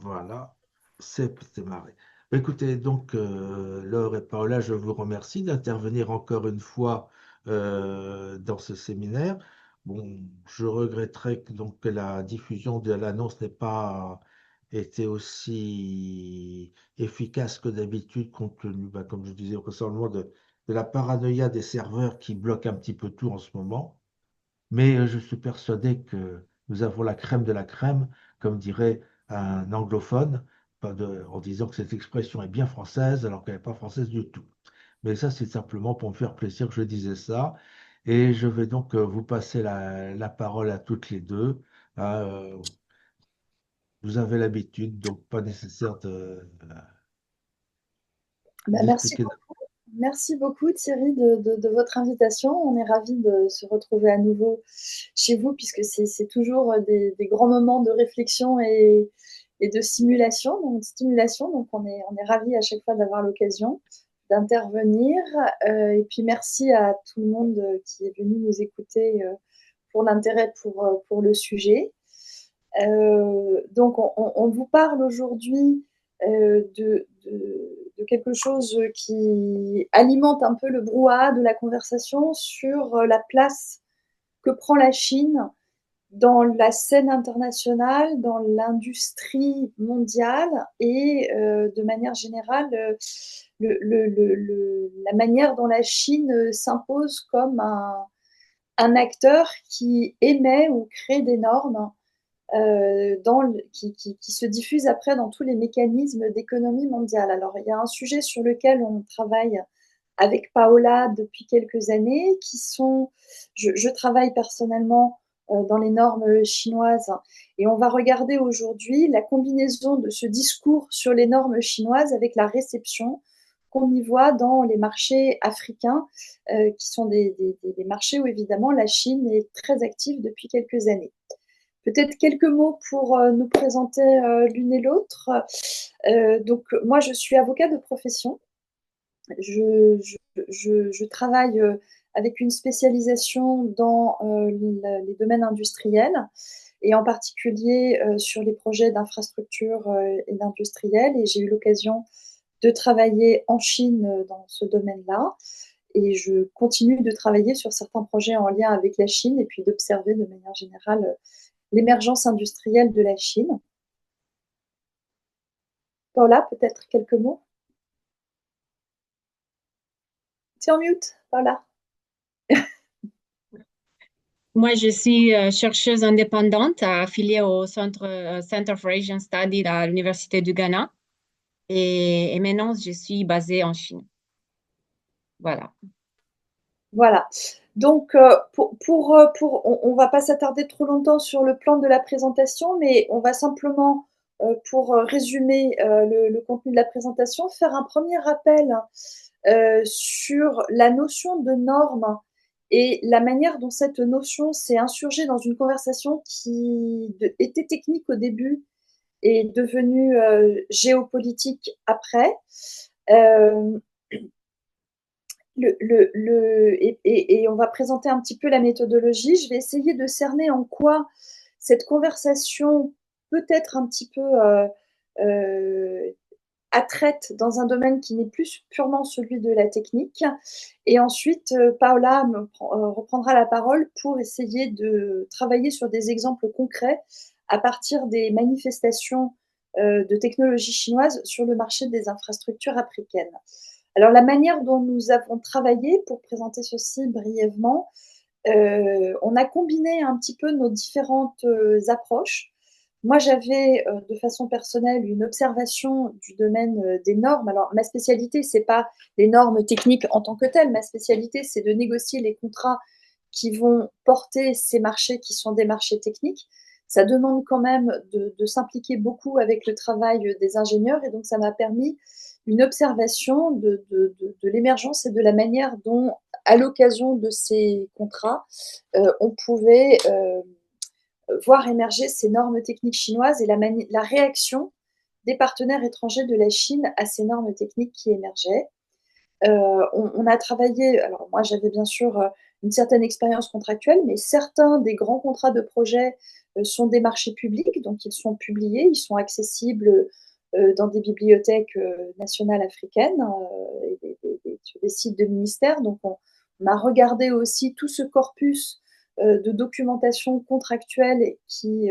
Voilà, c'est marré. Écoutez, donc, Laure et Paola, je vous remercie d'intervenir encore une fois dans ce séminaire. Bon, je regretterais que la diffusion de l'annonce n'ait pas été aussi efficace que d'habitude, compte tenu, bah, comme je disais, récemment de la paranoïa des serveurs qui bloquent un petit peu tout en ce moment. Mais je suis persuadé que nous avons la crème de la crème, comme dirait un anglophone, en disant que cette expression est bien française alors qu'elle n'est pas française du tout. Mais ça, c'est simplement pour me faire plaisir que je disais ça. Et je vais donc vous passer la parole à toutes les deux. Euh, Vous avez l'habitude, donc pas nécessaire Bah, d'expliquer. merci beaucoup Thierry de votre invitation. On est ravis de se retrouver à nouveau chez vous puisque c'est toujours des grands moments de réflexion et de simulation, donc on est ravis à chaque fois d'avoir l'occasion d'intervenir. Et puis merci à tout le monde qui est venu nous écouter pour l'intérêt pour le sujet. Donc, on vous parle aujourd'hui de quelque chose qui alimente un peu le brouhaha de la conversation sur la place que prend la Chine dans la scène internationale, dans l'industrie mondiale et de manière générale, la manière dont la Chine s'impose comme un acteur qui émet ou crée des normes qui se diffuse après dans tous les mécanismes d'économie mondiale. Alors, il y a un sujet sur lequel on travaille avec Paola depuis quelques années, je travaille personnellement dans les normes chinoises et on va regarder aujourd'hui la combinaison de ce discours sur les normes chinoises avec la réception qu'on y voit dans les marchés africains, qui sont des marchés où évidemment la Chine est très active depuis quelques années. Peut-être quelques mots pour nous présenter l'une et l'autre. Donc, moi, je suis avocat de profession. Je travaille avec une spécialisation dans les domaines industriels et en particulier sur les projets d'infrastructure et d'industriels. Et j'ai eu l'occasion de travailler en Chine dans ce domaine-là. Et je continue de travailler sur certains projets en lien avec la Chine et puis d'observer de manière générale l'émergence industrielle de la Chine. Paula, peut-être quelques mots. Tu es en mute, Paula. Moi, je suis chercheuse indépendante affiliée au Center for Asian Studies à l'Université du Ghana. Et maintenant, je suis basée en Chine. Voilà. Voilà. Donc, on va pas s'attarder trop longtemps sur le plan de la présentation, mais on va simplement, pour résumer le contenu de la présentation, faire un premier rappel sur la notion de norme et la manière dont cette notion s'est insurgée dans une conversation était technique au début et devenue géopolitique après. Euh, et on va présenter un petit peu la méthodologie. Je vais essayer de cerner en quoi cette conversation peut être un petit peu euh, attraite dans un domaine qui n'est plus purement celui de la technique. Et ensuite, Paola reprendra la parole pour essayer de travailler sur des exemples concrets à partir des manifestations de technologie chinoise sur le marché des infrastructures africaines. Alors, la manière dont nous avons travaillé, pour présenter ceci brièvement, on a combiné un petit peu nos différentes approches. Moi, j'avais de façon personnelle une observation du domaine des normes. Alors, ma spécialité, c'est pas les normes techniques en tant que telles. Ma spécialité, c'est de négocier les contrats qui vont porter ces marchés qui sont des marchés techniques. Ça demande quand même de s'impliquer beaucoup avec le travail des ingénieurs et donc ça m'a permis une observation de l'émergence et de la manière dont, à l'occasion de ces contrats, on pouvait voir émerger ces normes techniques chinoises et la réaction des partenaires étrangers de la Chine à ces normes techniques qui émergeaient. On a travaillé, alors moi j'avais bien sûr une certaine expérience contractuelle, mais certains des grands contrats de projet sont des marchés publics, donc ils sont publiés, ils sont accessibles dans des bibliothèques nationales africaines et sur des sites de ministères. Donc on a regardé aussi tout ce corpus de documentation contractuelle qui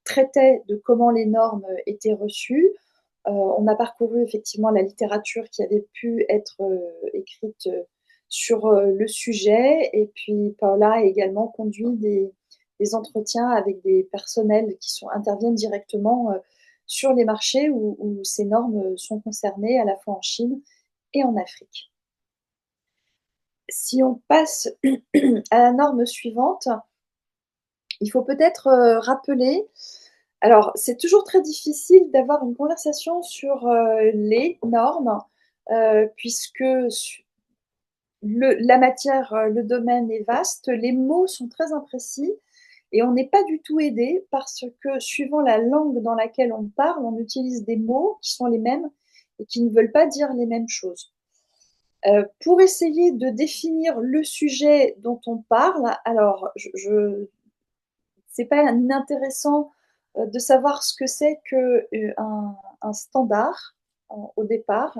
traitait de comment les normes étaient reçues. On a parcouru effectivement la littérature qui avait pu être écrite sur le sujet, et puis Paola a également conduit des entretiens avec des personnels qui interviennent directement sur les marchés où ces normes sont concernées, à la fois en Chine et en Afrique. Si on passe à la norme suivante, il faut peut-être rappeler, alors c'est toujours très difficile d'avoir une conversation sur les normes, puisque la matière, le domaine est vaste, les mots sont très imprécis et on n'est pas du tout aidé parce que suivant la langue dans laquelle on parle, on utilise des mots qui sont les mêmes et qui ne veulent pas dire les mêmes choses. Pour essayer de définir le sujet dont on parle, alors c'est pas inintéressant de savoir ce que c'est qu'un standard au départ.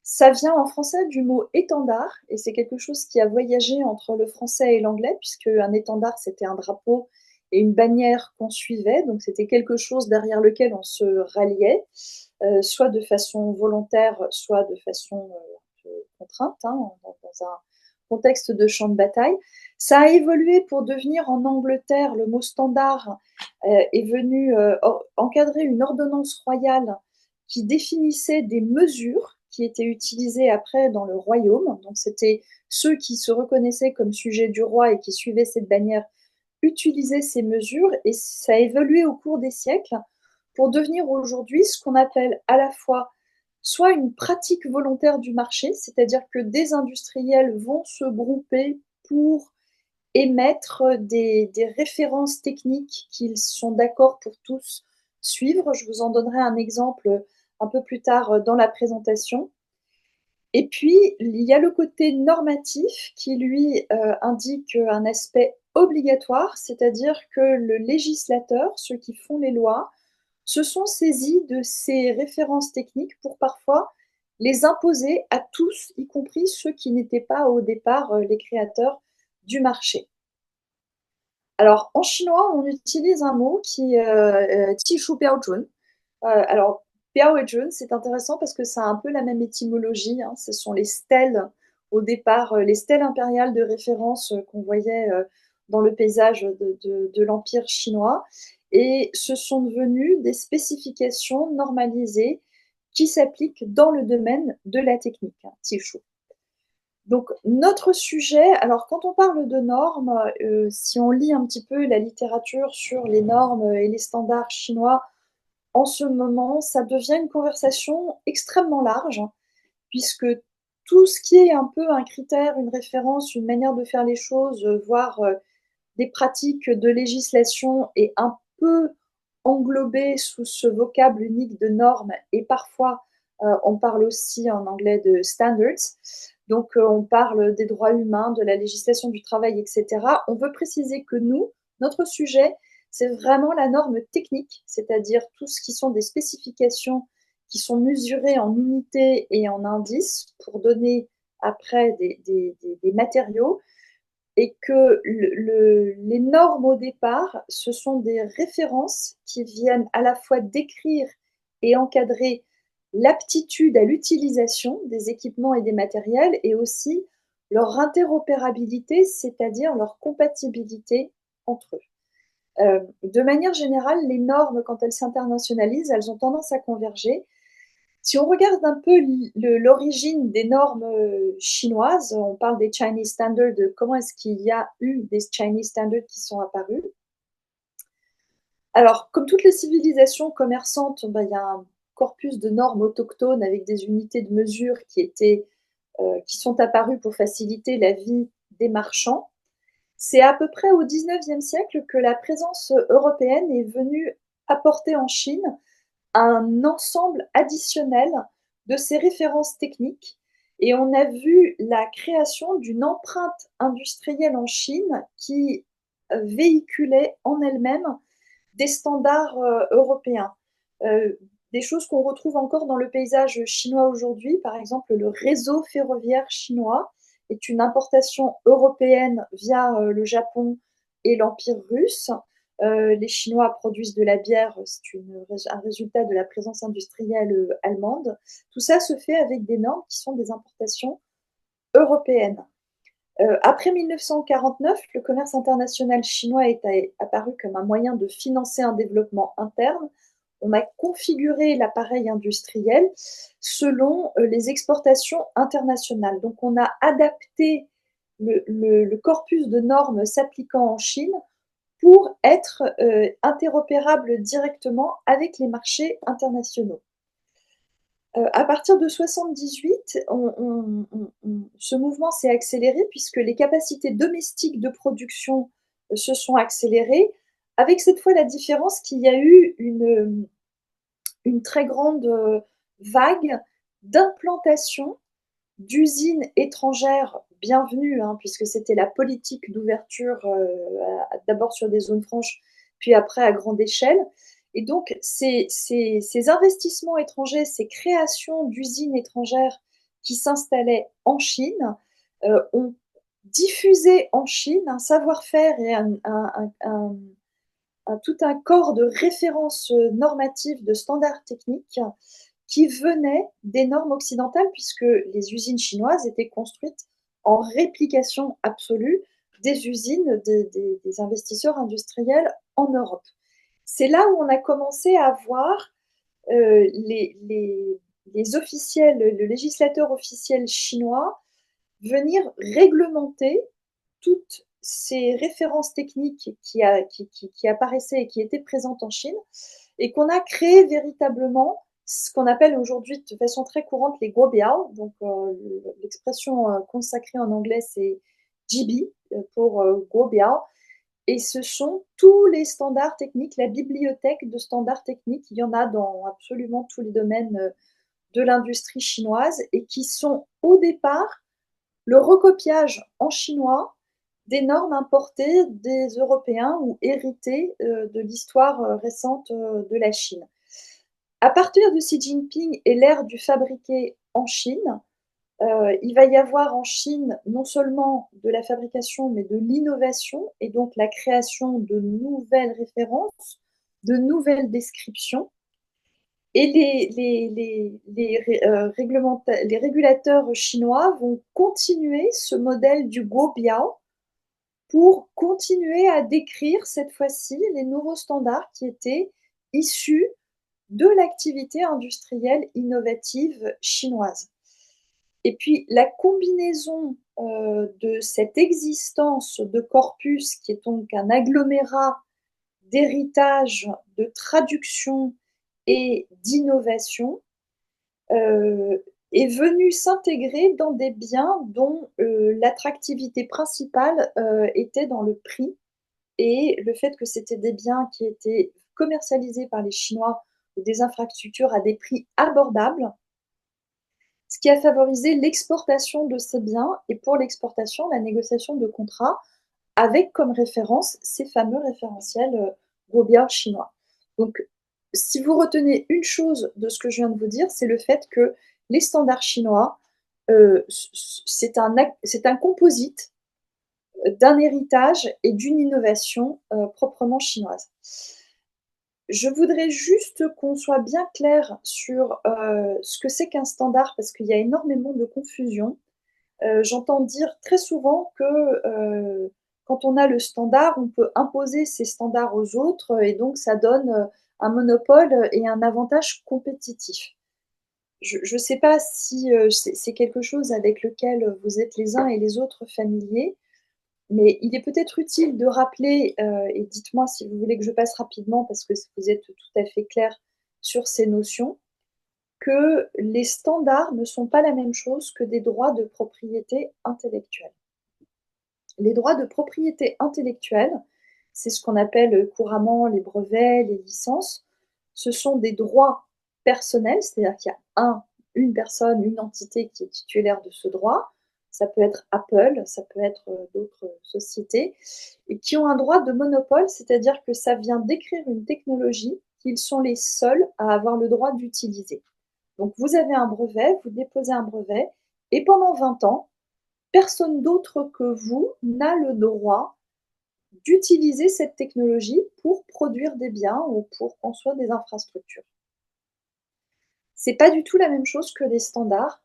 Ça vient en français du mot étendard, et c'est quelque chose qui a voyagé entre le français et l'anglais, puisque un étendard, c'était un drapeau et une bannière qu'on suivait, donc c'était quelque chose derrière lequel on se ralliait, soit de façon volontaire, soit de façon contrainte, hein, dans un contexte de champ de bataille. Ça a évolué pour devenir, en Angleterre, le mot standard est venu encadrer une ordonnance royale qui définissait des mesures qui étaient utilisées après dans le royaume. Donc c'était ceux qui se reconnaissaient comme sujets du roi et qui suivaient cette bannière utilisaient ces mesures, et ça a évolué au cours des siècles pour devenir aujourd'hui ce qu'on appelle à la fois soit une pratique volontaire du marché, c'est-à-dire que des industriels vont se grouper pour émettre des références techniques qu'ils sont d'accord pour tous suivre. Je vous en donnerai un exemple un peu plus tard dans la présentation. Et puis, il y a le côté normatif qui, lui, indique un aspect obligatoire, c'est-à-dire que le législateur, ceux qui font les lois, se sont saisis de ces références techniques pour parfois les imposer à tous, y compris ceux qui n'étaient pas au départ les créateurs du marché. Alors, en chinois, on utilise un mot qui est Tishu Piaozhun. Alors, Piaozhun, c'est intéressant parce que ça a un peu la même étymologie, hein. Ce sont les stèles, au départ, les stèles impériales de référence qu'on voyait dans le paysage de l'Empire chinois. Et ce sont devenus des spécifications normalisées qui s'appliquent dans le domaine de la technique, hein, Tishu. Donc, notre sujet, alors quand on parle de normes, si on lit un petit peu la littérature sur les normes et les standards chinois, en ce moment, ça devient une conversation extrêmement large, puisque tout ce qui est un peu un critère, une référence, une manière de faire les choses, voire des pratiques de législation est un peu englobé sous ce vocable unique de normes, et parfois on parle aussi en anglais de standards. Donc on parle des droits humains, de la législation du travail, etc. On veut préciser que nous, notre sujet, c'est vraiment la norme technique, c'est-à-dire tout ce qui sont des spécifications qui sont mesurées en unités et en indices pour donner après des matériaux, et que les normes au départ, ce sont des références qui viennent à la fois décrire et encadrer l'aptitude à l'utilisation des équipements et des matériels, et aussi leur interopérabilité, c'est-à-dire leur compatibilité entre eux. De manière générale, les normes, quand elles s'internationalisent, elles ont tendance à converger. Si on regarde un peu l'origine des normes chinoises, on parle des Chinese Standards, comment est-ce qu'il y a eu des Chinese Standards qui sont apparus. Alors, comme toutes les civilisations commerçantes, il y a un corpus de normes autochtones avec des unités de mesure qui sont apparues pour faciliter la vie des marchands. C'est à peu près au XIXe siècle que la présence européenne est venue apporter en Chine un ensemble additionnel de ces références techniques, et on a vu la création d'une empreinte industrielle en Chine qui véhiculait en elle-même des standards européens. Des choses qu'on retrouve encore dans le paysage chinois aujourd'hui, par exemple le réseau ferroviaire chinois est une importation européenne via le Japon et l'Empire russe. Les Chinois produisent de la bière, c'est un résultat de la présence industrielle allemande. Tout ça se fait avec des normes qui sont des importations européennes. Après 1949, le commerce international chinois est apparu comme un moyen de financer un développement interne. On a configuré l'appareil industriel selon les exportations internationales. Donc, on a adapté le corpus de normes s'appliquant en Chine pour être interopérable directement avec les marchés internationaux. À partir de 78, ce mouvement s'est accéléré puisque les capacités domestiques de production se sont accélérées, avec cette fois la différence qu'il y a eu une très grande vague d'implantation d'usines étrangères bienvenues, hein, puisque c'était la politique d'ouverture d'abord sur des zones franches, puis après à grande échelle. Et donc, ces investissements étrangers, ces créations d'usines étrangères qui s'installaient en Chine, ont diffusé en Chine un savoir-faire et tout un corps de références normatives, de standards techniques qui venaient des normes occidentales, puisque les usines chinoises étaient construites en réplication absolue des usines des investisseurs industriels en Europe. C'est là où on a commencé à voir les officiels, le législateur officiel chinois venir réglementer toutes ces références techniques qui apparaissaient et qui étaient présentes en Chine, et qu'on a créé véritablement ce qu'on appelle aujourd'hui de façon très courante les guobiao. Donc l'expression consacrée en anglais c'est GB pour guobiao. Et ce sont tous les standards techniques, la bibliothèque de standards techniques. Il y en a dans absolument tous les domaines de l'industrie chinoise et qui sont au départ le recopiage en chinois des normes importées des Européens ou héritées de l'histoire récente de la Chine. À partir de Xi Jinping et l'ère du fabriqué en Chine, il va y avoir en Chine non seulement de la fabrication, mais de l'innovation et donc la création de nouvelles références, de nouvelles descriptions. Et les régulateurs chinois vont continuer ce modèle du guobiao pour continuer à décrire cette fois-ci les nouveaux standards qui étaient issus de l'activité industrielle innovative chinoise. Et puis la combinaison de cette existence de corpus, qui est donc un agglomérat d'héritage, de traduction et d'innovation, est venue s'intégrer dans des biens dont l'attractivité principale était dans le prix et le fait que c'était des biens qui étaient commercialisés par les Chinois ou des infrastructures à des prix abordables, ce qui a favorisé l'exportation de ces biens et pour l'exportation, la négociation de contrats avec comme référence ces fameux référentiels guobiao chinois. Donc, si vous retenez une chose de ce que je viens de vous dire, c'est le fait que les standards chinois, c'est un composite d'un héritage et d'une innovation proprement chinoise. Je voudrais juste qu'on soit bien clair sur ce que c'est qu'un standard, parce qu'il y a énormément de confusion. J'entends dire très souvent que quand on a le standard, on peut imposer ces standards aux autres et donc ça donne un monopole et un avantage compétitif. Je ne sais pas si c'est quelque chose avec lequel vous êtes les uns et les autres familiers, mais il est peut-être utile de rappeler, et dites-moi si vous voulez que je passe rapidement parce que vous êtes tout à fait clair sur ces notions, que les standards ne sont pas la même chose que des droits de propriété intellectuelle. Les droits de propriété intellectuelle, c'est ce qu'on appelle couramment les brevets, les licences. Ce sont des droits personnels, c'est-à-dire qu'il y a une personne, une entité qui est titulaire de ce droit. ça peut être Apple, ça peut être d'autres sociétés, et qui ont un droit de monopole, c'est-à-dire que ça vient décrire une technologie qu'ils sont les seuls à avoir le droit d'utiliser. Donc vous avez un brevet, vous déposez un brevet, et pendant 20 ans, personne d'autre que vous n'a le droit d'utiliser cette technologie pour produire des biens ou pour construire des infrastructures. C'est pas du tout la même chose que les standards.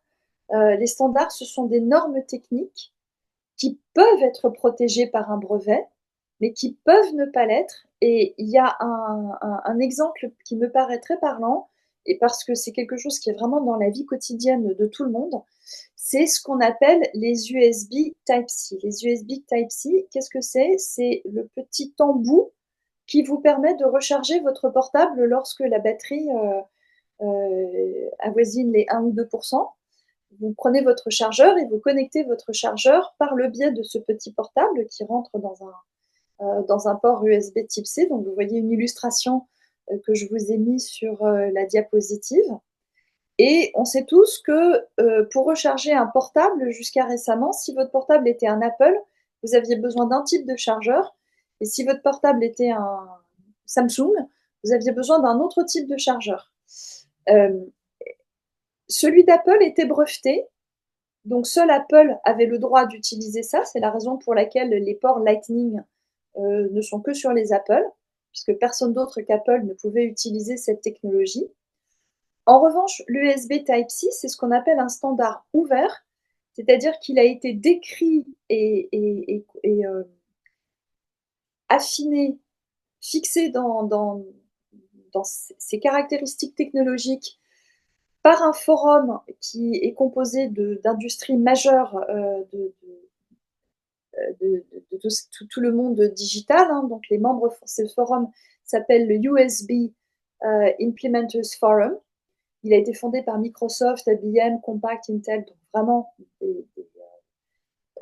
Les standards, ce sont des normes techniques qui peuvent être protégées par un brevet, mais qui peuvent ne pas l'être. Et il y a un exemple qui me paraît très parlant, et parce que c'est quelque chose qui est vraiment dans la vie quotidienne de tout le monde, c'est ce qu'on appelle les USB Type-C. Les USB Type-C, qu'est-ce que c'est? C'est le petit embout qui vous permet de recharger votre portable lorsque la batterie avoisine les 1 ou 2%. Vous prenez votre chargeur et vous connectez votre chargeur par le biais de ce petit portable qui rentre dans un port USB type C. Donc, vous voyez une illustration que je vous ai mise sur la diapositive. Et on sait tous que pour recharger un portable, jusqu'à récemment, si votre portable était un Apple, vous aviez besoin d'un type de chargeur. Et si votre portable était un Samsung, vous aviez besoin d'un autre type de chargeur. Celui d'Apple était breveté, donc seul Apple avait le droit d'utiliser ça. C'est la raison pour laquelle les ports Lightning ne sont que sur les Apple, puisque personne d'autre qu'Apple ne pouvait utiliser cette technologie. En revanche, l'USB Type-C, c'est ce qu'on appelle un standard ouvert, c'est-à-dire qu'il a été décrit et affiné, fixé dans ses caractéristiques technologiques par un forum qui est composé d'industries majeures de tout le monde digital. Donc les membres de ce forum s'appelle le USB Implementers Forum. Il a été fondé par Microsoft, IBM, Compaq, Intel, donc vraiment des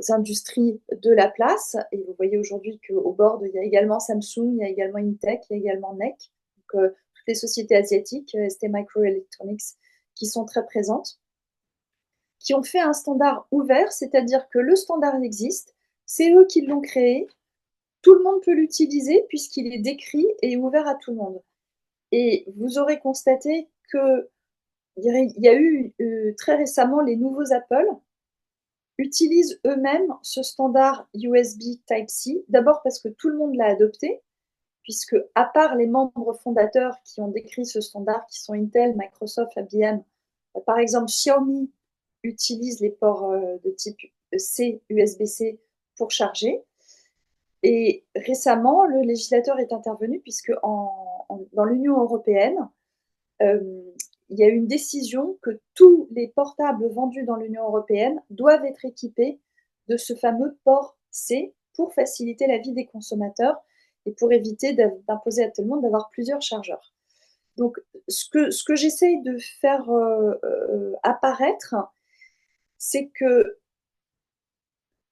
industries de la place. Et vous voyez aujourd'hui qu'au board, il y a également Samsung, il y a également Intech, il y a également NEC, donc toutes les sociétés asiatiques, ST Microelectronics, qui sont très présentes, qui ont fait un standard ouvert, c'est-à-dire que le standard existe, c'est eux qui l'ont créé, tout le monde peut l'utiliser puisqu'il est décrit et ouvert à tout le monde. Et vous aurez constaté que il y a eu très récemment les nouveaux Apple utilisent eux-mêmes ce standard USB Type-C, d'abord parce que tout le monde l'a adopté, puisque à part les membres fondateurs qui ont décrit ce standard, qui sont Intel, Microsoft, IBM, par exemple Xiaomi utilise les ports de type C, USB-C pour charger. Et récemment, le législateur est intervenu puisque dans l'Union européenne, il y a eu une décision que tous les portables vendus dans l'Union européenne doivent être équipés de ce fameux port C pour faciliter la vie des consommateurs et pour éviter d'imposer à tout le monde d'avoir plusieurs chargeurs. Donc, ce que j'essaye de faire apparaître, c'est que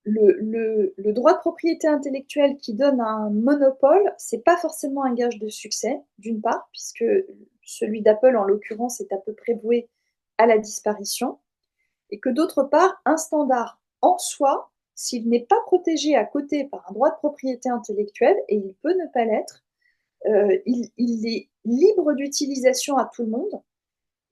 le droit de propriété intellectuelle qui donne un monopole, c'est pas forcément un gage de succès, d'une part, puisque celui d'Apple, en l'occurrence, est à peu près voué à la disparition, et que d'autre part, un standard en soi, s'il n'est pas protégé à côté par un droit de propriété intellectuelle, et il peut ne pas l'être, il est libre d'utilisation à tout le monde,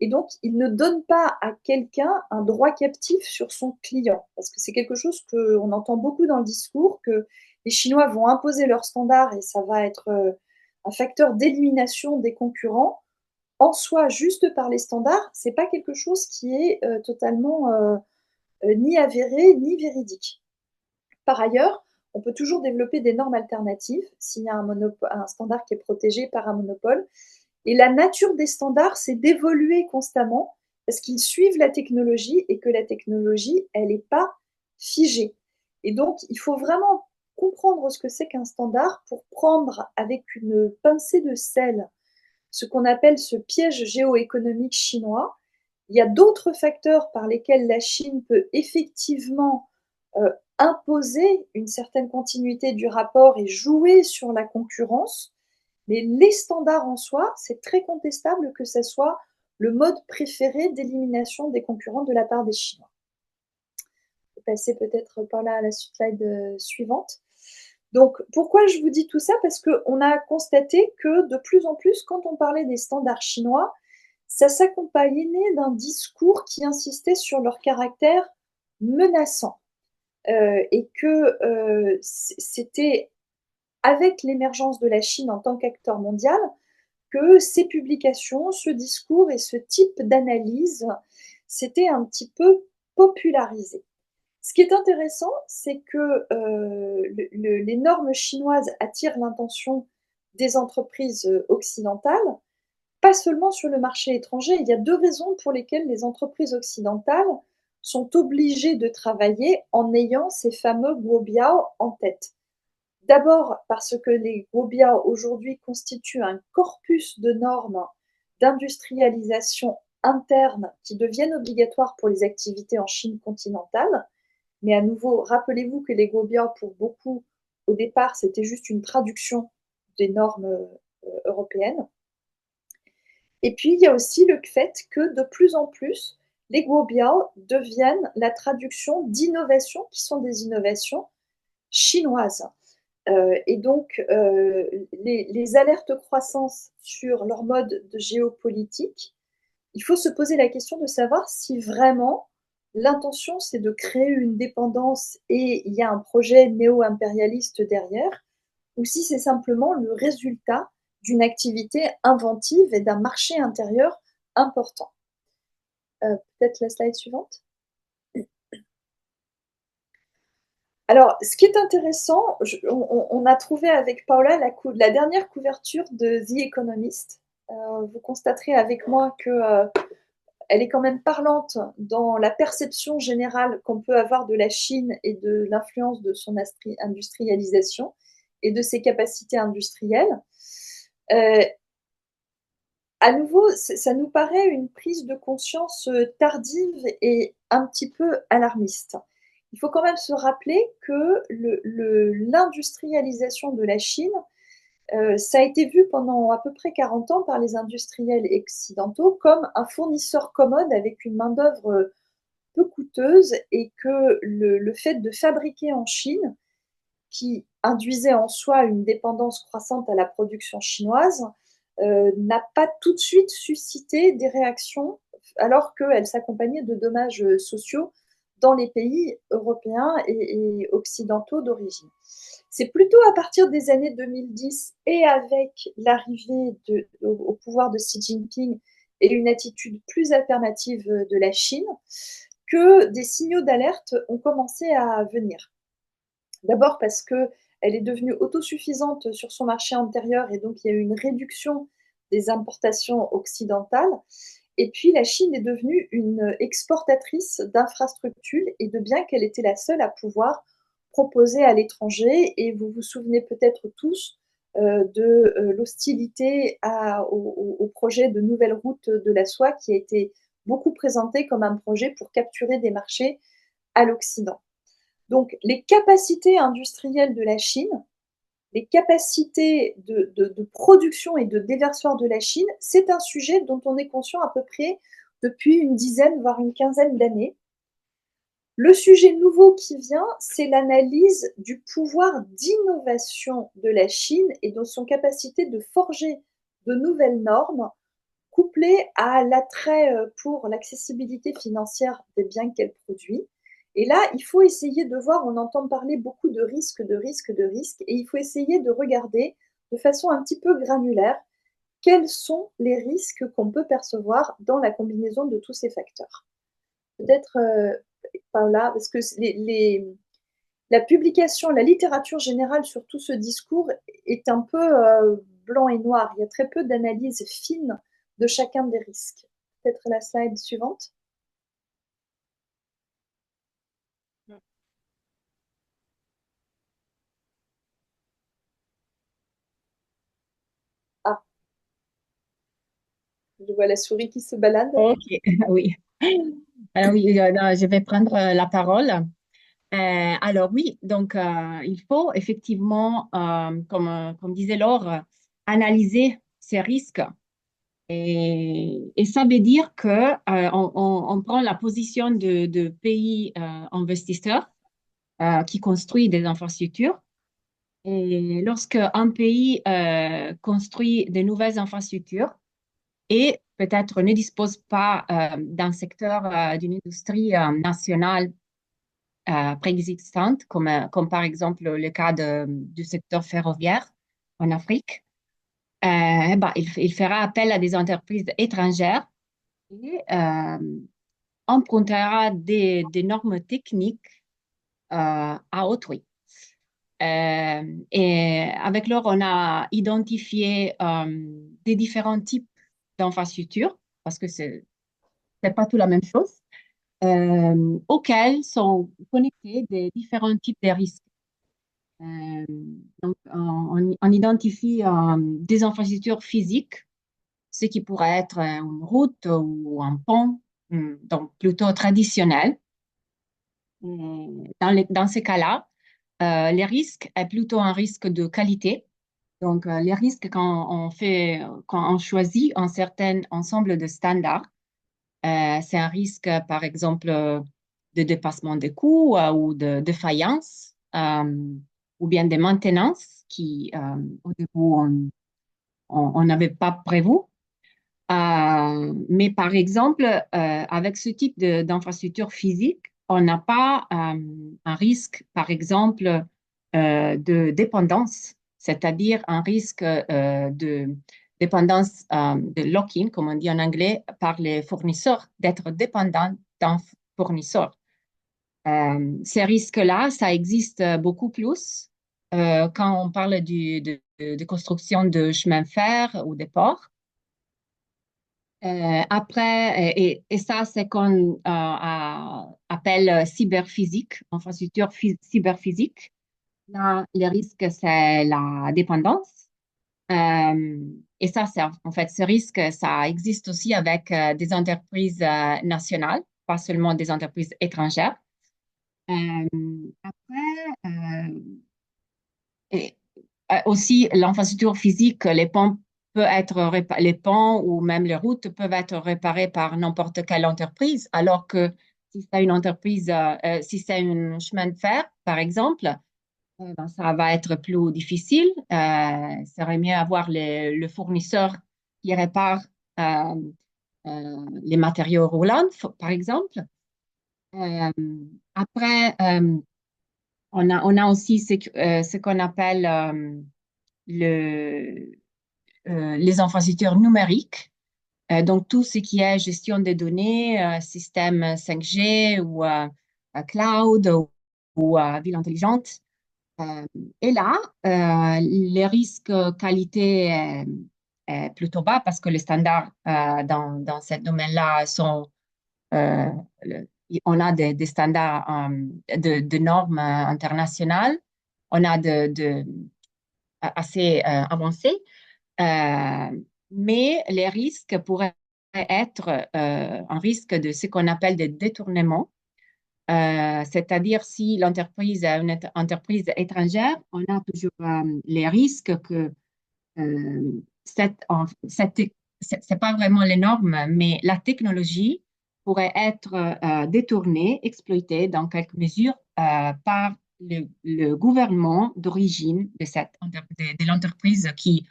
et donc il ne donne pas à quelqu'un un droit captif sur son client, parce que c'est quelque chose qu'on entend beaucoup dans le discours, que les Chinois vont imposer leurs standards et ça va être un facteur d'élimination des concurrents. En soi, juste par les standards, c'est pas quelque chose qui est totalement ni avéré ni véridique. Par ailleurs, on peut toujours développer des normes alternatives s'il y a un standard qui est protégé par un monopole. Et la nature des standards, c'est d'évoluer constamment parce qu'ils suivent la technologie et que la technologie, elle n'est pas figée. Et donc, il faut vraiment comprendre ce que c'est qu'un standard pour prendre avec une pincée de sel ce qu'on appelle ce piège géoéconomique chinois. Il y a d'autres facteurs par lesquels la Chine peut effectivement imposer une certaine continuité du rapport et jouer sur la concurrence. Mais les standards en soi, c'est très contestable que ce soit le mode préféré d'élimination des concurrents de la part des Chinois. peut passer peut-être par là à la slide suivante. Donc, pourquoi je vous dis tout ça? Parce qu'on a constaté que de plus en plus, quand on parlait des standards chinois, ça s'accompagnait d'un discours qui insistait sur leur caractère menaçant. Et que c'était avec l'émergence de la Chine en tant qu'acteur mondial que ces publications, ce discours et ce type d'analyse s'étaient un petit peu popularisés. Ce qui est intéressant, c'est que les normes chinoises attirent l'attention des entreprises occidentales, pas seulement sur le marché étranger. Il y a deux raisons pour lesquelles les entreprises occidentales sont obligées de travailler en ayant ces fameux Guobiao en tête. D'abord parce que les Guobiao aujourd'hui constituent un corpus de normes d'industrialisation interne qui deviennent obligatoires pour les activités en Chine continentale. Mais à nouveau, rappelez-vous que les Guobiao, pour beaucoup, au départ, c'était juste une traduction des normes européennes. Et puis, il y a aussi le fait que de plus en plus, les Guobiao deviennent la traduction d'innovations qui sont des innovations chinoises. Et donc, les alertes croissantes sur leur mode de géopolitique, il faut se poser la question de savoir si vraiment l'intention, c'est de créer une dépendance et il y a un projet néo-impérialiste derrière, ou si c'est simplement le résultat d'une activité inventive et d'un marché intérieur important. Peut-être la slide suivante. Alors, ce qui est intéressant, on a trouvé avec Paula la dernière couverture de The Economist. Vous constaterez avec moi que elle est quand même parlante dans la perception générale qu'on peut avoir de la Chine et de l'influence de son industrialisation et de ses capacités industrielles. À nouveau, ça nous paraît une prise de conscience tardive et un petit peu alarmiste. Il faut quand même se rappeler que l'industrialisation de la Chine, ça a été vu pendant à peu près 40 ans par les industriels occidentaux comme un fournisseur commode avec une main-d'œuvre peu coûteuse et que le fait de fabriquer en Chine, qui induisait en soi une dépendance croissante à la production chinoise, n'a pas tout de suite suscité des réactions alors qu'elle s'accompagnait de dommages sociaux dans les pays européens et occidentaux d'origine. C'est plutôt à partir des années 2010 et avec l'arrivée au pouvoir de Xi Jinping et une attitude plus alternative de la Chine que des signaux d'alerte ont commencé à venir. D'abord parce qu'elle est devenue autosuffisante sur son marché intérieur et donc il y a eu une réduction des importations occidentales. Et puis la Chine est devenue une exportatrice d'infrastructures et de biens qu'elle était la seule à pouvoir proposer à l'étranger. Et vous vous souvenez peut-être tous de l'hostilité au projet de nouvelle route de la soie qui a été beaucoup présenté comme un projet pour capturer des marchés à l'Occident. Donc, les capacités industrielles de la Chine, les capacités de production et de déversoir de la Chine, c'est un sujet dont on est conscient à peu près depuis une dizaine, voire une quinzaine d'années. Le sujet nouveau qui vient, c'est l'analyse du pouvoir d'innovation de la Chine et de son capacité de forger de nouvelles normes couplées à l'attrait pour l'accessibilité financière des biens qu'elle produit. Et là, il faut essayer de voir, on entend parler beaucoup de risques, et il faut essayer de regarder de façon un petit peu granulaire quels sont les risques qu'on peut percevoir dans la combinaison de tous ces facteurs. Peut-être, Paula, parce que la publication, la littérature générale sur tout ce discours est un peu blanc et noir. Il y a très peu d'analyse fine de chacun des risques. Peut-être la slide suivante. Ah, je vois la souris qui se balade. Ok, oui. Alors oui, je vais prendre la parole. Alors oui, donc il faut effectivement, comme disait Laure, analyser ces risques Et ça veut dire que on prend la position de pays investisseurs qui construit des infrastructures. Et lorsque un pays construit de nouvelles infrastructures et peut-être ne dispose pas d'un secteur d'une industrie nationale préexistante, comme par exemple le cas du secteur ferroviaire en Afrique, ben, il fera appel à des entreprises étrangères et empruntera des normes techniques à autrui. Et avec l'or, on a identifié des différents types d'infrastructures, parce que c'est pas tout la même chose, auxquels sont connectés des différents types de risques. Euh, donc, on identifie des infrastructures physiques, ce qui pourrait être une route ou un pont, donc plutôt traditionnel. Dans ces cas-là, les risques est plutôt un risque de qualité. Donc, les risques quand on choisit un certain ensemble de standards, c'est un risque, par exemple, de dépassement des coûts ou de faillance, ou bien de maintenance qui, au début, on n'avait pas prévu. Mais par exemple, avec ce type d'infrastructure physique, on n'a pas un risque, par exemple, de dépendance, c'est-à-dire un risque de dépendance de lock-in, comme on dit en anglais, par les fournisseurs, d'être dépendant d'un fournisseur. Ces risques-là, ça existe beaucoup plus quand on parle de construction de chemins de fer ou des ports. Après, et ça, c'est qu'on appelle cyberphysique, infrastructure cyberphysique. Là, le risque, c'est la dépendance. Euh, et ça, c'est en fait, ce risque, ça existe aussi avec des entreprises nationales, pas seulement des entreprises étrangères. Euh, Après, et, aussi, l'infrastructure physique, les ponts ou même les routes peuvent être réparés par n'importe quelle entreprise, alors que si c'est une entreprise, si c'est un chemin de fer, par exemple, ben, ça va être plus difficile. Ça serait mieux avoir le fournisseur qui répare euh, les matériaux roulants, par exemple. Euh, Après, on a aussi ce qu'on appelle le, les infrastructures numériques. Donc, tout ce qui est gestion des données, système 5G ou cloud ou ville intelligente. Euh, et là, les risques qualité est plutôt bas parce que les standards dans ce domaine-là sont, euh, le- on a des standards de normes internationales, on a assez avancés. Mais les risques pourraient être un risque de ce qu'on appelle des détournements, c'est-à-dire si l'entreprise est une entreprise étrangère, on a toujours les risques que c'est pas vraiment les normes, mais la technologie pourrait être détournée, exploitée dans quelques mesures par le gouvernement d'origine de l'entreprise qui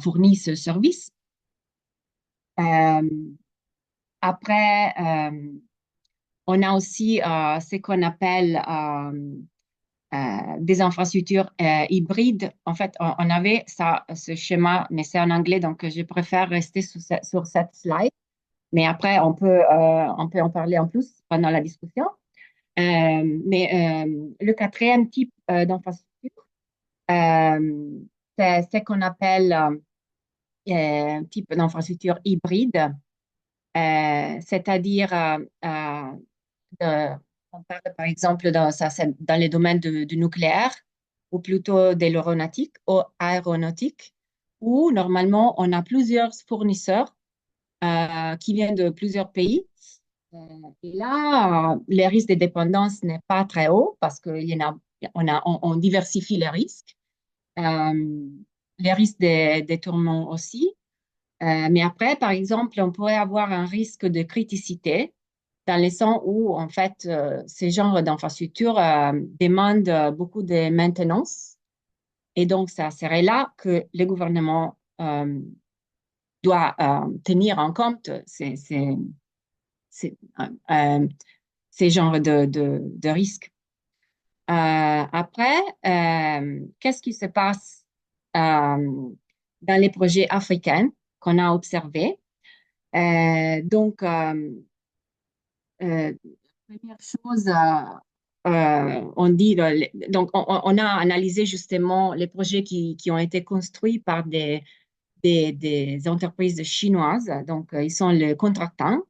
fournit ce service. Euh, Après, on a aussi ce qu'on appelle des infrastructures hybrides. En fait, on avait ça, ce schéma, mais c'est en anglais, donc je préfère rester sur cette slide. Mais après, on peut en parler en plus pendant la discussion. Mais le quatrième type d'infrastructure, euh, c'est ce qu'on appelle un type d'infrastructure hybride, c'est-à-dire de- on parle par exemple c'est dans les domaines du nucléaire ou plutôt de l'aéronautique ou aéronautique, où normalement on a plusieurs fournisseurs qui viennent de plusieurs pays. Euh, et là, les risques de dépendance n'est pas très haut parce on diversifie les risques. Euh, les risques de détournement aussi. Mais après, par exemple, on pourrait avoir un risque de criticité dans le sens où, en fait, ces genres d'infrastructures demandent beaucoup de maintenance. Et donc, ça serait là que le gouvernement doit tenir en compte ces, euh, ces genres de risques. Après, qu'est-ce qui se passe dans les projets africains qu'on a observés? Donc, première chose, on dit, donc on a analysé justement les projets qui ont été construits par des entreprises chinoises. Donc, ils sont les contractants.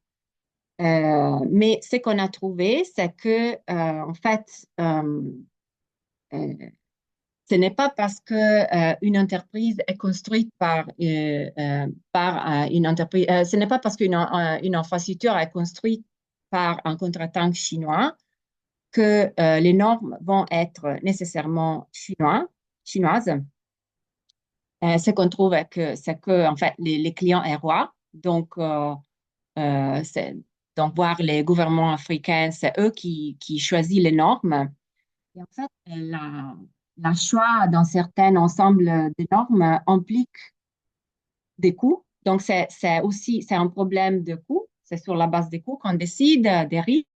Mais ce qu'on a trouvé, c'est que, en fait, euh, ce n'est pas parce que une entreprise est construite par une entreprise, ce n'est pas parce une infrastructure est construite par un contractant chinois que les normes vont être nécessairement chinoises. Ce qu'on trouve, c'est que en fait, les clients sont rois. Donc, euh, c'est- donc, voir les gouvernements africains, c'est eux qui choisissent les normes. Et en fait, la choix dans certains ensembles de normes implique des coûts. Donc, c'est un problème de coûts. C'est sur la base des coûts qu'on décide des risques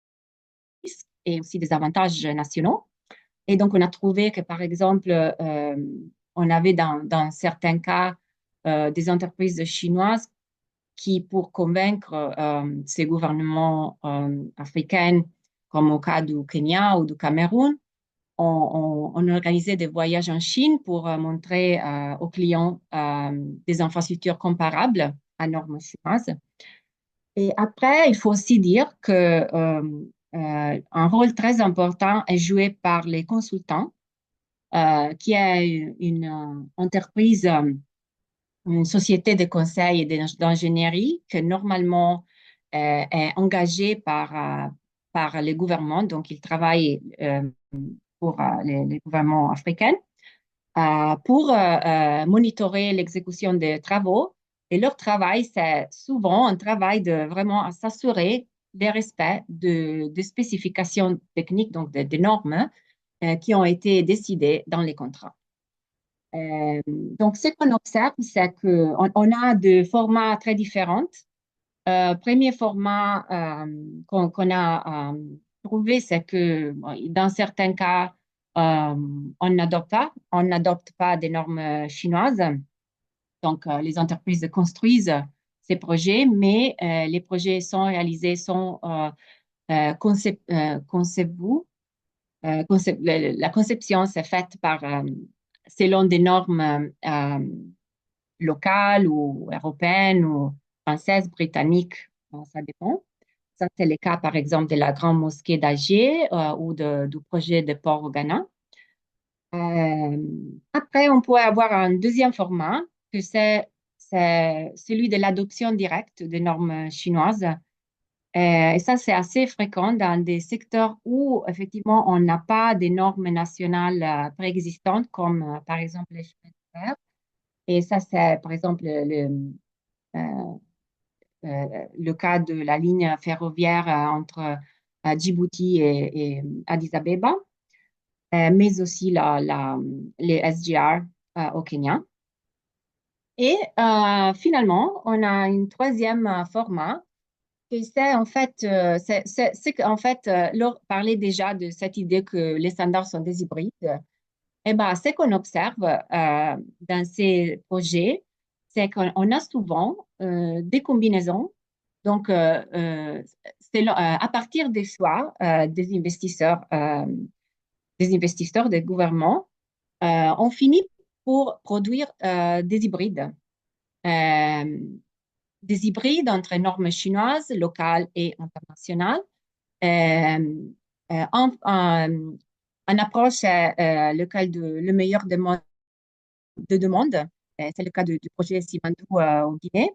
et aussi des avantages nationaux. Et donc, on a trouvé que, par exemple, on avait dans certains cas des entreprises chinoises qui, pour convaincre ces gouvernements africains, comme au cas du Kenya ou du Cameroun, on organisait des voyages en Chine pour montrer aux clients des infrastructures comparables à normes chinoises. Et après, il faut aussi dire que un rôle très important est joué par les consultants, qui est une entreprise, une société de conseil et d'ingénierie que normalement est engagée par les gouvernements. Donc, ils travaillent pour les gouvernements africains pour monitorer l'exécution des travaux. Et leur travail, c'est souvent un travail de vraiment s'assurer des respects de spécifications techniques, donc des normes qui ont été décidées dans les contrats. Donc, ce qu'on observe, c'est qu'on a des formats très différents. Premier format qu'on a trouvé, c'est que bon, dans certains cas, on n'adopte pas des normes chinoises. Donc, les entreprises construisent ces projets, mais les projets sont réalisés, sont la conception s'est faite selon des normes locales ou européennes ou françaises, britanniques, ça dépend. Ça, c'est le cas, par exemple, de la Grande Mosquée d'Alger ou du projet de Port au Ghana. Euh, Après, on pourrait avoir un deuxième format, que c'est celui de l'adoption directe des normes chinoises. Et ça, c'est assez fréquent dans des secteurs où, effectivement, on n'a pas des normes nationales préexistantes, comme par exemple les chemins de fer. Et ça, c'est par exemple euh, le cas de la ligne ferroviaire entre Djibouti et Addis Abeba, mais aussi les SGR au Kenya. Et finalement, on a un troisième format qui c'est en fait, c'est qu'en fait, Laure parlait déjà de cette idée que les standards sont des hybrides. Eh ben, ce qu'on observe dans ces projets, c'est qu'on a souvent des combinaisons. Donc, à partir des choix des investisseurs, des gouvernements, on finit pour produire Euh, des hybrides entre normes chinoises, locales et internationales. Euh, en approche, le meilleur de demande. C'est le cas du projet Simandou au Guinée,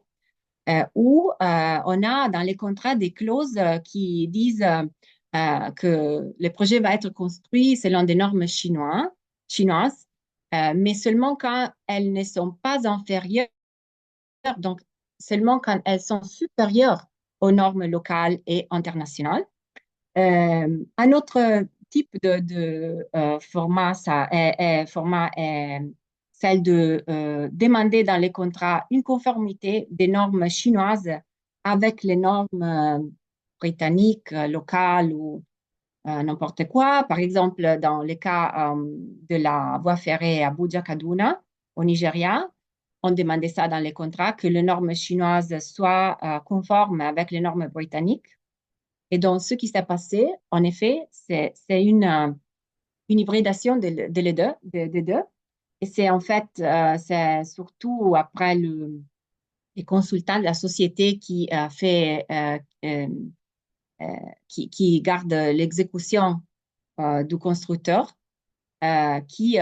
où on a dans les contrats des clauses qui disent que le projet va être construit selon des normes chinoises, mais seulement quand elles ne sont pas inférieures. Donc, seulement quand elles sont supérieures aux normes locales et internationales. Un autre type de format, format est celle de demander dans les contrats une conformité des normes chinoises avec les normes britanniques, locales ou n'importe quoi. Par exemple, dans le cas de la voie ferrée Abuja-Kaduna au Nigeria, on demandait ça dans les contrats, que les normes chinoises soient conformes avec les normes britanniques. Et donc, ce qui s'est passé, en effet, c'est une hybridation de les deux, des deux. Et c'est en fait, c'est surtout après les consultants de la société qui euh, qui garde l'exécution du constructeur qui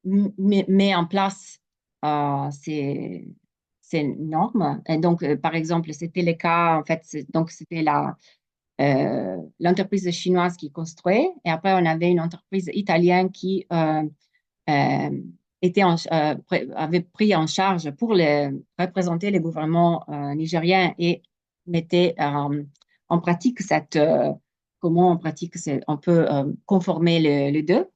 met en place ces normes. Et donc, par exemple, c'était le cas, en fait, donc c'était l'entreprise chinoise qui construit, et après, on avait une entreprise italienne qui euh, avait pris en charge pour représenter le gouvernement nigérien et mettait en pratique comment on pratique, on peut conformer les deux.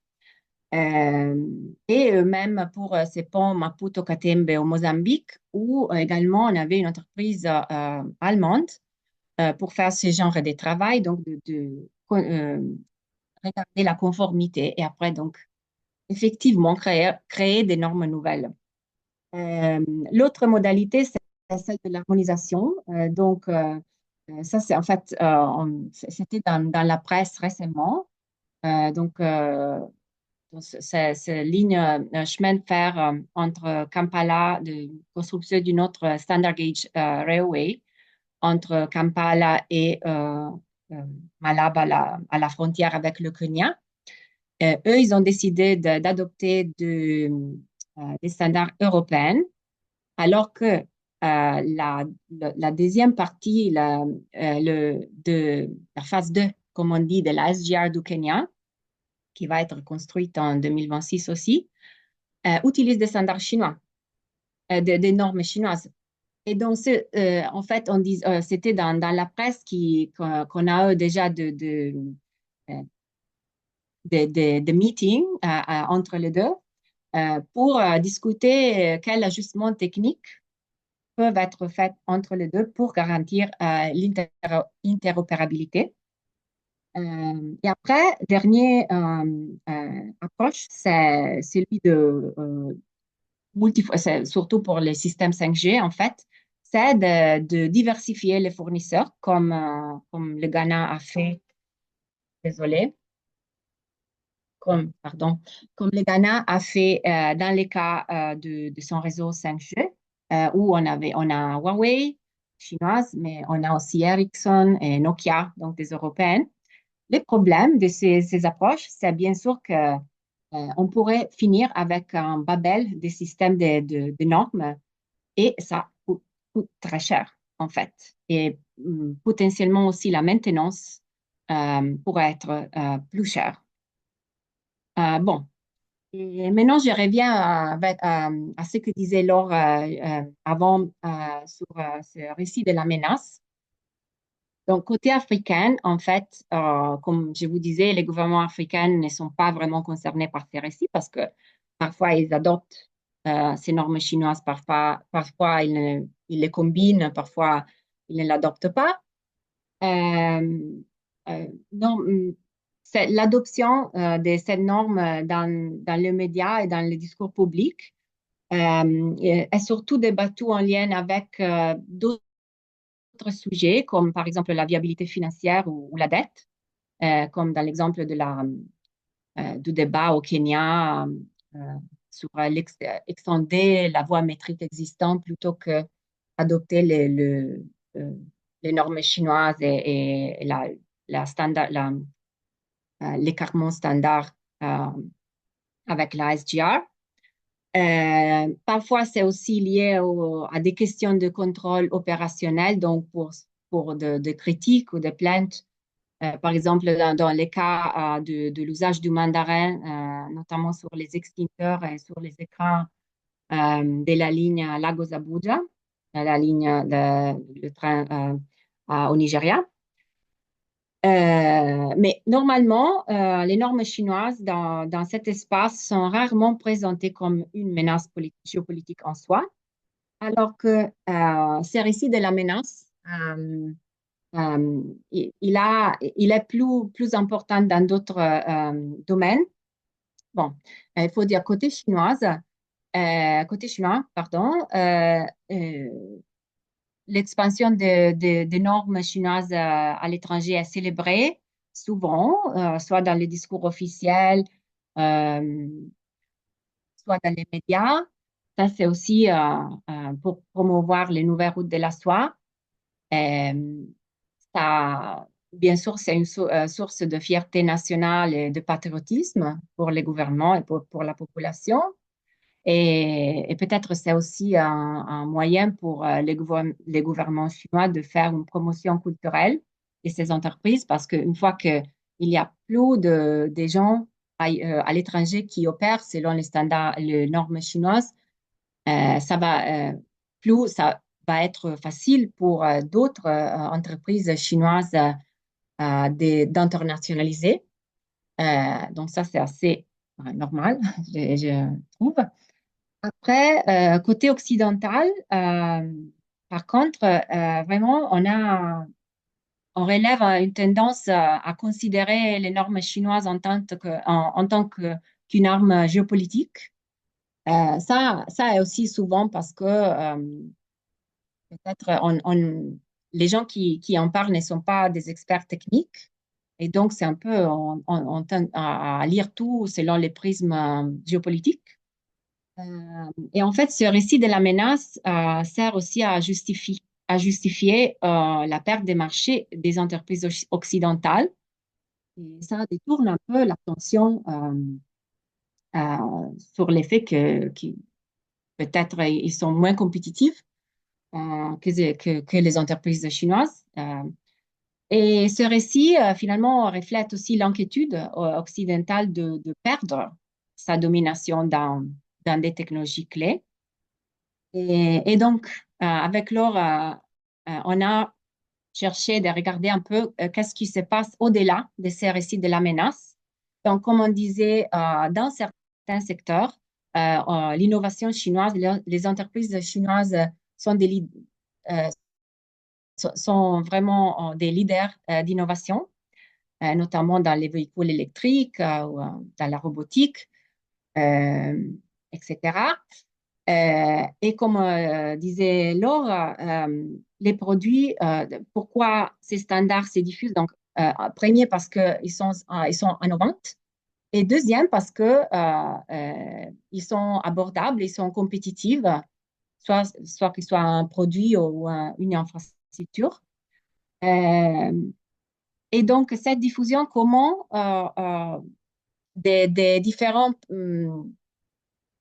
Et même pour ces ponts Maputo-Katembe au Mozambique, où également on avait une entreprise allemande pour faire ce genre de travail, donc regarder la conformité et après donc effectivement créer des normes nouvelles. Euh, L'autre modalité, c'est celle de l'harmonisation. Ça, c'est en fait, c'était dans la presse récemment. Donc, c'est ligne chemin de fer entre Kampala, de construction d'une autre standard gauge railway entre Kampala et Malaba, à la frontière avec le Kenya. Eux, ils ont décidé d'adopter des standards européens, alors que la deuxième partie, de la phase 2, comme on dit, de la SGR du Kenya, qui va être construite en 2026 aussi, utilise des standards chinois, des normes chinoises. Et donc, en fait, c'était dans la presse qu'on a eu déjà euh, de meetings entre les deux pour discuter quels ajustements techniques peuvent être faits entre les deux pour garantir l'interopérabilité. Et après, dernière approche, c'est celui c'est surtout pour les systèmes 5G, en fait, c'est de diversifier les fournisseurs, comme le Ghana a fait, désolé, pardon, comme le Ghana a fait dans les cas de son réseau 5G, où on a Huawei, chinoise, mais on a aussi Ericsson et Nokia, donc des Européennes. Le problème de ces approches, c'est bien sûr que on pourrait finir avec un babel des systèmes de normes et ça coûte très cher, en fait. Et potentiellement aussi la maintenance pourrait être plus chère. Bon, et maintenant, je reviens à ce que disait Laure avant sur ce récit de la menace. Donc, côté africain, en fait, comme je vous disais, les gouvernements africains ne sont pas vraiment concernés par ces récits parce que parfois ils adoptent ces normes chinoises, parfois ils les combinent, parfois ils ne l'adoptent pas. Non, c'est l'adoption de cette norme dans les médias et dans les discours publics est surtout débattue en lien avec d'autres sujets, comme par exemple la viabilité financière ou la dette, comme dans l'exemple du débat au Kenya euh, sur extender la voie métrique existante plutôt que adopter euh, les normes chinoises et l'écartement standard euh, avec la SGR. Parfois, c'est aussi lié à des questions de contrôle opérationnel, donc pour de critiques ou de plaintes. Par exemple, dans les cas de l'usage du mandarin, notamment sur les extincteurs et sur les écrans de la ligne Lagos-Abuja, la ligne, le train au Nigeria. Mais normalement, les normes chinoises dans cet espace sont rarement présentées comme une menace géopolitique en soi, alors que ce récit de la menace, il est plus important dans d'autres domaines. Bon, il faut dire côté chinois, pardon, l'expansion des normes chinoises à l'étranger est célébrée souvent, soit dans les discours officiels, euh, soit dans les médias. Ça, c'est aussi pour promouvoir les nouvelles routes de la soie. Euh, bien sûr, c'est une source de fierté nationale et de patriotisme pour les gouvernements et pour la population. Et peut-être c'est aussi un moyen pour les gouvernements chinois de faire une promotion culturelle de ces entreprises parce qu'une fois qu'il y a plus de gens à l'étranger qui opèrent selon les standards, les normes chinoises, ça va être facile pour d'autres entreprises chinoises d'internationaliser. Donc ça, c'est assez normal, je trouve. Après, côté occidental, par contre, vraiment, on relève une tendance à considérer les normes chinoises en tant qu'une arme géopolitique. Ça est aussi souvent parce que peut-être les gens qui en parlent ne sont pas des experts techniques. Et donc, c'est un peu, on tend à lire tout selon les prismes géopolitiques. Et en fait, ce récit de la menace sert aussi à justifier la perte des marchés des entreprises occidentales. Et ça détourne un peu l'attention sur les faits que peut-être ils sont moins compétitifs que les entreprises chinoises. Et ce récit, finalement, reflète aussi l'inquiétude occidentale de perdre sa domination dans des technologies clés. Et donc, avec Laure, on a cherché de regarder un peu qu'est-ce qui se passe au-delà de ces récits de la menace. Donc, comme on disait, dans certains secteurs, l'innovation chinoise, les entreprises chinoises sont euh, sont vraiment des leaders d'innovation, notamment dans les véhicules électriques ou dans la robotique, euh, etc. Et comme disait Laure, les produits, pourquoi ces standards se diffusent? Donc, premier, parce ils sont innovants. Et deuxième, parce ils sont abordables, ils sont compétitifs, soit qu'ils soient un produit ou une infrastructure. Euh, et donc, cette diffusion, comment des différents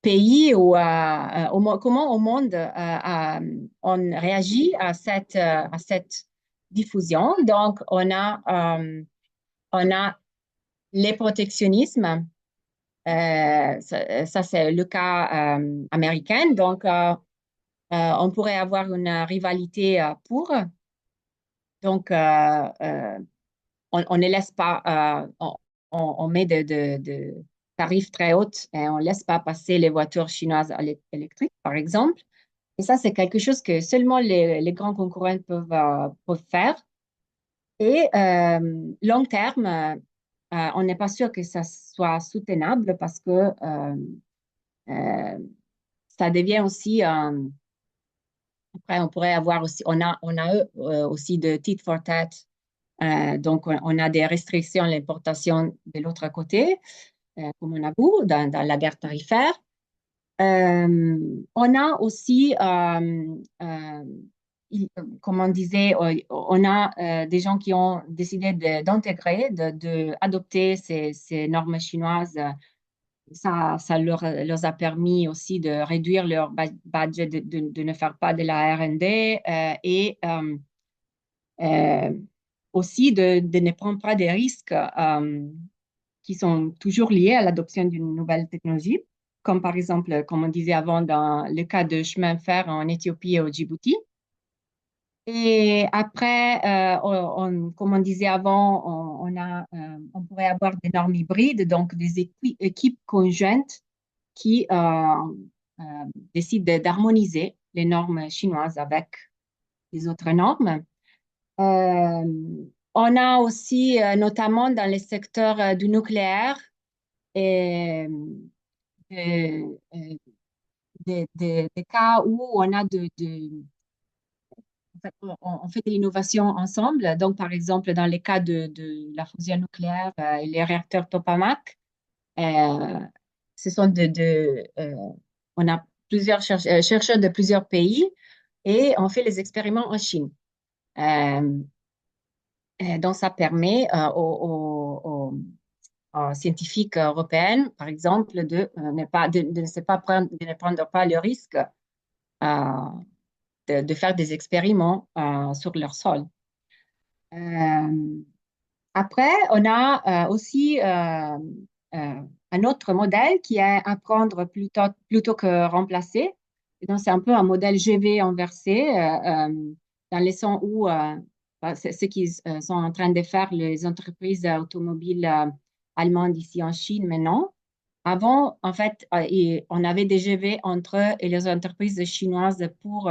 pays ou comment au monde on réagit à cette diffusion. Donc, on a les protectionnismes. Ça, c'est le cas américain. Donc, on pourrait avoir une rivalité pour. Donc, on ne laisse pas, on met de tarifs très hauts et on ne laisse pas passer les voitures chinoises électriques, par exemple. Et ça, c'est quelque chose que seulement les grands concurrents peuvent faire. Et long terme, on n'est pas sûr que ça soit soutenable parce que euh, ça devient aussi, après, on pourrait avoir aussi, on a aussi de tit for tat. Donc, on a des restrictions à l'importation de l'autre côté, comme on a vu dans la guerre tarifaire. On a aussi, comme on disait, on a des gens qui ont décidé d'intégrer, d'adopter ces normes chinoises. Ça leur a permis aussi de réduire leur budget, de ne faire pas de la R&D et euh, aussi de ne prendre pas des risques qui sont toujours liés à l'adoption d'une nouvelle technologie, comme par exemple, comme on disait avant, dans le cas de chemin de fer en Éthiopie et au Djibouti. Et après, comme on disait avant, on pourrait avoir des normes hybrides, donc des équipes conjointes qui euh, décident d'harmoniser les normes chinoises avec les autres normes. Euh, on a aussi, notamment dans les secteurs du nucléaire, et, des cas où on a en fait, on fait de l'innovation ensemble. Donc, par exemple, dans les cas de la fusion nucléaire et les réacteurs Topamac, euh, ce sont on a plusieurs chercheurs de plusieurs pays et on fait les expériments en Chine. Euh, donc, ça permet aux scientifiques européennes, par exemple, de ne pas prendre, de ne prendre pas le risque de faire des expériments sur leur sol. Euh, Après, on a aussi un autre modèle qui est apprendre plutôt que remplacer. Et donc, c'est un peu un modèle GV inversé, dans le sens où c'est ce qu'ils sont en train de faire les entreprises automobiles allemandes ici en Chine maintenant. Avant, en fait, on avait des GV entre eux et les entreprises chinoises pour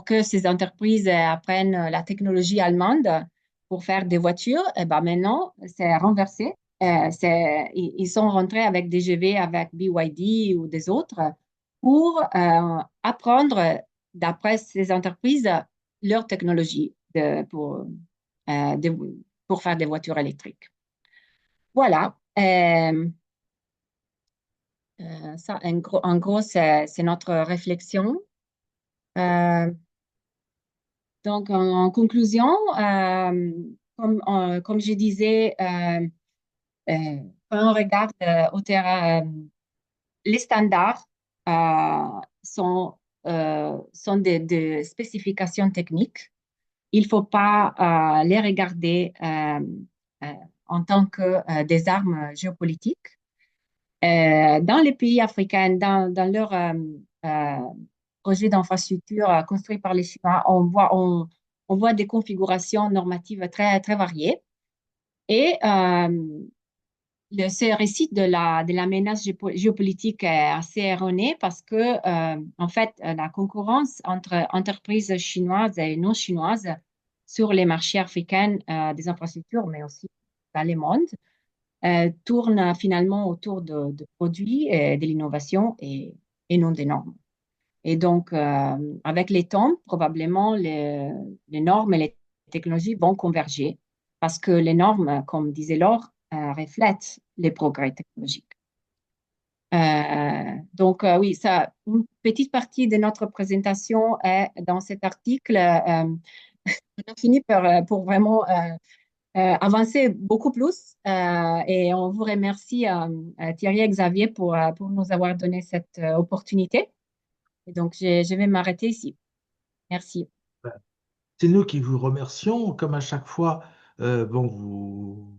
que ces entreprises apprennent la technologie allemande pour faire des voitures. Et ben maintenant, c'est renversé. Ils sont rentrés avec des GV avec BYD ou des autres pour apprendre d'après ces entreprises leur technologie pour faire des voitures électriques. Voilà. Ça, en gros, c'est notre réflexion. Euh, Donc, en conclusion, comme je disais, quand on regarde au terrain, les standards sont des spécifications techniques. Il ne faut pas les regarder euh, en tant que des armes géopolitiques. Dans les pays africains, dans leur euh, projet d'infrastructure construit par les Chinois, on voit des configurations normatives très, très variées. Et ce récit de la menace géopolitique est assez erroné parce que, en fait, la concurrence entre entreprises chinoises et non chinoises sur les marchés africains des infrastructures, mais aussi dans le monde, tourne finalement autour de produits et de l'innovation et non des normes. Et donc, avec les temps, probablement, les normes et les technologies vont converger parce que les normes, comme disait Laure, reflètent les progrès technologiques. Donc, oui, ça, une petite partie de notre présentation est dans cet article. On a fini pour vraiment avancer beaucoup plus. Et on vous remercie, Thierry et Xavier, pour nous avoir donné cette opportunité. Et donc, je vais m'arrêter ici. Merci. C'est nous qui vous remercions. Comme à chaque fois, bon,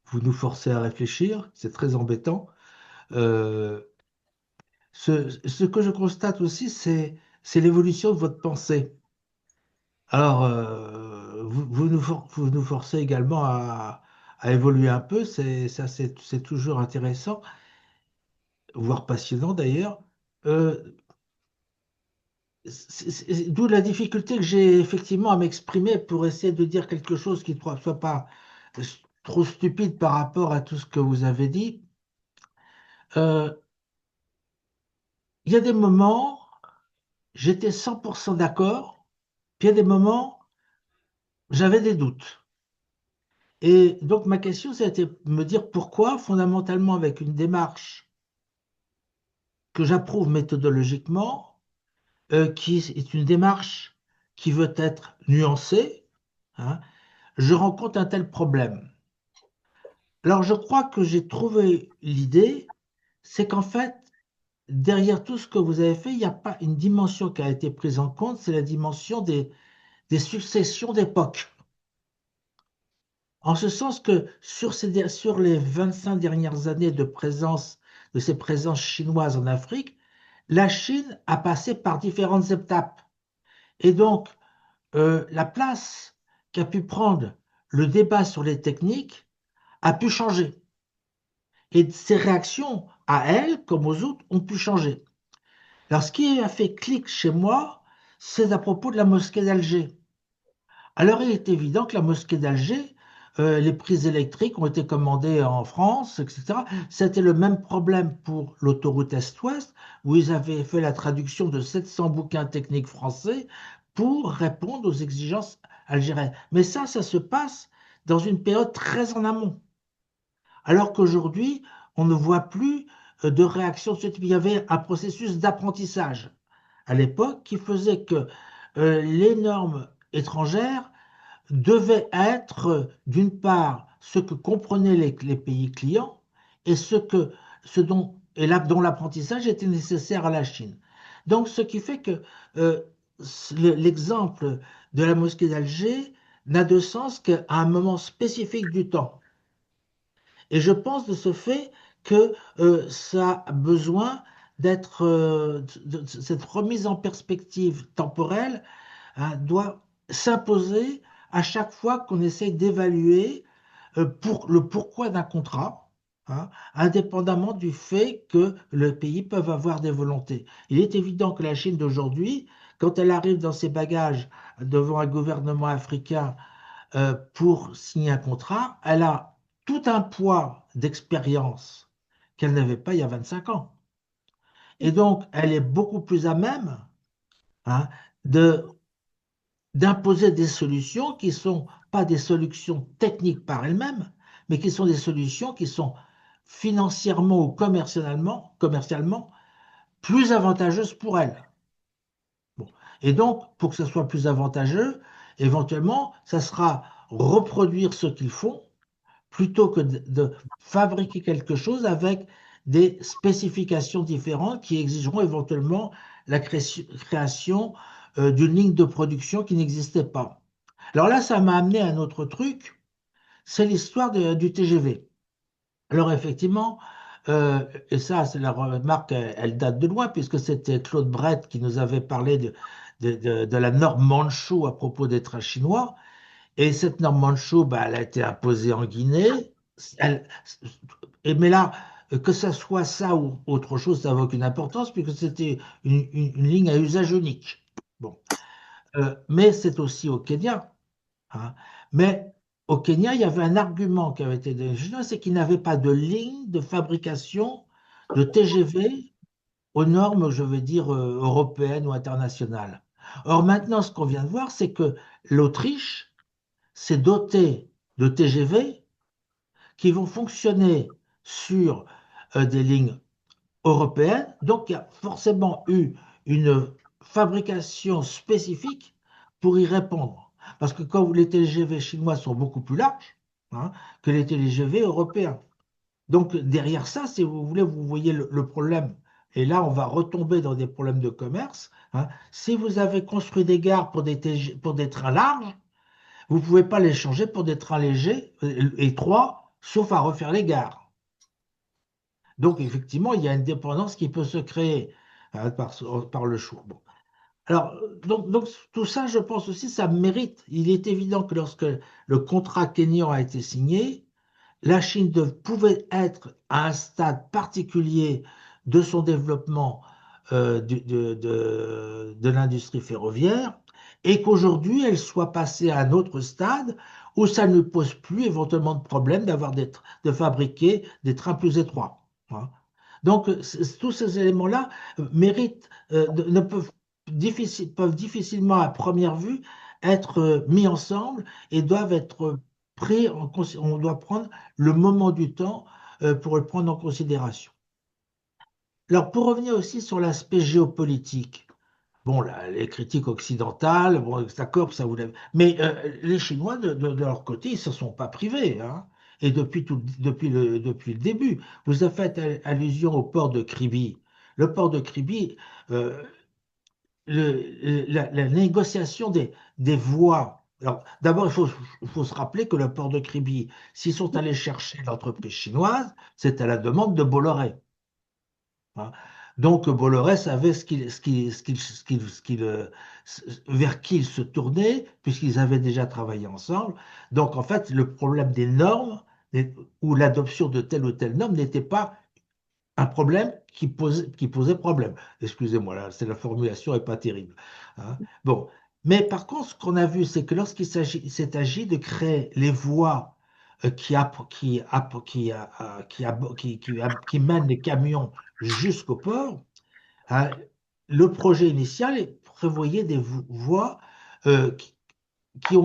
vous nous forcez à réfléchir. C'est très embêtant. Euh, ce que je constate aussi, c'est l'évolution de votre pensée. Alors, vous nous forcez également à évoluer un peu. C'est toujours intéressant, voire passionnant d'ailleurs. Euh, D'où la difficulté que j'ai effectivement à m'exprimer pour essayer de dire quelque chose qui ne soit pas trop stupide par rapport à tout ce que vous avez dit. Euh, Il y a des moments, j'étais 100% d'accord, puis il y a des moments, j'avais des doutes. Et donc ma question, c'était de me dire pourquoi, fondamentalement, avec une démarche que j'approuve méthodologiquement, qui est une démarche qui veut être nuancée, hein, je rencontre un tel problème. Alors je crois que j'ai trouvé l'idée, c'est qu'en fait, derrière tout ce que vous avez fait, il n'y a pas une dimension qui a été prise en compte, c'est la dimension des successions d'époques. En ce sens que sur les 25 dernières années de présence de ses présences chinoises en Afrique, la Chine a passé par différentes étapes. Et donc, la place qu'a pu prendre le débat sur les techniques a pu changer. Et ses réactions à elle, comme aux autres, ont pu changer. Alors, ce qui a fait clic chez moi, c'est à propos de la mosquée d'Alger. Alors, il est évident que la mosquée d'Alger, les prises électriques ont été commandées en France, etc. C'était le même problème pour l'autoroute Est-Ouest, où ils avaient fait la traduction de 700 bouquins techniques français pour répondre aux exigences algériennes. Mais ça se passe dans une période très en amont. Alors qu'aujourd'hui, on ne voit plus de réaction de ce type. Il y avait un processus d'apprentissage à l'époque qui faisait que les normes étrangères devaient être, d'une part, ce que comprenaient les pays clients et dont l'apprentissage était nécessaire à la Chine. Donc, ce qui fait que euh, l'exemple de la mosquée d'Alger n'a de sens qu'à un moment spécifique du temps. Et je pense de ce fait que ça a besoin d'être, cette remise en perspective temporelle, hein, doit s'imposer à chaque fois qu'on essaie d'évaluer pour le pourquoi d'un contrat, hein, indépendamment du fait que le pays peut avoir des volontés. Il est évident que la Chine d'aujourd'hui, quand elle arrive dans ses bagages devant un gouvernement africain pour signer un contrat, elle a tout un poids d'expérience qu'elle n'avait pas il y a 25 ans. Et donc, elle est beaucoup plus à même, hein, de d'imposer des solutions qui ne sont pas des solutions techniques par elles-mêmes, mais qui sont des solutions qui sont financièrement ou commercialement plus avantageuses pour elles. Bon. Et donc, pour que ce soit plus avantageux, éventuellement, ça sera reproduire ce qu'ils font plutôt que de fabriquer quelque chose avec des spécifications différentes qui exigeront éventuellement la création d'une ligne de production qui n'existait pas. Alors là, ça m'a amené à un autre truc, c'est l'histoire du TGV. Alors effectivement, et ça, c'est la remarque, elle date de loin, puisque c'était Claude Brett qui nous avait parlé de la norme Manchot à propos des trains chinois. Et cette norme Manchot, bah, elle a été imposée en Guinée. Elle- mais là, que ça soit ça ou autre chose, ça n'a aucune importance, puisque c'était une ligne à usage unique. Bon. Mais c'est aussi au Kenya, hein. Mais au Kenya, il y avait un argument qui avait été donné, c'est qu'il n'avait pas de ligne de fabrication de TGV aux normes, je veux dire, européennes ou internationales. Or, maintenant, ce qu'on vient de voir, c'est que l'Autriche s'est dotée de TGV qui vont fonctionner sur des lignes européennes. Donc, il y a forcément eu une fabrication spécifique pour y répondre. Parce que quand les TGV chinois sont beaucoup plus larges, hein, que les TGV européens. Donc, derrière ça, si vous voulez, vous voyez le problème. Et là, on va retomber dans des problèmes de commerce, hein. Si vous avez construit des gares pour des trains larges, vous ne pouvez pas les changer pour des trains légers, étroits, sauf à refaire les gares. Donc, effectivement, il y a une dépendance qui peut se créer hein, par le choix. Bon. Alors, donc, tout ça, je pense aussi, ça mérite. Il est évident que lorsque le contrat kényan a été signé, la Chine pouvait être à un stade particulier de son développement de l'industrie ferroviaire et qu'aujourd'hui, elle soit passée à un autre stade où ça ne pose plus éventuellement de problème de fabriquer des trains plus étroits, hein. Donc, tous ces éléments-là méritent, ne peuvent difficilement à première vue être mis ensemble et doivent être pris en considération. On doit prendre le moment du temps pour le prendre en considération. Alors, pour revenir aussi sur l'aspect géopolitique, bon, là, les critiques occidentales, bon, d'accord, ça vous lève. Mais les Chinois, de leur côté, ils ne se sont pas privés, hein. Et depuis le début, vous avez fait allusion au port de Kribi. Le port de Kribi, euh, la négociation des voies. Alors, d'abord, il faut se rappeler que le port de Kribi, s'ils sont allés chercher l'entreprise chinoise, c'est à la demande de Bolloré. hein. Donc Bolloré savait vers qui il se tournait, puisqu'ils avaient déjà travaillé ensemble. Donc en fait, le problème des normes ou l'adoption de telle ou telle norme n'était pas un problème qui posait problème. Excusez-moi, là, c'est la formulation n'est pas terrible, hein. Bon, mais par contre, ce qu'on a vu, c'est que s'est agi de créer les voies qui mènent les camions jusqu'au port, hein, le projet initial prévoyait des voies euh, qui,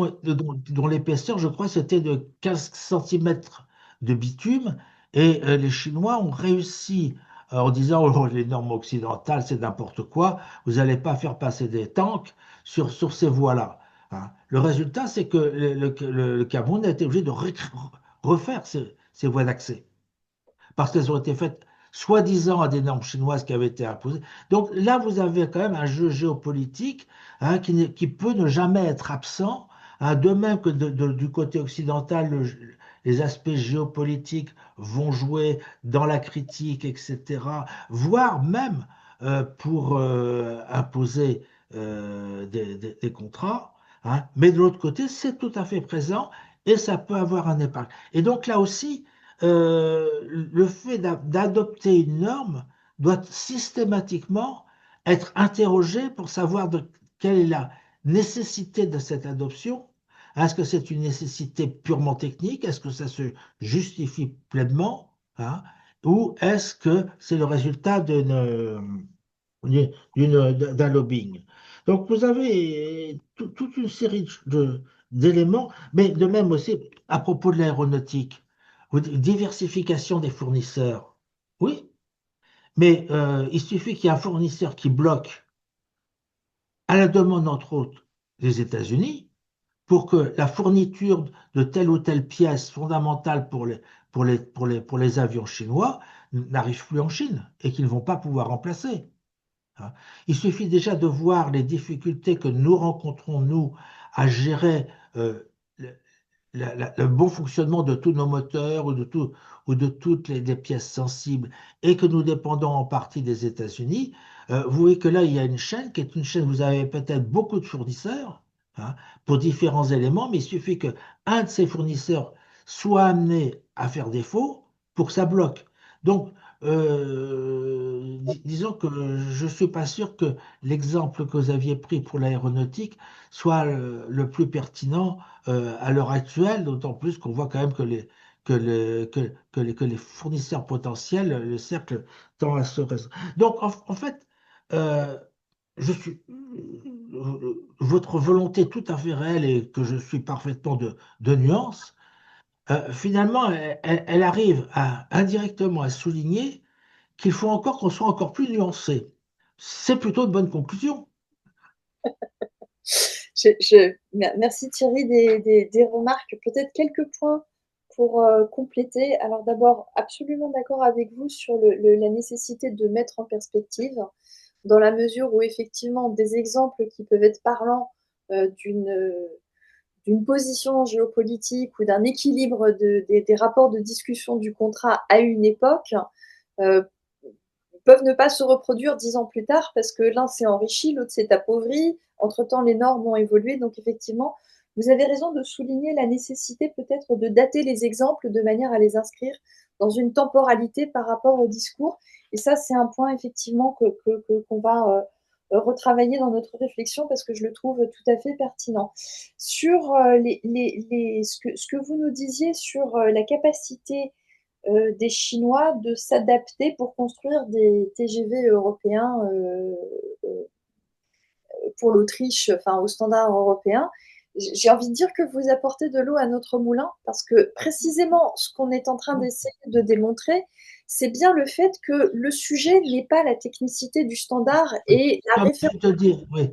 dont l'épaisseur, je crois, c'était de 15 centimètres de bitume. Et les Chinois ont réussi, en disant oh, les normes occidentales, c'est n'importe quoi, vous n'allez pas faire passer des tanks sur ces voies-là, hein. Le résultat, c'est que le Cameroun a été obligé de refaire ces voies d'accès parce qu'elles ont été faites soi-disant à des normes chinoises qui avaient été imposées. Donc là, vous avez quand même un jeu géopolitique, hein, qui peut ne jamais être absent, hein, de même que du côté occidental, les aspects géopolitiques vont jouer dans la critique, etc., voire même pour imposer des contrats, hein. Mais de l'autre côté, c'est tout à fait présent et ça peut avoir un impact. Et donc là aussi, le fait d'adopter une norme doit systématiquement être interrogé pour savoir quelle est la nécessité de cette adoption. Est-ce que c'est une nécessité purement technique? Est-ce que ça se justifie pleinement, hein? Ou est-ce que c'est le résultat d'un lobbying? Donc vous avez toute une série d'éléments, mais de même aussi à propos de l'aéronautique. Diversification des fournisseurs. Oui, mais il suffit qu'il y ait un fournisseur qui bloque à la demande, entre autres, des États-Unis pour que la fourniture de telle ou telle pièce fondamentale pour les avions chinois n'arrive plus en Chine et qu'ils ne vont pas pouvoir remplacer, hein. Il suffit déjà de voir les difficultés que nous rencontrons, nous, à gérer le, le bon fonctionnement de tous nos moteurs ou de toutes les pièces sensibles et que nous dépendons en partie des États-Unis. Vous voyez que là, il y a une chaîne qui est une chaîne, vous avez peut-être beaucoup de fournisseurs, hein, pour différents éléments, mais il suffit que un de ces fournisseurs soit amené à faire défaut pour que ça bloque. Donc, disons que je ne suis pas sûr que l'exemple que vous aviez pris pour l'aéronautique soit le plus pertinent à l'heure actuelle, d'autant plus qu'on voit quand même que les fournisseurs potentiels, le cercle tend à se résoudre. Donc, en fait, euh, je suis, votre volonté tout à fait réelle et que je suis parfaitement de nuance, finalement, elle arrive indirectement à souligner qu'il faut encore qu'on soit encore plus nuancé. C'est plutôt une bonne conclusion. Merci Thierry des remarques. Peut-être quelques points pour compléter. Alors d'abord, absolument d'accord avec vous sur la nécessité de mettre en perspective, dans la mesure où effectivement des exemples qui peuvent être parlants d'une position géopolitique ou d'un équilibre des rapports de discussion du contrat à une époque euh, peuvent ne pas se reproduire 10 ans plus tard parce que l'un s'est enrichi, l'autre s'est appauvri. Entre-temps, les normes ont évolué. Donc, effectivement, vous avez raison de souligner la nécessité peut-être de dater les exemples de manière à les inscrire dans une temporalité par rapport au discours. Et ça, c'est un point effectivement qu'on va retravailler dans notre réflexion parce que je le trouve tout à fait pertinent. Sur ce que vous nous disiez sur la capacité des Chinois de s'adapter pour construire des TGV européens pour l'Autriche, enfin aux standards européens. J'ai envie de dire que vous apportez de l'eau à notre moulin parce que précisément ce qu'on est en train d'essayer de démontrer, c'est bien le fait que le sujet n'est pas la technicité du standard Oui. et la Comme je référence. te dis, oui.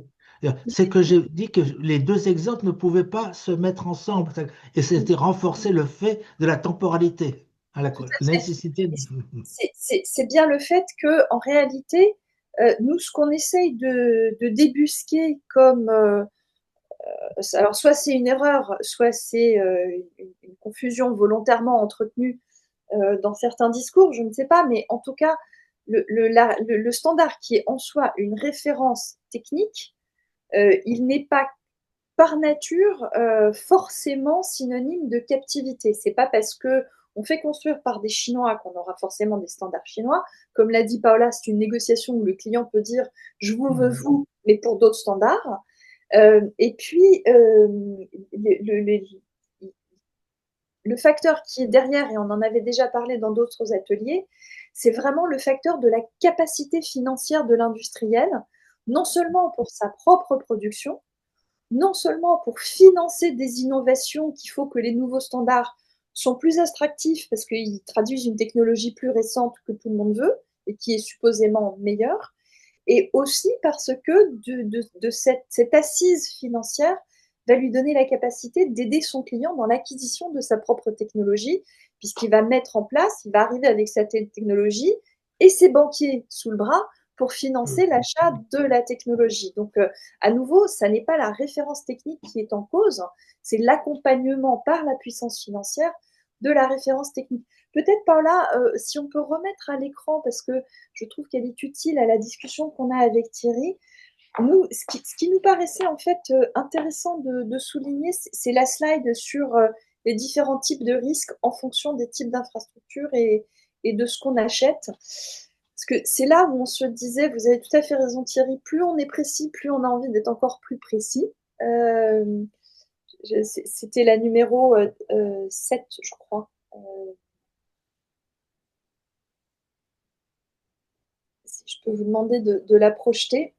C'est que j'ai dit que les deux exemples ne pouvaient pas se mettre ensemble. Et c'était renforcer le fait de la temporalité, hein, Tout à la fait. nécessité de... C'est bien le fait que, en réalité, nous, ce qu'on essaye de débusquer comme alors soit c'est une erreur, soit c'est une confusion volontairement entretenue dans certains discours, je ne sais pas, mais en tout cas, le standard qui est en soi une référence technique, il n'est pas par nature forcément synonyme de captivité. C'est pas parce que on fait construire par des Chinois qu'on aura forcément des standards chinois. Comme l'a dit Paola, c'est une négociation où le client peut dire je vous veux vous, mais pour d'autres standards. Et puis le facteur qui est derrière, et on en avait déjà parlé dans d'autres ateliers, c'est vraiment le facteur de la capacité financière de l'industriel, non seulement pour sa propre production, non seulement pour financer des innovations qu'il faut que les nouveaux standards sont plus attractifs parce qu'ils traduisent une technologie plus récente que tout le monde veut et qui est supposément meilleure, et aussi parce que de cette assise financière va lui donner la capacité d'aider son client dans l'acquisition de sa propre technologie, puisqu'il va mettre en place, il va arriver avec sa technologie et ses banquiers sous le bras pour financer l'achat de la technologie. Donc, à nouveau, ça n'est pas la référence technique qui est en cause, c'est l'accompagnement par la puissance financière de la référence technique. Peut-être, Paula, si on peut remettre à l'écran, parce que je trouve qu'elle est utile à la discussion qu'on a avec Thierry. Nous, ce qui nous paraissait en fait intéressant de souligner, c'est la slide sur les différents types de risques en fonction des types d'infrastructures et de ce qu'on achète. Parce que c'est là où on se disait, vous avez tout à fait raison Thierry, plus on est précis, plus on a envie d'être encore plus précis. C'était la numéro 7, je crois. Si je peux vous demander de la projeter.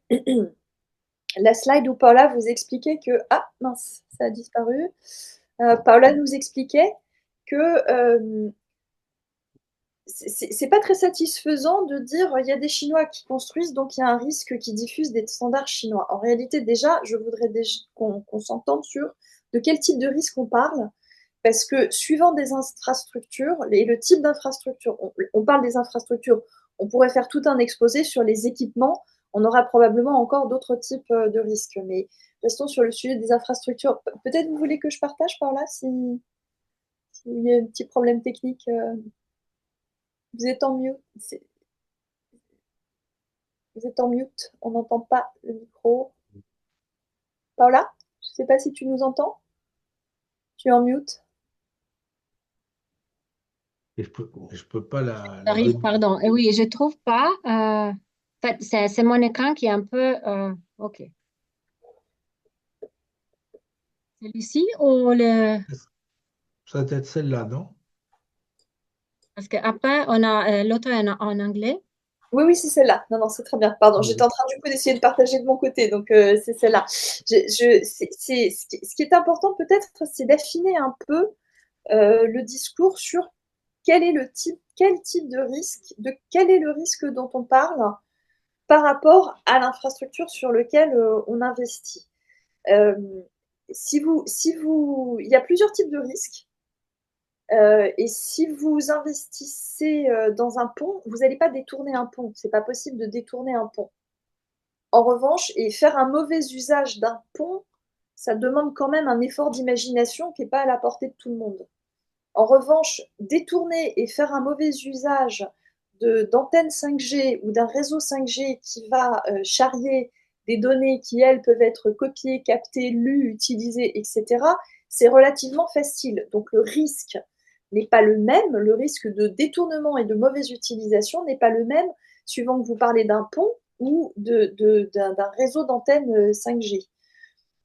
La slide où Paula vous expliquait que... Ah, mince, ça a disparu. Paula nous expliquait que c'est pas très satisfaisant de dire il y a des Chinois qui construisent, donc il y a un risque qui diffuse des standards chinois. En réalité, déjà, je voudrais qu'on s'entende sur de quel type de risque on parle, parce que suivant des infrastructures et le type d'infrastructure, on parle des infrastructures, on pourrait faire tout un exposé sur les équipements, on aura probablement encore d'autres types de risques, mais restons sur le sujet des infrastructures. Peut-être vous voulez que je partage par là s'il y a un petit problème technique. Vous êtes en mute. Vous êtes en mute. On n'entend pas le micro. Paula, je ne sais pas si tu nous entends. Tu es en mute. Et je peux pas J'arrive, pardon. Et oui, je trouve pas. En fait, c'est mon écran qui est un peu. OK. Celui-ci ou le. Ça doit être celle-là, non? Parce qu'après, on a l'autre en anglais. Oui, oui, c'est celle-là. Non, non, c'est très bien. Pardon, Oui. j'étais en train du coup d'essayer de partager de mon côté, donc c'est celle-là. Ce qui est important peut-être, c'est d'affiner un peu le discours sur quel type de risque, quel est le risque dont on parle par rapport à l'infrastructure sur laquelle on investit. Euh, il y a plusieurs types de risques. Et si vous investissez dans un pont, vous n'allez pas détourner un pont. C'est pas possible de détourner un pont. En revanche, et faire un mauvais usage d'un pont, ça demande quand même un effort d'imagination qui n'est pas à la portée de tout le monde. En revanche, détourner et faire un mauvais usage d'antennes 5G ou d'un réseau 5G qui va charrier des données qui, elles, peuvent être copiées, captées, lues, utilisées, etc., c'est relativement facile. Donc le risque n'est pas le même, le risque de détournement et de mauvaise utilisation n'est pas le même suivant que vous parlez d'un pont ou d'un réseau d'antennes 5G.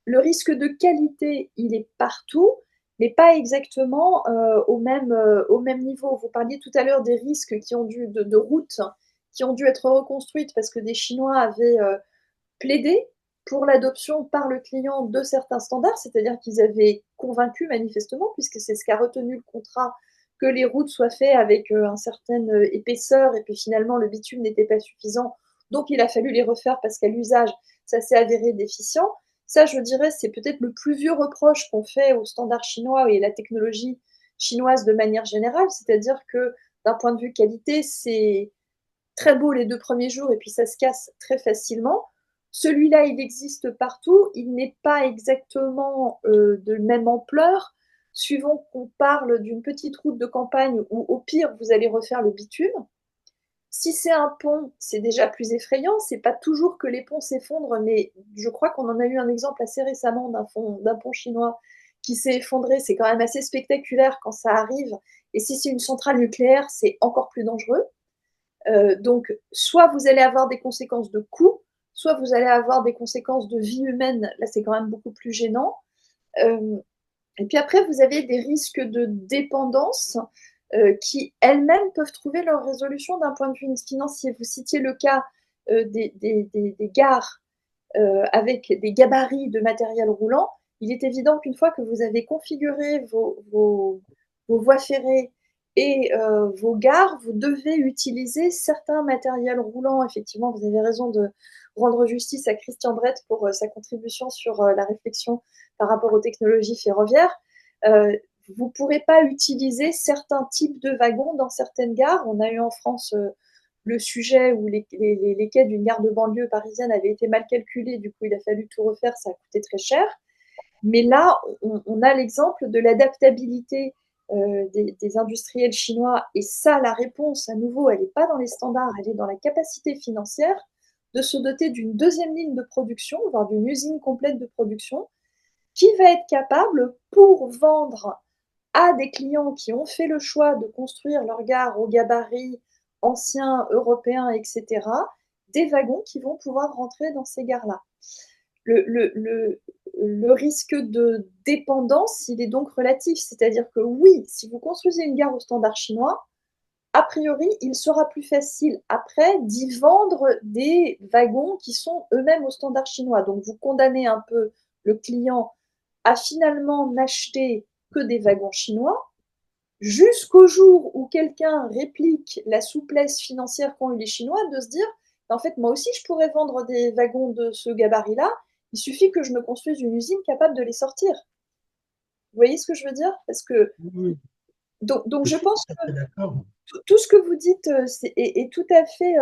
Le risque de qualité, il est partout, mais pas exactement au même niveau. Vous parliez tout à l'heure des risques qui ont dû, de routes qui ont dû être reconstruites parce que des Chinois avaient plaidé pour l'adoption par le client de certains standards, c'est-à-dire qu'ils avaient convaincu manifestement, puisque c'est ce qu'a retenu le contrat, que les routes soient faites avec une certaine épaisseur, et puis finalement le bitume n'était pas suffisant, donc il a fallu les refaire parce qu'à l'usage, ça s'est avéré déficient. Ça, je dirais, c'est peut-être le plus vieux reproche qu'on fait aux standards chinois et à la technologie chinoise de manière générale, c'est-à-dire que d'un point de vue qualité, c'est très beau les 2 premiers jours et puis ça se casse très facilement. Celui-là, il existe partout, il n'est pas exactement de même ampleur, suivant qu'on parle d'une petite route de campagne où au pire, vous allez refaire le bitume, Si c'est un pont, c'est déjà plus effrayant. C'est pas toujours que les ponts s'effondrent, mais je crois qu'on en a eu un exemple assez récemment d'un pont chinois qui s'est effondré. C'est quand même assez spectaculaire quand ça arrive. Et si c'est une centrale nucléaire, c'est encore plus dangereux. Donc, soit vous allez avoir des conséquences de coûts, soit vous allez avoir des conséquences de vie humaine. Là, c'est quand même beaucoup plus gênant. Et puis après, vous avez des risques de dépendance qui elles-mêmes peuvent trouver leur résolution d'un point de vue financier. Vous citiez le cas des gares avec des gabarits de matériel roulant. Il est évident qu'une fois que vous avez configuré vos voies ferrées et vos gares, vous devez utiliser certains matériels roulants. Effectivement, vous avez raison de rendre justice à Christian Brett pour sa contribution sur la réflexion par rapport aux technologies ferroviaires. Vous ne pourrez pas utiliser certains types de wagons dans certaines gares. On a eu en France le sujet où les quais d'une gare de banlieue parisienne avaient été mal calculés, du coup il a fallu tout refaire, ça a coûté très cher. Mais là, on a l'exemple de l'adaptabilité des industriels chinois, et ça, la réponse, à nouveau, elle n'est pas dans les standards, elle est dans la capacité financière de se doter d'une deuxième ligne de production, voire d'une usine complète de production, qui va être capable, pour vendre à des clients qui ont fait le choix de construire leur gare au gabarit anciens, européens, etc., des wagons qui vont pouvoir rentrer dans ces gares-là. Le risque de dépendance, il est donc relatif. C'est-à-dire que oui, si vous construisez une gare au standard chinois, a priori, il sera plus facile après d'y vendre des wagons qui sont eux-mêmes au standard chinois. Donc vous condamnez un peu le client à finalement n'acheter que des wagons chinois, jusqu'au jour où quelqu'un réplique la souplesse financière qu'ont eu les Chinois de se dire, en fait, moi aussi, je pourrais vendre des wagons de ce gabarit-là, il suffit que je me construise une usine capable de les sortir. Vous voyez ce que je veux dire? Parce que, Oui, donc je je suis tout pense à que fait d'accord. tout ce que vous dites est tout à fait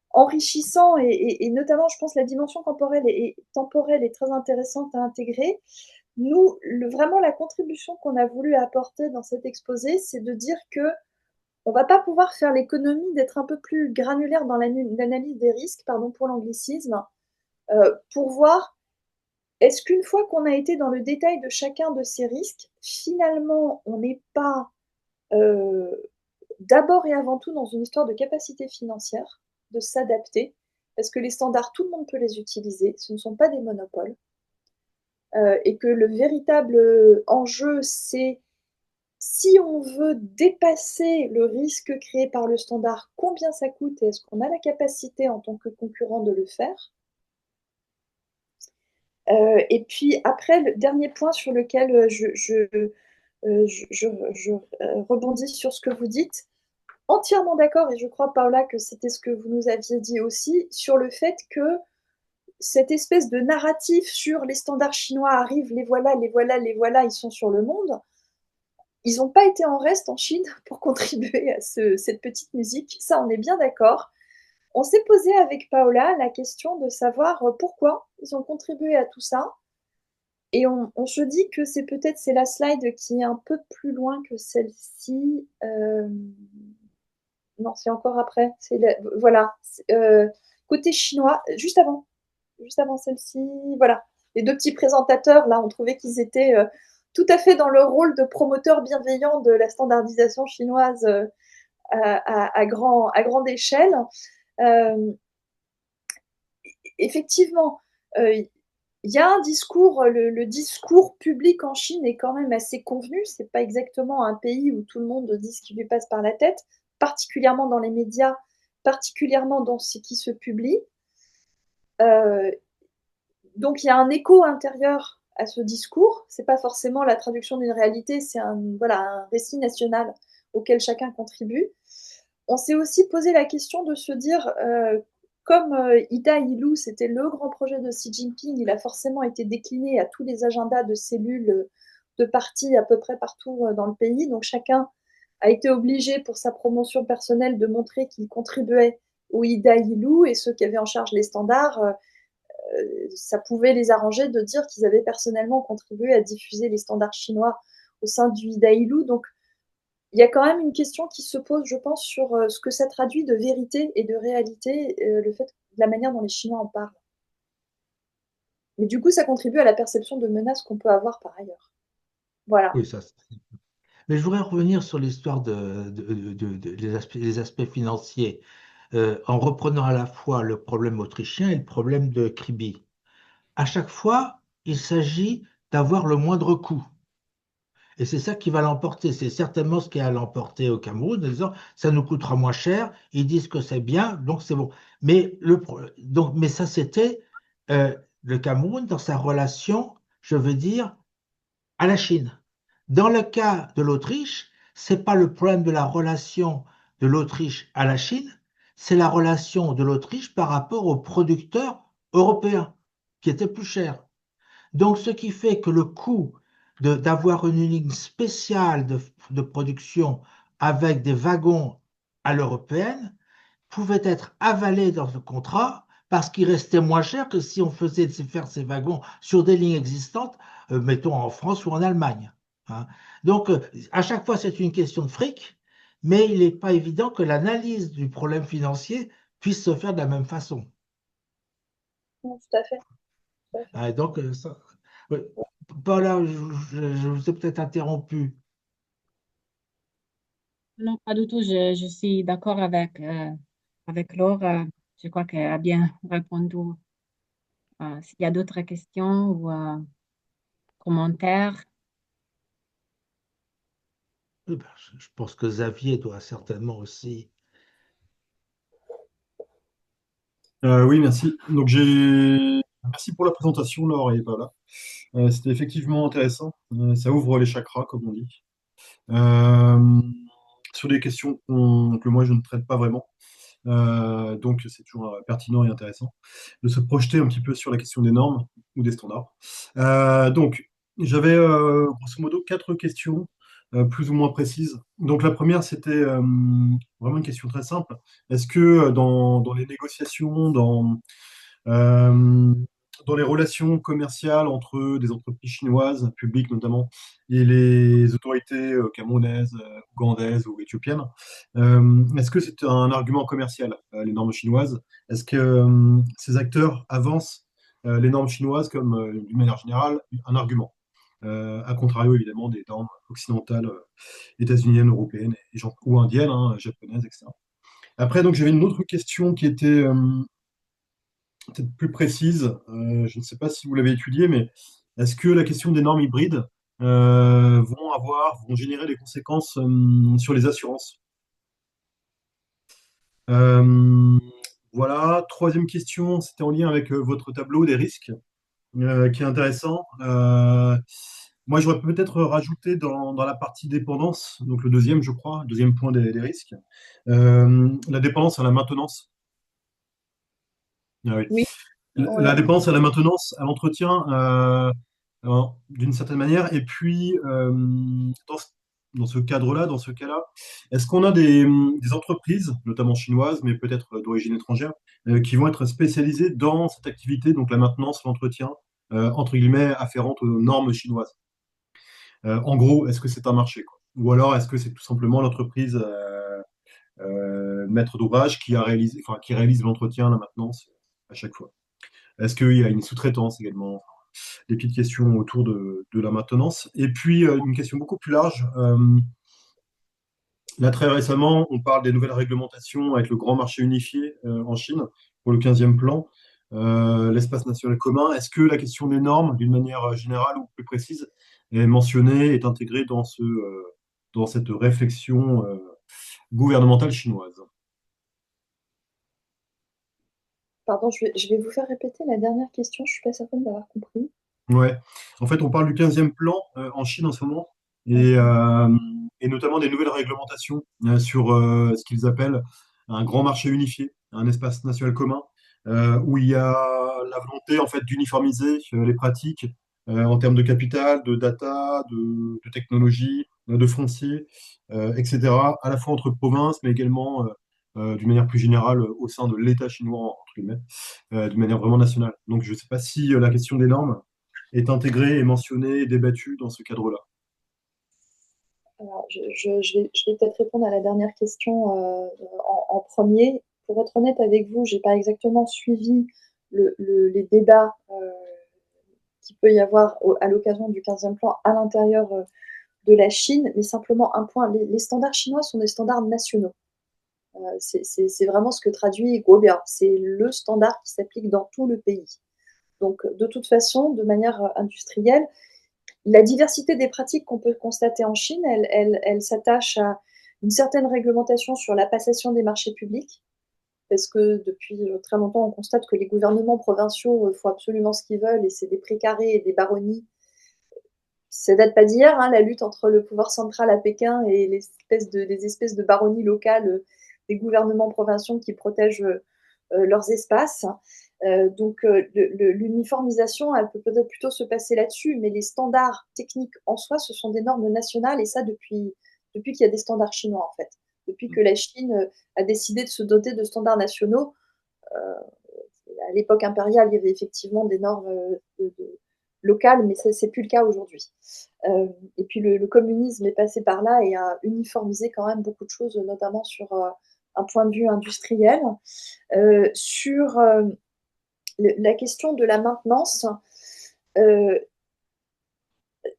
enrichissant, et notamment, je pense, la dimension temporelle est très intéressante à intégrer. Nous, vraiment, la contribution qu'on a voulu apporter dans cet exposé, c'est de dire que on va pas pouvoir faire l'économie d'être un peu plus granulaire dans l'analyse des risques, pardon pour l'anglicisme, pour voir est-ce qu'une fois qu'on a été dans le détail de chacun de ces risques, finalement, on n'est pas euh, d'abord et avant tout dans une histoire de capacité financière, de s'adapter, parce que les standards, tout le monde peut les utiliser, ce ne sont pas des monopoles, et que le véritable enjeu, c'est si on veut dépasser le risque créé par le standard, combien ça coûte et est-ce qu'on a la capacité en tant que concurrent de le faire? Et puis après, le dernier point sur lequel je rebondis sur ce que vous dites, entièrement d'accord, et je crois, Paola, que c'était ce que vous nous aviez dit aussi, sur le fait que cette espèce de narratif sur les standards chinois arrivent, les voilà, les voilà, les voilà, ils sont sur le monde. Ils n'ont pas été en reste en Chine pour contribuer à cette petite musique. Ça, on est bien d'accord. On s'est posé avec Paola la question de savoir pourquoi ils ont contribué à tout ça. Et on se dit que c'est la slide qui est un peu plus loin que celle-ci. Non, c'est encore après. Voilà. Côté chinois, juste avant celle-ci. Voilà. Les deux petits présentateurs, là, on trouvait qu'ils étaient tout à fait dans leur rôle de promoteurs bienveillants de la standardisation chinoise à grande échelle. Euh, Effectivement, il y a un discours, le discours public en Chine est quand même assez convenu. C'est pas exactement un pays où tout le monde dit ce qui lui passe par la tête, particulièrement dans les médias, particulièrement dans ce qui se publie. Euh, donc il y a un écho intérieur à ce discours. C'est pas forcément la traduction d'une réalité, c'est un récit national auquel chacun contribue. On s'est aussi posé la question de se dire, comme Ida Ilou, c'était le grand projet de Xi Jinping, il a forcément été décliné à tous les agendas de cellules de partis à peu près partout dans le pays. Donc chacun a été obligé pour sa promotion personnelle de montrer qu'il contribuait au Ida Ilou, et ceux qui avaient en charge les standards, ça pouvait les arranger de dire qu'ils avaient personnellement contribué à diffuser les standards chinois au sein du Ida Ilou. Donc il y a quand même une question qui se pose, je pense, sur ce que ça traduit de vérité et de réalité, le fait, la manière dont les Chinois en parlent. Mais du coup, ça contribue à la perception de menace qu'on peut avoir par ailleurs. Voilà. Oui, ça. Mais je voudrais revenir sur l'histoire les aspects financiers, en reprenant à la fois le problème autrichien et le problème de Kribi. À chaque fois, il s'agit d'avoir le moindre coût. Et c'est ça qui va l'emporter. C'est certainement ce qui a l'emporter au Cameroun, en disant ça nous coûtera moins cher. Ils disent que c'est bien, donc c'est bon. Mais ça, c'était le Cameroun dans sa relation, je veux dire, à la Chine. Dans le cas de l'Autriche, c'est pas le problème de la relation de l'Autriche à la Chine, c'est la relation de l'Autriche par rapport aux producteurs européens, qui étaient plus chers. Donc, ce qui fait que le coût d'avoir une ligne spéciale de production avec des wagons à l'européenne pouvait être avalé dans le contrat parce qu'il restait moins cher que si on faisait faire ces wagons sur des lignes existantes, mettons en France ou en Allemagne. Hein. Donc, à chaque fois, c'est une question de fric, mais il n'est pas évident que l'analyse du problème financier puisse se faire de la même façon. Non, tout à fait. Tout à fait. Hein, donc, ouais. Paula, je vous ai peut-être interrompu. Non, pas du tout. Je suis d'accord avec Laure. Je crois qu'elle a bien répondu. S'il y a d'autres questions ou commentaires. Oui, ben, je pense que Xavier doit certainement aussi. Oui, merci. Merci pour la présentation, Laure et Paula. C'était effectivement intéressant. Ça ouvre les chakras, comme on dit. Euh, sur des questions que moi je ne traite pas vraiment. Donc c'est toujours pertinent et intéressant de se projeter un petit peu sur la question des normes ou des standards. Donc j'avais grosso modo quatre questions plus ou moins précises. Donc la première c'était vraiment une question très simple. Est-ce que dans les négociations, euh, dans les relations commerciales entre des entreprises chinoises, publiques notamment, et les autorités camerounaises, ougandaises ou éthiopiennes, est-ce que c'est un argument commercial, les normes chinoises? Est-ce que ces acteurs avancent les normes chinoises comme, d'une manière générale, un argument? À contrario, évidemment, des normes occidentales, états-uniennes, européennes ou indiennes, hein, japonaises, etc. Après, donc, j'avais une autre question qui était peut-être plus précise. Je ne sais pas si vous l'avez étudiée, mais est-ce que la question des normes hybrides vont générer des conséquences sur les assurances? Euh, voilà. Troisième question, c'était en lien avec votre tableau des risques, qui est intéressant. Moi, j'aurais peut-être rajouté dans la partie dépendance, donc le deuxième, je crois, le deuxième point des risques, la dépendance à la maintenance. Ah oui. Oui, La ouais. dépense à la maintenance, à l'entretien, d'une certaine manière. Et puis, dans ce cadre-là, dans ce cas-là, est-ce qu'on a des entreprises, notamment chinoises, mais peut-être d'origine étrangère, qui vont être spécialisées dans cette activité, donc la maintenance, l'entretien, entre guillemets, afférente aux normes chinoises? En gros, est-ce que c'est un marché, quoi? Ou alors, est-ce que c'est tout simplement l'entreprise maître d'ouvrage qui réalise l'entretien, la maintenance à chaque fois? Est-ce qu'il y a une sous-traitance également? Des petites questions autour de la maintenance. Et puis, une question beaucoup plus large. Là, très récemment, on parle des nouvelles réglementations avec le grand marché unifié en Chine pour le 15e plan, l'espace national commun. Est-ce que la question des normes, d'une manière générale ou plus précise, est mentionnée, est intégrée dans cette réflexion gouvernementale chinoise? Pardon, je vais vous faire répéter la dernière question. Je suis pas certaine d'avoir compris. Ouais. En fait, on parle du 15e plan en Chine en ce moment et notamment des nouvelles réglementations sur ce qu'ils appellent un grand marché unifié, un espace national commun, où il y a la volonté en fait d'uniformiser les pratiques en termes de capital, de data, de technologie, de foncier, etc., à la fois entre provinces, mais également d'une manière plus générale au sein de l'État chinois, entre guillemets, d'une manière vraiment nationale. Donc, je ne sais pas si la question des normes est intégré et mentionné et débattu dans ce cadre-là. Alors, je vais peut-être répondre à la dernière question en premier. Pour être honnête avec vous, je n'ai pas exactement suivi les débats qu'il peut y avoir à l'occasion du 15e plan à l'intérieur de la Chine, mais simplement un point, les standards chinois sont des standards nationaux. C'est vraiment ce que traduit Guobia. C'est le standard qui s'applique dans tout le pays. Donc, de toute façon, de manière industrielle, la diversité des pratiques qu'on peut constater en Chine, elle s'attache à une certaine réglementation sur la passation des marchés publics, parce que depuis très longtemps, on constate que les gouvernements provinciaux font absolument ce qu'ils veulent, et c'est des précarés et des baronnies. Ça date pas d'hier, hein, la lutte entre le pouvoir central à Pékin et les espèces de baronnies locales des gouvernements provinciaux qui protègent leurs espaces. Donc l'uniformisation, elle peut peut-être plutôt se passer là-dessus, mais les standards techniques en soi, ce sont des normes nationales, et ça depuis qu'il y a des standards chinois, en fait. Depuis que la Chine a décidé de se doter de standards nationaux, euh, à l'époque impériale, il y avait effectivement des normes locales, mais ça, c'est plus le cas aujourd'hui. Et puis le communisme est passé par là et a uniformisé quand même beaucoup de choses, notamment sur un point de vue industriel. Sur la question de la maintenance, euh,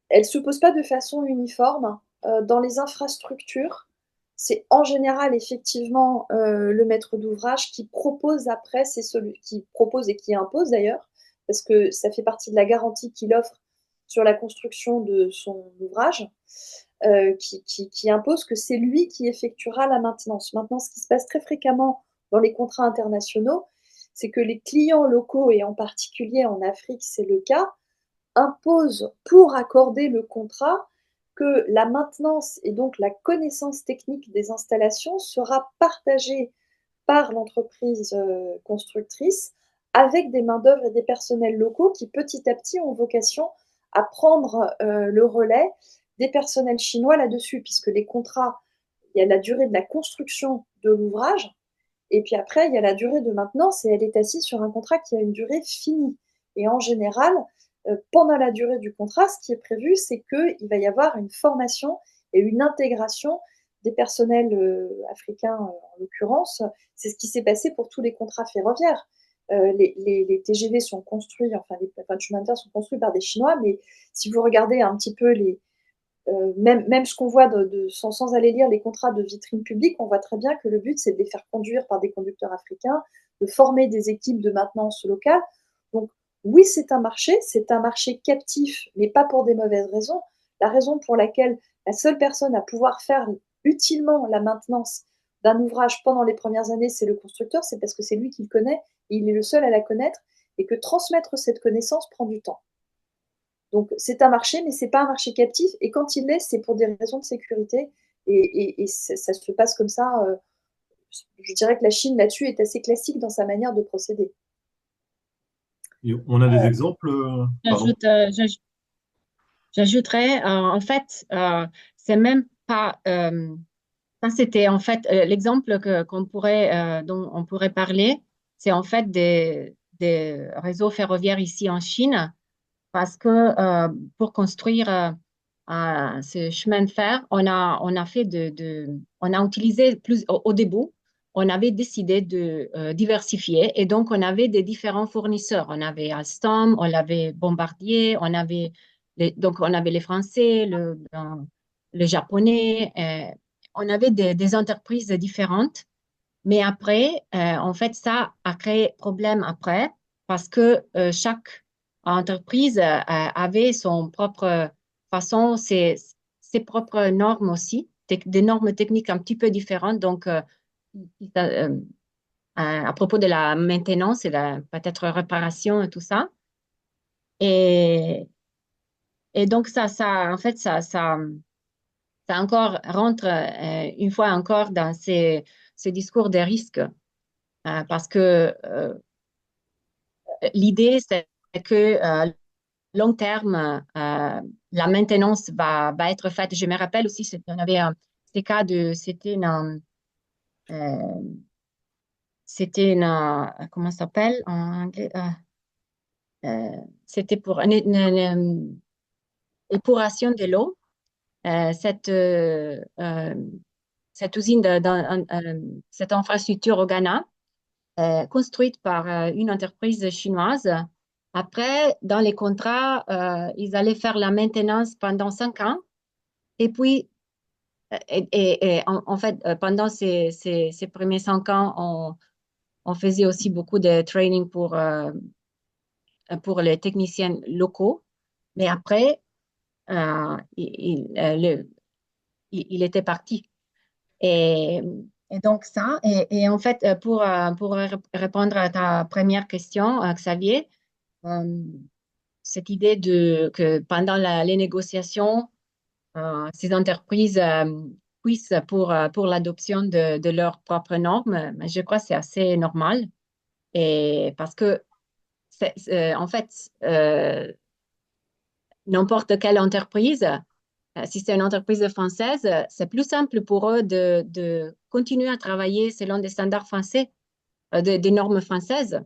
elle ne se pose pas de façon uniforme. Dans les infrastructures, c'est en général effectivement le maître d'ouvrage qui propose après, c'est celui qui propose et qui impose d'ailleurs, parce que ça fait partie de la garantie qu'il offre sur la construction de son ouvrage, qui impose que c'est lui qui effectuera la maintenance. Maintenant, ce qui se passe très fréquemment dans les contrats internationaux, c'est que les clients locaux, et en particulier en Afrique, c'est le cas, impose pour accorder le contrat que la maintenance et donc la connaissance technique des installations sera partagée par l'entreprise constructrice avec des main-d'œuvre et des personnels locaux qui petit à petit ont vocation à prendre le relais des personnels chinois là-dessus, puisque les contrats, il y a la durée de la construction de l'ouvrage, et puis après, il y a la durée de maintenance, et elle est assise sur un contrat qui a une durée finie. Et en général, pendant la durée du contrat, ce qui est prévu, c'est qu'il va y avoir une formation et une intégration des personnels africains, en l'occurrence. C'est ce qui s'est passé pour tous les contrats ferroviaires. Les TGV sont construits, enfin les chemins de fer sont construits par des Chinois, mais si vous regardez un petit peu même ce qu'on voit sans aller lire les contrats de vitrine publique, on voit très bien que le but, c'est de les faire conduire par des conducteurs africains, de former des équipes de maintenance locales. Donc, oui, c'est un marché captif, mais pas pour des mauvaises raisons. La raison pour laquelle la seule personne à pouvoir faire utilement la maintenance d'un ouvrage pendant les premières années, c'est le constructeur, c'est parce que c'est lui qui le connaît, et il est le seul à la connaître, et que transmettre cette connaissance prend du temps. Donc, c'est un marché, mais ce n'est pas un marché captif. Et quand il l'est, c'est pour des raisons de sécurité. Et ça se passe comme ça. Je dirais que la Chine, là-dessus, est assez classique dans sa manière de procéder. Et on a des exemples, pardon. J'ajouterais, en fait, c'est même pas, ça c'était en fait l'exemple dont on pourrait parler, c'est en fait des réseaux ferroviaires ici en Chine, parce que pour construire ce chemin de fer, on a utilisé au début, on avait décidé de diversifier et donc on avait des différents fournisseurs. On avait Alstom, on avait Bombardier, donc on avait les Français, le Japonais, on avait des entreprises différentes. Mais après, en fait, ça a créé problème après parce que chaque entreprise avait son propre façon, ses propres normes aussi, des normes techniques un petit peu différentes. Donc, à propos de la maintenance et peut-être réparation et tout ça. Et, et donc, en fait, ça encore rentre une fois encore dans ces discours de risque. Parce que l'idée, c'est que long terme, la maintenance va être faite. Je me rappelle aussi, on avait ces cas euh, comment ça s'appelle en anglais? C'était pour une épuration de l'eau. cette, cette usine, cette infrastructure au Ghana, construite par une entreprise chinoise. Après, dans les contrats, ils allaient faire la maintenance pendant 5 ans. Et puis, en fait, pendant ces premiers 5 ans, on faisait aussi beaucoup de training pour les techniciens locaux. Mais après, il était parti. Et, et donc ça, en fait, pour répondre à ta première question, Xavier, euh, cette idée que pendant les négociations, ces entreprises puissent pour l'adoption de leurs propres normes, mais je crois que c'est assez normal. Et parce que, en fait, n'importe quelle entreprise, si c'est une entreprise française, c'est plus simple pour eux de continuer à travailler selon des standards français, des normes françaises.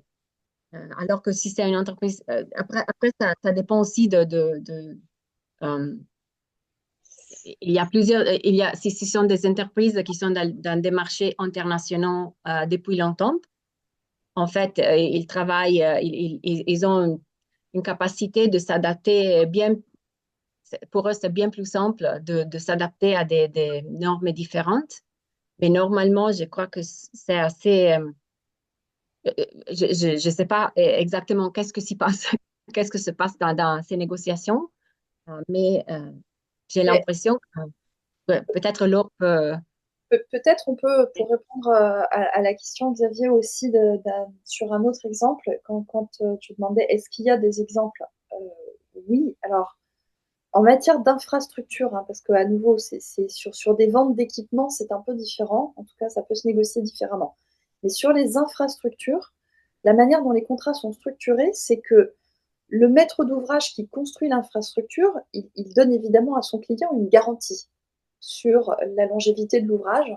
Alors que si c'est une entreprise, après ça dépend aussi euh, il y a plusieurs, si ce sont des entreprises qui sont dans des marchés internationaux depuis longtemps, en fait, ils travaillent, ils ont une capacité de s'adapter bien. Pour eux, c'est bien plus simple de s'adapter à des normes différentes. Mais normalement, je crois que c'est assez. Je ne sais pas exactement qu'est-ce que s'y passe, qu'est-ce que se passe dans ces négociations, mais j'ai Mais l'impression que peut-être Laure peut. peut-être on peut, pour répondre à la question, Xavier, aussi sur un autre exemple, quand tu demandais est-ce qu'il y a des exemples? Oui, alors en matière d'infrastructure, hein, parce qu'à nouveau, c'est sur des ventes d'équipements, c'est un peu différent. En tout cas, ça peut se négocier différemment. Mais sur les infrastructures, la manière dont les contrats sont structurés, c'est que le maître d'ouvrage qui construit l'infrastructure, il donne évidemment à son client une garantie sur la longévité de l'ouvrage,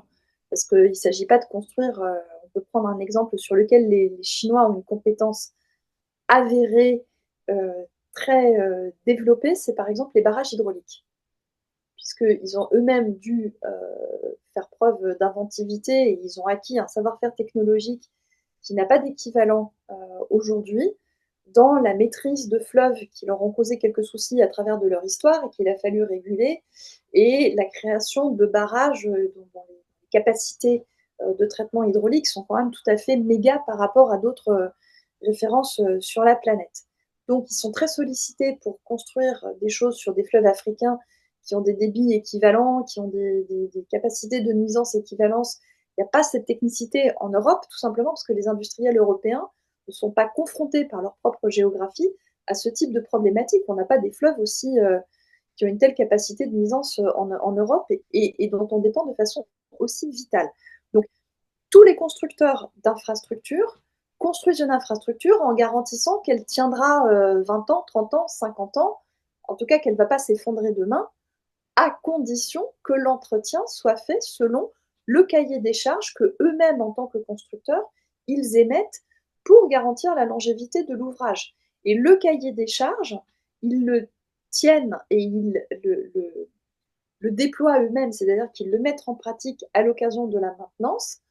parce qu'il ne s'agit pas de construire, on peut prendre un exemple sur lequel les Chinois ont une compétence avérée, très développée, c'est par exemple les barrages hydrauliques, puisqu'ils ont eux-mêmes dû faire preuve d'inventivité et ils ont acquis un savoir-faire technologique qui n'a pas d'équivalent aujourd'hui dans la maîtrise de fleuves qui leur ont causé quelques soucis à travers de leur histoire et qu'il a fallu réguler, et la création de barrages dont les capacités de traitement hydraulique sont quand même tout à fait méga par rapport à d'autres références sur la planète. Donc, ils sont très sollicités pour construire des choses sur des fleuves africains qui ont des débits équivalents, qui ont des capacités de nuisance équivalentes. Il n'y a pas cette technicité en Europe, tout simplement parce que les industriels européens ne sont pas confrontés par leur propre géographie à ce type de problématique. On n'a pas des fleuves aussi qui ont une telle capacité de nuisance en Europe et dont on dépend de façon aussi vitale. Donc, tous les constructeurs d'infrastructures construisent une infrastructure en garantissant qu'elle tiendra 20 ans, 30 ans, 50 ans, en tout cas qu'elle ne va pas s'effondrer demain, à condition que l'entretien soit fait selon le cahier des charges que eux-mêmes, en tant que constructeurs, ils émettent pour garantir la longévité de l'ouvrage. Et le cahier des charges, ils le tiennent et ils le déploient eux-mêmes, c'est-à-dire qu'ils le mettent en pratique à l'occasion de la maintenance,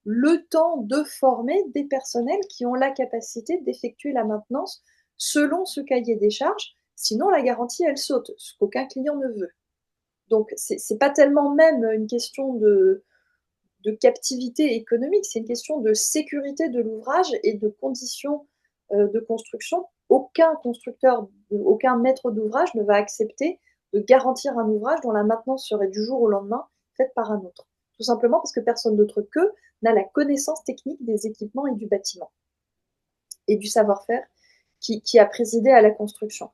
le temps de former des personnels qui ont la capacité d'effectuer la maintenance selon ce cahier des charges. Sinon, la garantie, elle saute, ce qu'aucun client ne veut. Donc, c'est pas tellement même une question de captivité économique, c'est une question de sécurité de l'ouvrage et de conditions de construction. Aucun constructeur, aucun maître d'ouvrage ne va accepter de garantir un ouvrage dont la maintenance serait du jour au lendemain faite par un autre. Tout simplement parce que personne d'autre qu'eux n'a la connaissance technique des équipements et du bâtiment et du savoir-faire qui a présidé à la construction.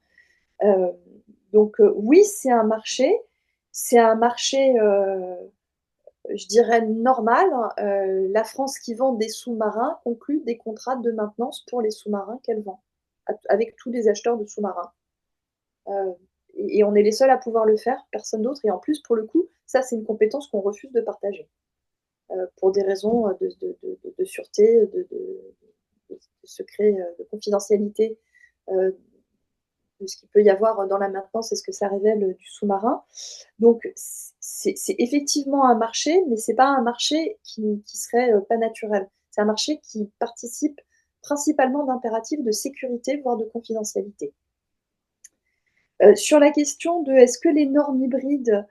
Euh, donc oui, c'est un marché, je dirais, normal. La France qui vend des sous-marins conclut des contrats de maintenance pour les sous-marins qu'elle vend, avec tous les acheteurs de sous-marins. Euh, et on est les seuls à pouvoir le faire, personne d'autre. Et en plus, pour le coup, ça, c'est une compétence qu'on refuse de partager, pour des raisons de sûreté, de secret, de confidentialité de ce qu'il peut y avoir dans la maintenance et ce que ça révèle du sous-marin. Donc, c'est effectivement un marché, mais c'est pas un marché qui serait pas naturel. C'est un marché qui participe principalement d'impératifs de sécurité, voire de confidentialité. Sur la question de est-ce que les normes hybrides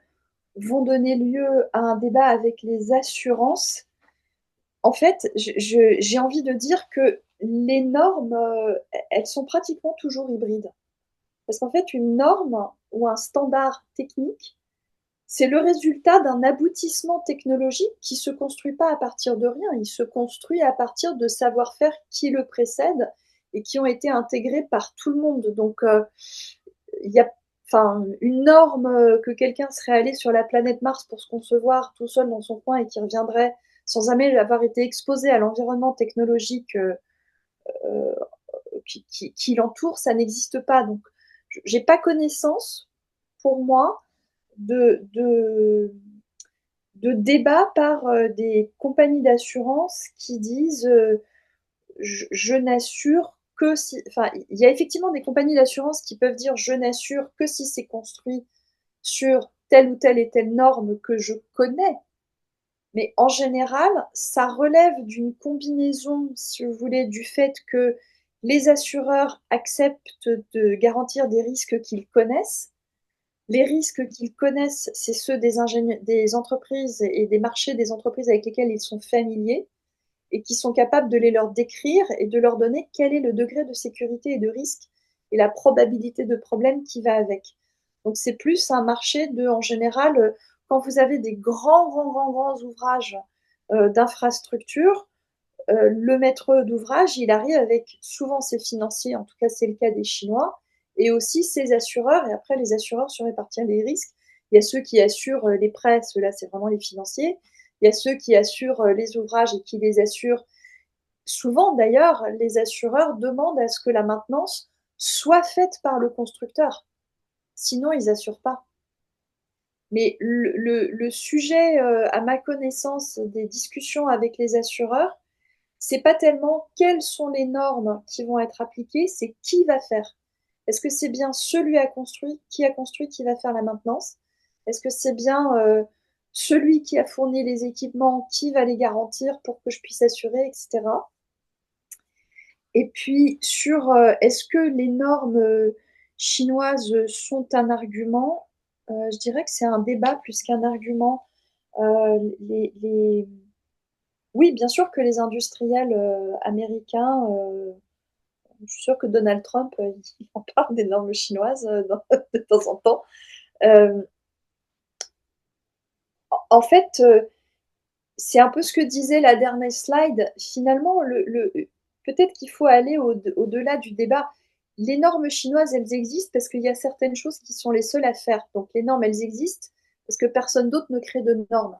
vont donner lieu à un débat avec les assurances, en fait, j'ai envie de dire que les normes, elles sont pratiquement toujours hybrides. Parce qu'en fait, une norme ou un standard technique, c'est le résultat d'un aboutissement technologique qui ne se construit pas à partir de rien, il se construit à partir de savoir-faire qui le précède et qui ont été intégrés par tout le monde. Donc, il y a une norme que quelqu'un serait allé sur la planète Mars pour se concevoir tout seul dans son coin et qui reviendrait sans jamais avoir été exposé à l'environnement technologique qui l'entoure, ça n'existe pas. Donc, j'ai pas connaissance, pour moi, de débats par des compagnies d'assurance qui disent je n'assure que si. Enfin, il y a effectivement des compagnies d'assurance qui peuvent dire je n'assure que si c'est construit sur telle ou telle et telle norme que je connais. Mais en général, ça relève d'une combinaison, si vous voulez, du fait que les assureurs acceptent de garantir des risques qu'ils connaissent. Les risques qu'ils connaissent, c'est ceux des entreprises et des marchés des entreprises avec lesquelles ils sont familiers et qui sont capables de les leur décrire et de leur donner quel est le degré de sécurité et de risque et la probabilité de problème qui va avec. Donc c'est plus un marché de, en général, quand vous avez des grands ouvrages d'infrastructure, le maître d'ouvrage, il arrive avec souvent ses financiers, en tout cas c'est le cas des Chinois, et aussi ses assureurs, et après les assureurs se répartissent les risques. Il y a ceux qui assurent les prêts, ceux-là c'est vraiment les financiers, il y a ceux qui assurent les ouvrages et qui les assurent. Souvent d'ailleurs, les assureurs demandent à ce que la maintenance soit faite par le constructeur, sinon ils n'assurent pas. Mais le sujet, à ma connaissance, des discussions avec les assureurs, c'est pas tellement quelles sont les normes qui vont être appliquées, c'est qui va faire. Est-ce que c'est bien celui qui a construit qui va faire la maintenance? Est-ce que c'est bien celui qui a fourni les équipements qui va les garantir pour que je puisse assurer, etc. Et puis sur est-ce que les normes chinoises sont un argument? Je dirais que c'est un débat plus qu'un argument. Les Oui, bien sûr que les industriels américains, je suis sûre que Donald Trump, il en parle des normes chinoises de temps en temps. Euh, En fait, c'est un peu ce que disait la dernière slide. Finalement, peut-être qu'il faut aller au-delà du débat. Les normes chinoises, elles existent parce qu'il y a certaines choses qui sont les seules à faire. Donc les normes, elles existent parce que personne d'autre ne crée de normes.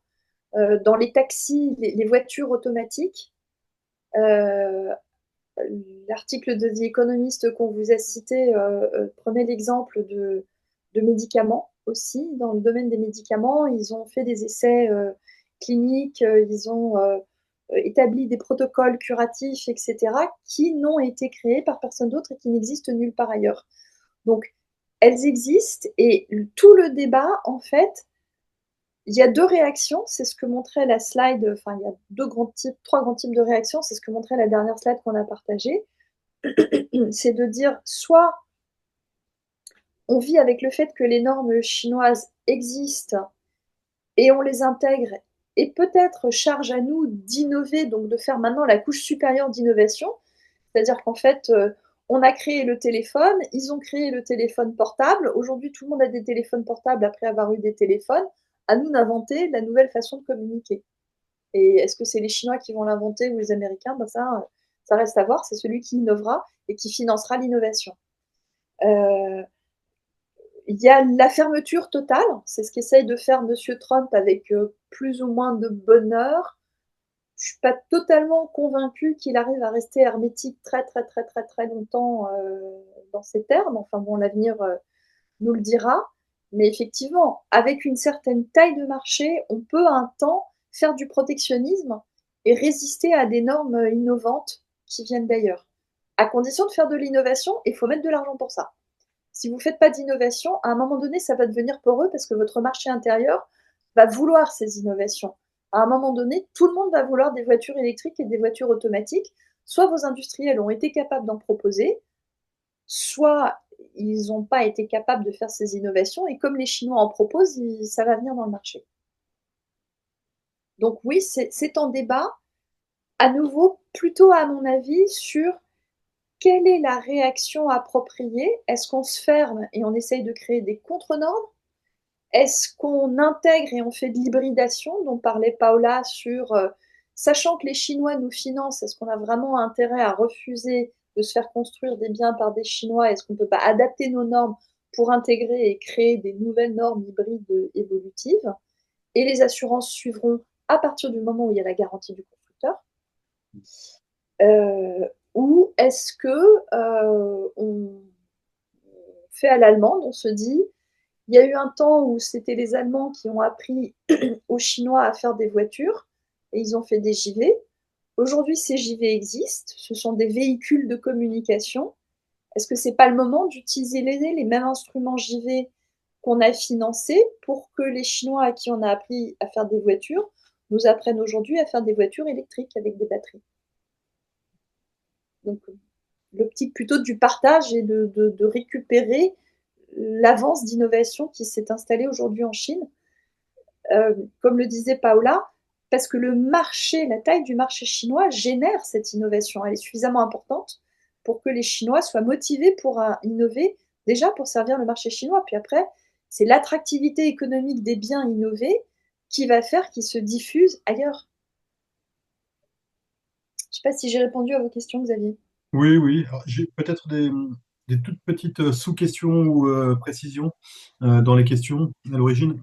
Dans les taxis, les voitures automatiques, l'article de The Economist qu'on vous a cité prenait l'exemple de médicaments aussi. Dans le domaine des médicaments, ils ont fait des essais cliniques, ils ont établi des protocoles curatifs, etc., qui n'ont été créés par personne d'autre et qui n'existent nulle part ailleurs. Donc, elles existent et tout le débat, en fait, il y a deux réactions, c'est ce que montrait la slide, enfin, il y a trois grands types de réactions, c'est ce que montrait la dernière slide qu'on a partagée. C'est de dire soit on vit avec le fait que les normes chinoises existent et on les intègre et peut-être charge à nous d'innover, donc de faire maintenant la couche supérieure d'innovation, c'est-à-dire qu'en fait, on a créé le téléphone, ils ont créé le téléphone portable, aujourd'hui tout le monde a des téléphones portables après avoir eu des téléphones, à nous d'inventer la nouvelle façon de communiquer. Et est-ce que c'est les Chinois qui vont l'inventer ou les Américains? Ben ça reste à voir, c'est celui qui innovera et qui financera l'innovation. Il y a la fermeture totale, c'est ce qu'essaye de faire M. Trump avec plus ou moins de bonheur. Je ne suis pas totalement convaincue qu'il arrive à rester hermétique très longtemps dans ces termes. Enfin bon, l'avenir nous le dira. Mais effectivement, avec une certaine taille de marché, on peut un temps faire du protectionnisme et résister à des normes innovantes qui viennent d'ailleurs. À condition de faire de l'innovation, il faut mettre de l'argent pour ça. Si vous ne faites pas d'innovation, à un moment donné, ça va devenir poreux parce que votre marché intérieur va vouloir ces innovations. À un moment donné, tout le monde va vouloir des voitures électriques et des voitures automatiques. Soit vos industriels ont été capables d'en proposer, soit ils n'ont pas été capables de faire ces innovations, et comme les Chinois en proposent, ça va venir dans le marché. Donc oui, c'est en débat, à nouveau, plutôt à mon avis, sur quelle est la réaction appropriée. Est-ce qu'on se ferme et on essaye de créer des contre-normes? Est-ce qu'on intègre et on fait de l'hybridation dont parlait Paola sur, sachant que les Chinois nous financent, est-ce qu'on a vraiment intérêt à refuser de se faire construire des biens par des Chinois? Est-ce qu'on ne peut pas adapter nos normes pour intégrer et créer des nouvelles normes hybrides évolutives? Et les assurances suivront à partir du moment où il y a la garantie du constructeur. Ou est-ce que on fait à l'allemande, on se dit, il y a eu un temps où c'était les Allemands qui ont appris aux Chinois à faire des voitures et ils ont fait des JV. Aujourd'hui, ces JV existent, ce sont des véhicules de communication. Est-ce que ce n'est pas le moment d'utiliser les mêmes instruments JV qu'on a financés pour que les Chinois à qui on a appris à faire des voitures nous apprennent aujourd'hui à faire des voitures électriques avec des batteries? Donc, l'optique plutôt du partage et de récupérer l'avance d'innovation qui s'est installée aujourd'hui en Chine. Comme le disait Paola, parce que le marché, la taille du marché chinois génère cette innovation. Elle est suffisamment importante pour que les Chinois soient motivés pour innover, déjà pour servir le marché chinois. Puis après, c'est l'attractivité économique des biens innovés qui va faire qu'ils se diffusent ailleurs. Je ne sais pas si j'ai répondu à vos questions, Xavier. Oui, oui. Alors, j'ai peut-être des toutes petites sous-questions ou précisions dans les questions à l'origine.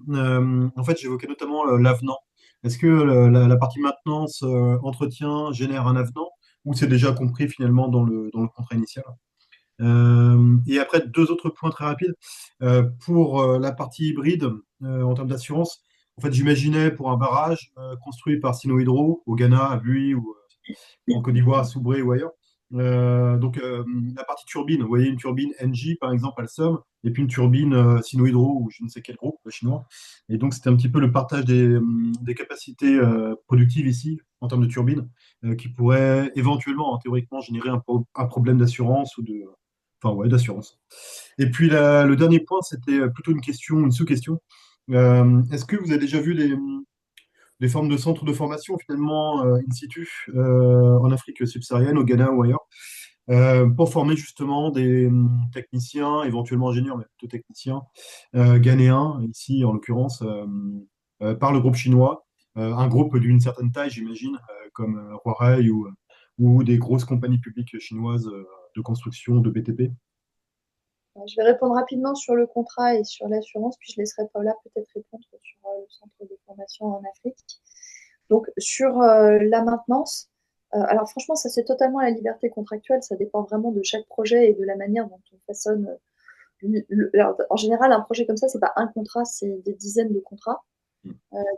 En fait, j'évoquais notamment l'avenant. Est-ce que la partie maintenance, entretien génère un avenant ou c'est déjà compris finalement dans le contrat initial? Et après, deux autres points très rapides. Pour la partie hybride, en termes d'assurance, en fait, j'imaginais pour un barrage construit par Sinohydro au Ghana, à Buea ou en Côte d'Ivoire, à Soubré ou ailleurs. La partie turbine, vous voyez une turbine NG par exemple, Alstom, et puis une turbine Sinohydro ou je ne sais quel groupe chinois. Et donc c'était un petit peu le partage des capacités productives ici en termes de turbines qui pourrait éventuellement, théoriquement, générer un problème d'assurance ou de, enfin ouais, d'assurance. Et puis le dernier point, c'était plutôt une question, une sous-question. Est-ce que vous avez déjà vu des formes de centres de formation finalement in situ en Afrique subsaharienne, au Ghana ou ailleurs, pour former justement des techniciens, éventuellement ingénieurs, mais plutôt techniciens ghanéens, ici en l'occurrence, par le groupe chinois, un groupe d'une certaine taille, j'imagine, comme Huawei ou des grosses compagnies publiques chinoises de construction de BTP. Alors, je vais répondre rapidement sur le contrat et sur l'assurance, puis je laisserai Paula peut-être répondre sur le centre de formation en Afrique. Donc, sur la maintenance, alors franchement, ça c'est totalement la liberté contractuelle, ça dépend vraiment de chaque projet et de la manière dont on façonne. Alors, en général, un projet comme ça, c'est pas un contrat, c'est des dizaines de contrats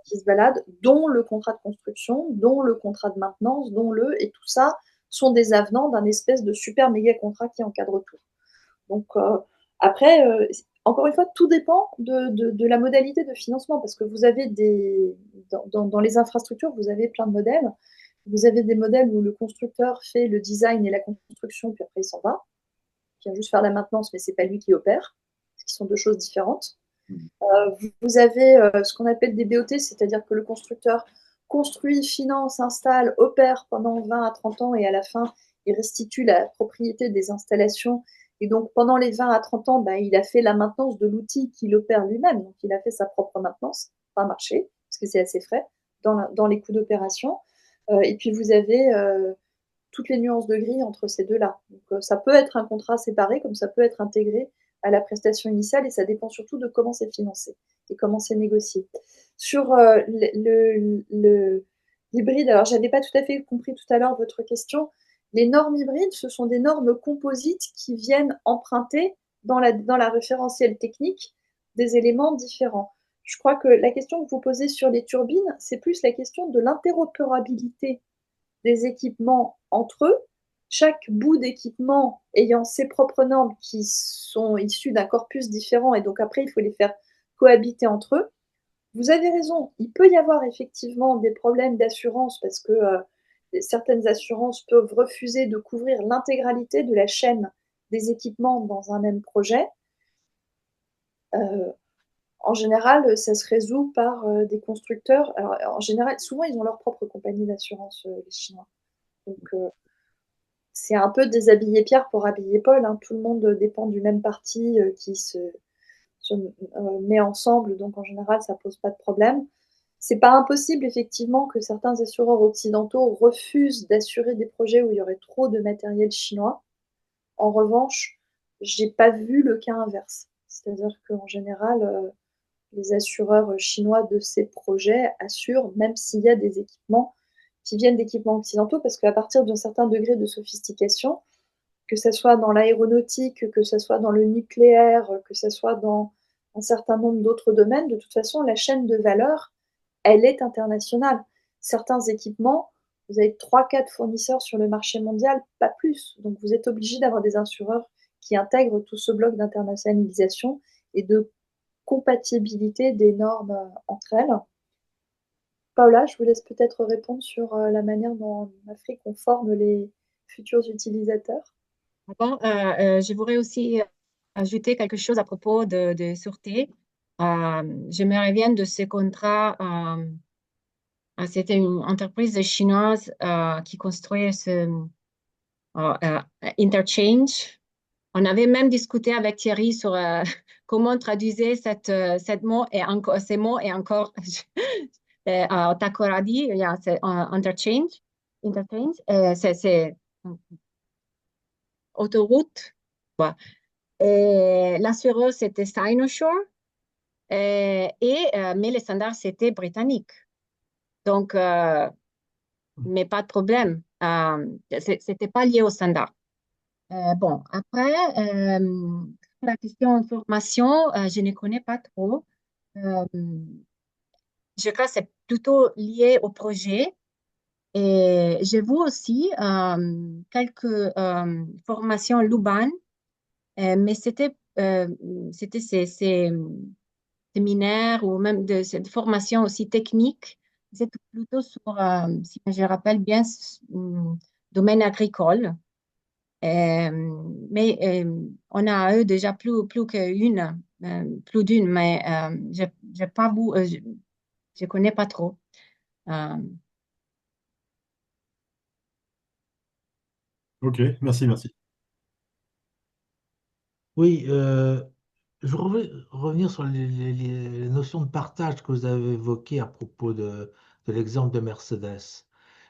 qui se baladent, dont le contrat de construction, dont le contrat de maintenance, et tout ça sont des avenants d'un espèce de super méga contrat qui encadre tout. Donc après, encore une fois, tout dépend de la modalité de financement, parce que vous avez dans les infrastructures, vous avez plein de modèles. Vous avez des modèles où le constructeur fait le design et la construction, puis après il s'en va. Il vient juste faire la maintenance, mais ce n'est pas lui qui opère, ce qui sont deux choses différentes. Vous avez ce qu'on appelle des BOT, c'est-à-dire que le constructeur construit, finance, installe, opère pendant 20 à 30 ans et à la fin, il restitue la propriété des installations. Et donc, pendant les 20 à 30 ans, il a fait la maintenance de l'outil qu'il opère lui-même. Donc, il a fait sa propre maintenance, pas marché, parce que c'est assez frais dans les coûts d'opération. Et puis, vous avez toutes les nuances de gris entre ces deux-là. Donc, ça peut être un contrat séparé, comme ça peut être intégré à la prestation initiale, et ça dépend surtout de comment c'est financé et comment c'est négocié. Sur l'hybride, alors je n'avais pas tout à fait compris tout à l'heure votre question. Les normes hybrides, ce sont des normes composites qui viennent emprunter dans la référentielle technique des éléments différents. Je crois que la question que vous posez sur les turbines, c'est plus la question de l'interopérabilité des équipements entre eux. chaque bout d'équipement ayant ses propres normes qui sont issues d'un corpus différent, et donc après, il faut les faire cohabiter entre eux. Vous avez raison, il peut y avoir effectivement des problèmes d'assurance parce que certaines assurances peuvent refuser de couvrir l'intégralité de la chaîne des équipements dans un même projet. En général, ça se résout par des constructeurs. Alors, en général, souvent, ils ont leur propre compagnie d'assurance, les Chinois. Donc, c'est un peu déshabiller Pierre pour habiller Paul, hein. Tout le monde dépend du même parti qui se met ensemble. Donc, en général, ça pose pas de problème. C'est pas impossible, effectivement, que certains assureurs occidentaux refusent d'assurer des projets où il y aurait trop de matériel chinois. En revanche, j'ai pas vu le cas inverse. C'est-à-dire qu'en général, les assureurs chinois de ces projets assurent, même s'il y a des équipements qui viennent d'équipements occidentaux, parce qu'à partir d'un certain degré de sophistication, que ce soit dans l'aéronautique, que ce soit dans le nucléaire, que ce soit dans un certain nombre d'autres domaines, de toute façon, la chaîne de valeur, elle est internationale. Certains équipements, vous avez 3-4 fournisseurs sur le marché mondial, pas plus. Donc vous êtes obligé d'avoir des assureurs qui intègrent tout ce bloc d'internationalisation et de compatibilité des normes entre elles. Paula, je vous laisse peut-être répondre sur la manière dont en Afrique on forme les futurs utilisateurs. Bon, je voudrais aussi ajouter quelque chose à propos de sûreté. Je me reviens de ce contrat. C'était une entreprise chinoise qui construisait ce interchange. On avait même discuté avec Thierry sur comment traduire cette mot et encore, ces mots et encore Takoradi, c'est interchange. Interchange, c'est autoroute. Voilà. Et l'assureur, c'était Sinosure, mais les standards, c'était britannique. Donc, mais pas de problème. C'était pas lié au standard. Bon, après, la question formation, je ne connais pas trop. Euh, je crois que c'est plutôt lié au projet. Et j'ai vu aussi quelques formations Luban, mais c'était ces séminaires ou même de cette formation aussi technique. C'est plutôt sur, si je rappelle bien, domaine agricole. Mais on a eu déjà plus qu'une, plus d'une, mais j'ai pas, je connais pas trop. Euh, Ok, merci, merci. Oui, je voudrais revenir sur les notions de partage que vous avez évoquées à propos de l'exemple de Mercedes.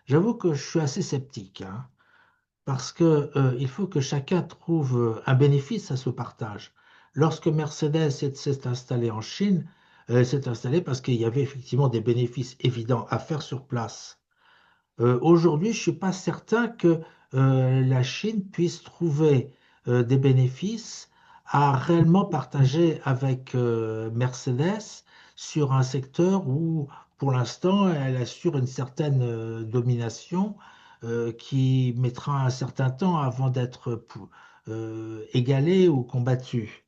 J'avoue que je suis assez sceptique, hein, parce que, il faut que chacun trouve un bénéfice à ce partage. Lorsque Mercedes s'est installée en Chine, elle s'est installée parce qu'il y avait effectivement des bénéfices évidents à faire sur place. Aujourd'hui, je ne suis pas certain que la Chine puisse trouver des bénéfices à réellement partager avec Mercedes sur un secteur où, pour l'instant, elle assure une certaine domination qui mettra un certain temps avant d'être égalée ou combattue.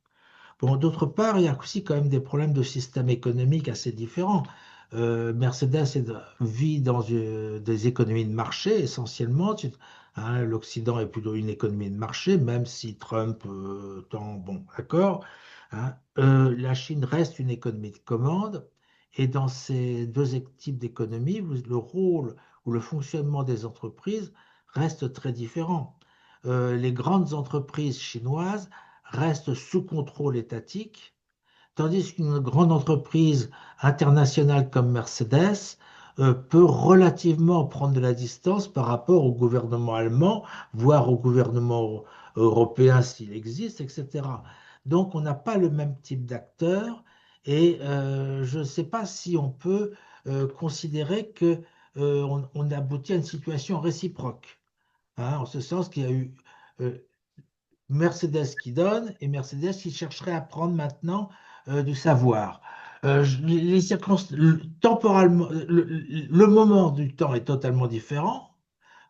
Bon, d'autre part, il y a aussi quand même des problèmes de système économique assez différents. Vit dans des économies de marché essentiellement. Hein, l'Occident est plutôt une économie de marché, même si Trump tend, bon, d'accord. Hein. La Chine reste une économie de commande. Et dans ces deux types d'économies, le rôle ou le fonctionnement des entreprises reste très différent. Les grandes entreprises chinoises reste sous contrôle étatique, tandis qu'une grande entreprise internationale comme Mercedes peut relativement prendre de la distance par rapport au gouvernement allemand, voire au gouvernement européen s'il existe, etc. Donc on n'a pas le même type d'acteur et je ne sais pas si on peut considérer que on aboutit à une situation réciproque, hein, en ce sens qu'il y a eu euh, Mercedes qui donne et Mercedes qui chercherait à prendre maintenant du savoir. Les circonstances, temporellement, le moment du temps est totalement différent.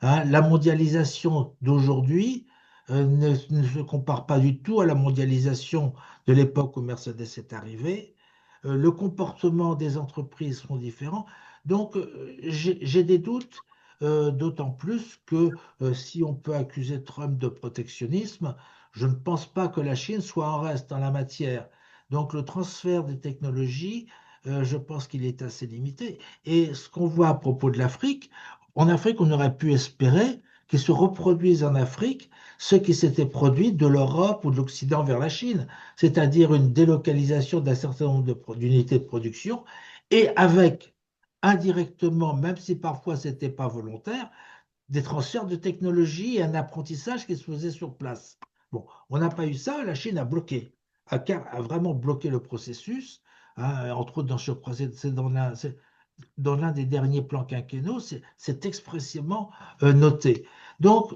Hein. La mondialisation d'aujourd'hui ne se compare pas du tout à la mondialisation de l'époque où Mercedes est arrivée. Le comportement des entreprises sont différents. Donc, j'ai des doutes, d'autant plus que si on peut accuser Trump de protectionnisme, je ne pense pas que la Chine soit en reste en la matière. Donc, le transfert des technologies, je pense qu'il est assez limité. Et ce qu'on voit à propos de l'Afrique, en Afrique, on aurait pu espérer qu'il se reproduise en Afrique ce qui s'était produit de l'Europe ou de l'Occident vers la Chine, c'est-à-dire une délocalisation d'un certain nombre d'unités de production et avec indirectement, même si parfois ce n'était pas volontaire, des transferts de technologie et un apprentissage qui se faisait sur place. Bon, on n'a pas eu ça, la Chine a bloqué, a vraiment bloqué le processus, hein, entre autres je crois, c'est dans l'un des derniers plans quinquennaux, c'est expressément noté. Donc,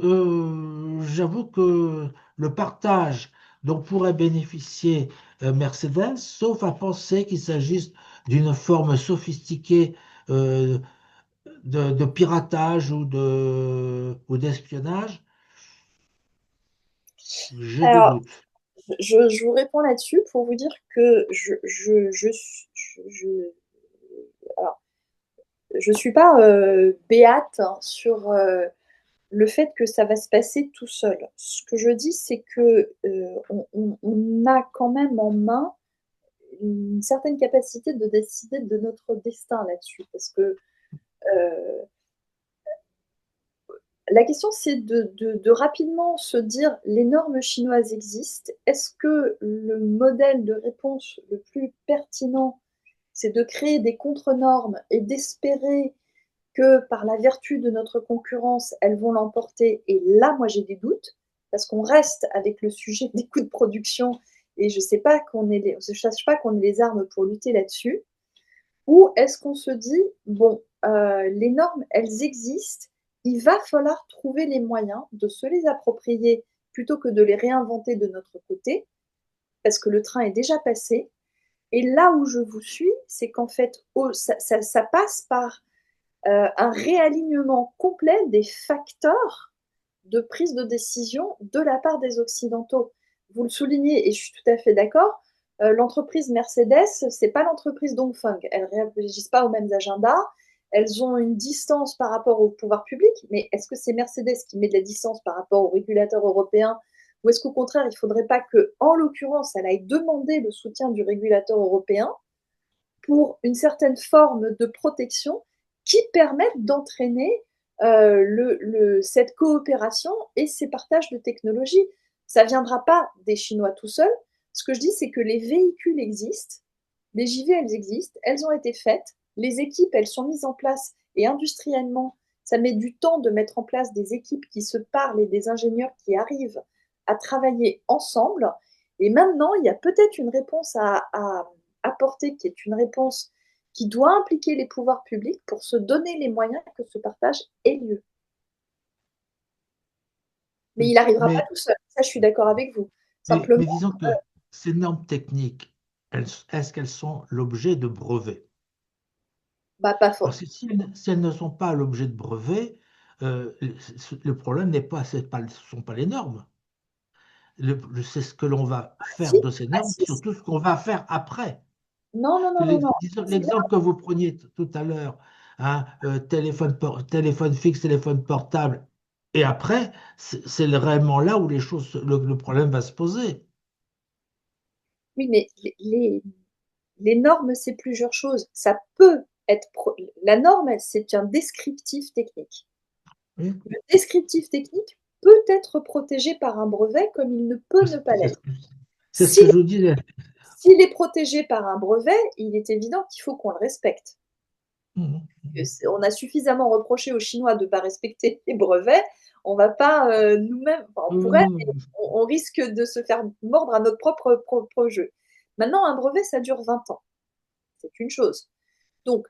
j'avoue que le partage dont pourrait bénéficier Mercedes, sauf à penser qu'il s'agisse d'une forme sophistiquée euh, de piratage ou d'espionnage, j'ai des Alors, doutes. je vous réponds là-dessus pour vous dire que alors, je suis pas béate hein, sur le fait que ça va se passer tout seul. Ce que je dis, c'est que on a quand même en main une certaine capacité de décider de notre destin là-dessus. Parce que euh, la question, c'est de rapidement se dire les normes chinoises existent. Est-ce que le modèle de réponse le plus pertinent, c'est de créer des contre-normes et d'espérer que par la vertu de notre concurrence, elles vont l'emporter? Et là, moi, j'ai des doutes, parce qu'on reste avec le sujet des coûts de production et je ne sais pas je sache pas qu'on ait les armes pour lutter là-dessus. Ou est-ce qu'on se dit, bon, les normes, elles existent, il va falloir trouver les moyens de se les approprier plutôt que de les réinventer de notre côté, parce que le train est déjà passé. Et là où je vous suis, c'est qu'en fait, ça passe par un réalignement complet des facteurs de prise de décision de la part des Occidentaux. Vous le soulignez, et je suis tout à fait d'accord, l'entreprise Mercedes, c'est pas l'entreprise Dongfeng. Elles ne réagissent pas aux mêmes agendas. Elles ont une distance par rapport au pouvoir public, mais est-ce que c'est Mercedes qui met de la distance par rapport aux régulateurs européens, ou est-ce qu'au contraire, il ne faudrait pas que, en l'occurrence, elle aille demander le soutien du régulateur européen pour une certaine forme de protection qui permette d'entraîner cette coopération et ces partages de technologies. Ça ne viendra pas des Chinois tout seuls. Ce que je dis, c'est que les véhicules existent, les JV, elles existent, elles ont été faites, les équipes, elles sont mises en place et industriellement, ça met du temps de mettre en place des équipes qui se parlent et des ingénieurs qui arrivent à travailler ensemble. Et maintenant, il y a peut-être une réponse à apporter qui est une réponse qui doit impliquer les pouvoirs publics pour se donner les moyens que ce partage ait lieu. Mais il n'arrivera pas Mais, tout seul. Ça, je suis d'accord avec vous. mais Simplement, disons que ces normes techniques, est-ce qu'elles sont l'objet de brevets? bah, pas fort. Parce que si elles ne sont pas l'objet de brevets, le problème n'est pas, ce sont pas les normes. C'est ce que l'on va Ah, faire si, de ces ah, normes, si. surtout ce qu'on va faire après. Non, non, non, non, non. Disons, C'est bien. l'exemple que vous preniez tout à l'heure, hein, téléphone fixe, téléphone portable, et après, c'est vraiment là où le problème va se poser. Oui, mais les normes, c'est plusieurs choses. Ça peut être. La norme, c'est un descriptif technique. Oui. Le descriptif technique peut être protégé par un brevet comme il ne peut ne pas C'est ce l'être. que c'est ce que S'il je vous disais. s'il est protégé par un brevet, il est évident qu'il faut qu'on le respecte. Mhm. On a suffisamment reproché aux Chinois de ne pas respecter les brevets. On va pas nous-mêmes, enfin, on pourrait, mais Mhm. on risque de se faire mordre à notre propre jeu. Maintenant, un brevet, ça dure 20 ans. C'est une chose. Donc,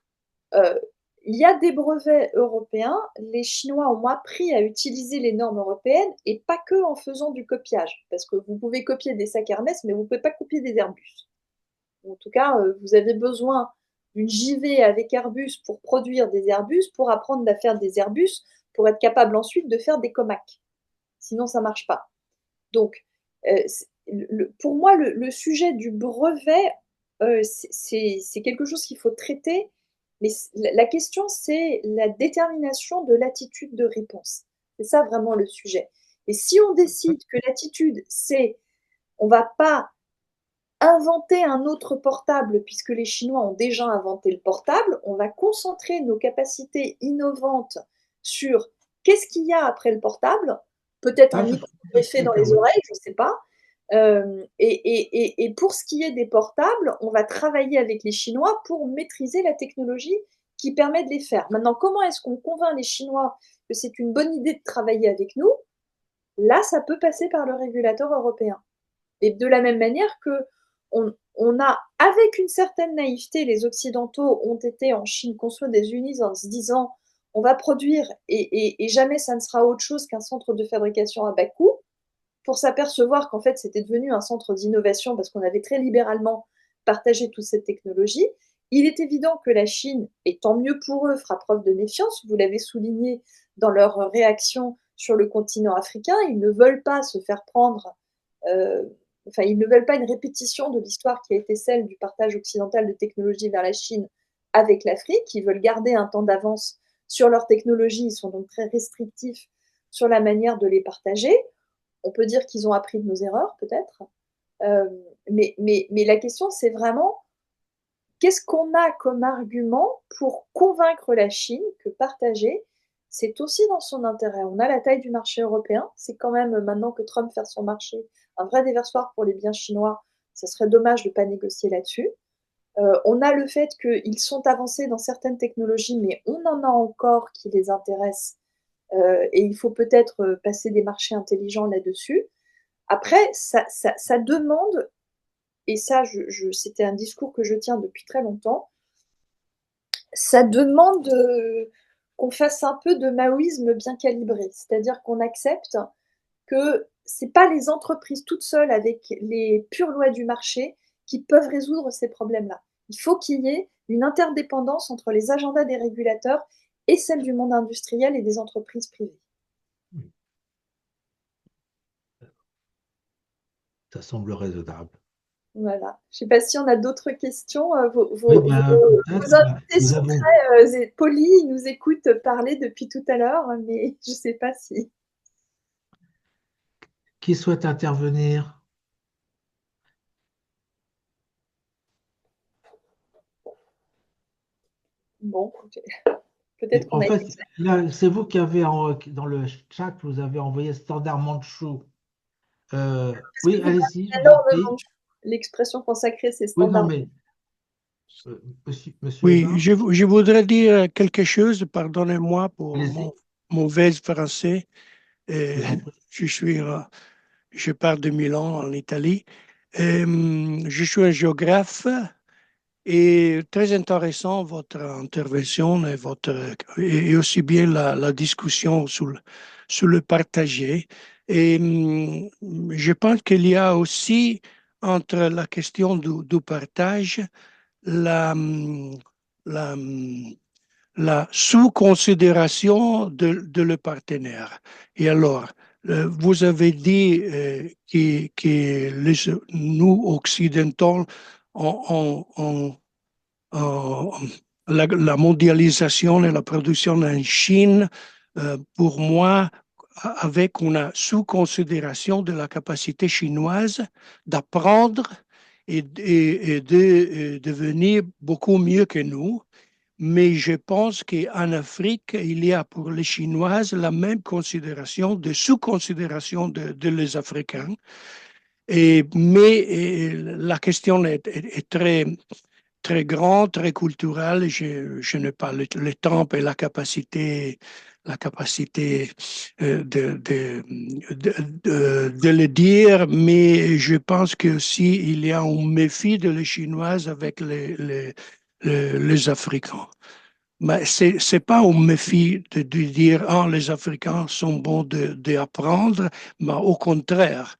euh, il y a des brevets européens. Les Chinois ont appris à utiliser les normes européennes et pas que en faisant du copiage. Parce que vous pouvez copier des sacs Hermès, mais vous ne pouvez pas copier des Airbus. En tout cas, vous avez besoin d'une JV avec Airbus pour produire des Airbus, pour apprendre à faire des Airbus. pour être capable ensuite de faire des comacs. Sinon, ça ne marche pas. Donc, pour moi, le sujet du brevet, c'est quelque chose qu'il faut traiter, mais la question, c'est la détermination de l'attitude de réponse. C'est ça vraiment le sujet. Et si on décide que l'attitude, c'est on ne va pas inventer un autre portable, puisque les Chinois ont déjà inventé le portable, on va concentrer nos capacités innovantes sur qu'est-ce qu'il y a après le portable, peut-être un micro greffé dans les oreilles, je ne sais pas. Et pour ce qui est des portables, on va travailler avec les Chinois pour maîtriser la technologie qui permet de les faire. Maintenant, comment est-ce qu'on convainc les Chinois que c'est une bonne idée de travailler avec nous? Là, ça peut passer par le régulateur européen. Et de la même manière que on a, avec une certaine naïveté, les Occidentaux ont été en Chine construire des usines en se disant on va produire et jamais ça ne sera autre chose qu'un centre de fabrication à bas coût, pour s'apercevoir qu'en fait c'était devenu un centre d'innovation parce qu'on avait très libéralement partagé toute cette technologie. Il est évident que la Chine, et tant mieux pour eux, fera preuve de méfiance. Vous l'avez souligné dans leur réaction sur le continent africain. Ils ne veulent pas se faire prendre, enfin, ils ne veulent pas une répétition de l'histoire qui a été celle du partage occidental de technologie vers la Chine avec l'Afrique. Ils veulent garder un temps d'avance sur leur technologie. Ils sont donc très restrictifs sur la manière de les partager. On peut dire qu'ils ont appris de nos erreurs, peut-être. Mais la question, c'est vraiment qu'est-ce qu'on a comme argument pour convaincre la Chine que partager, c'est aussi dans son intérêt. On a la taille du marché européen. C'est quand même, maintenant que Trump fait son marché, un vrai déversoir pour les biens chinois. Ça serait dommage de ne pas négocier là-dessus. On a le fait qu'ils sont avancés dans certaines technologies, mais on en a encore qui les intéressent. Et il faut peut-être passer des marchés intelligents là-dessus. Après, ça demande, et ça, c'était un discours que je tiens depuis très longtemps, ça demande qu'on fasse un peu de maoïsme bien calibré, c'est-à-dire qu'on accepte que ce n'est pas les entreprises toutes seules avec les pures lois du marché qui peuvent résoudre ces problèmes-là. Il faut qu'il y ait une interdépendance entre les agendas des régulateurs et celles du monde industriel et des entreprises privées. Ça semble raisonnable. Voilà. Je ne sais pas si on a d'autres questions. Oui, ben, Vos invités sont très polis, ils nous écoutent parler depuis tout à l'heure, mais je ne sais pas si. Qui souhaite intervenir? Bon, peut-être qu'on En a fait, été... là, c'est vous qui avez dans le chat, vous avez envoyé standard manchou. Oui, allez-y, je vous en prie. L'expression consacrée, c'est Oui, non, standard. mais monsieur Oui, Aubin, je voudrais dire quelque chose, pardonnez-moi pour mon mauvais français. je vous en prie. Je pars de Milan, en Italie. Je suis un géographe et très intéressant votre intervention et aussi bien la discussion sur le partagé. Et je pense qu'il y a aussi entre la question du partage la, la, la sous-considération de le partenaire. Et alors, vous avez dit que nous, occidentaux, on- la mondialisation et la production en Chine, pour moi, avec une sous-considération de la capacité chinoise d'apprendre et de devenir beaucoup mieux que nous. Mais je pense qu'en Afrique, il y a pour les Chinoises la même considération, de sous-considération de les Africains. Mais la question est très, très grande, très culturelle. Je n'ai pas le temps et la capacité de le dire, mais je pense que aussi il y a un méfie de les Chinoises avec les Africains. Mais c'est pas un méfie de dire ah, les Africains sont bons d'apprendre, mais au contraire.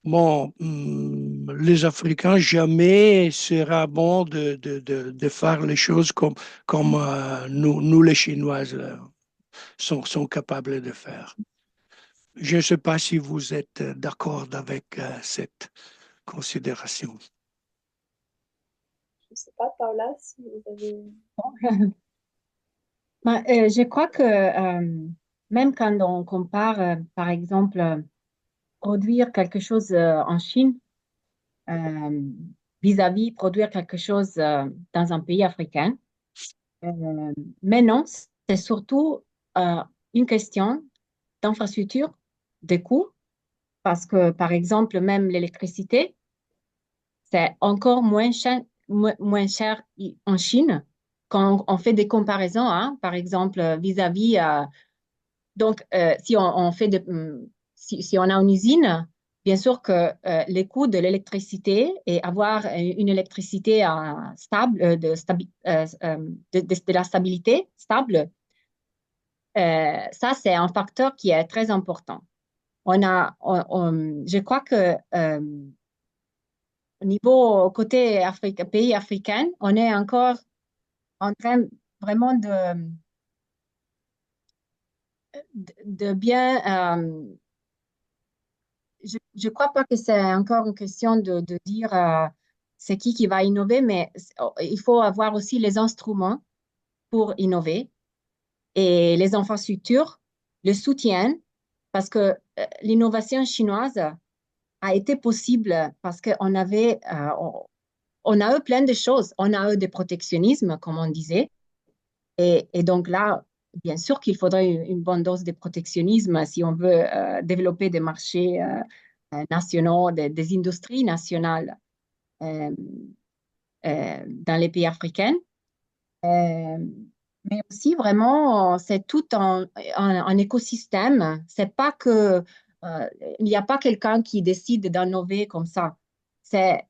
Bon, les Africains jamais sera bon de faire les choses comme nous les Chinoises. sont capables de faire. Je ne sais pas si vous êtes d'accord avec cette considération. Je ne sais pas, Paula, si vous avez... Je crois que même quand on compare, par exemple, produire quelque chose en Chine euh, vis-à-vis produire quelque chose dans un pays africain, mais non, c'est surtout euh, une question d'infrastructure, de coûts, parce que, par exemple, même l'électricité, c'est encore moins cher en Chine quand on fait des comparaisons, hein, par exemple, vis-à-vis. Donc, si on fait si on a une usine, bien sûr que les coûts de l'électricité et avoir une électricité stable, de la stabilité stable, ça, c'est un facteur qui est très important. Je crois que au niveau côté pays africain, on est encore en train vraiment de bien. Je ne crois pas que c'est encore une question de dire c'est qui va innover, mais il faut avoir aussi les instruments pour innover et les infrastructures le soutiennent parce que l'innovation chinoise a été possible parce on a eu plein de choses. On a eu des protectionnismes, comme on disait. Et donc là, bien sûr qu'il faudrait une bonne dose de protectionnisme si on veut développer des marchés nationaux, des industries nationales euh, dans les pays africains. Euh, mais aussi, vraiment, c'est tout un écosystème. C'est pas que, il n'y a pas quelqu'un qui décide d'innover comme ça. C'est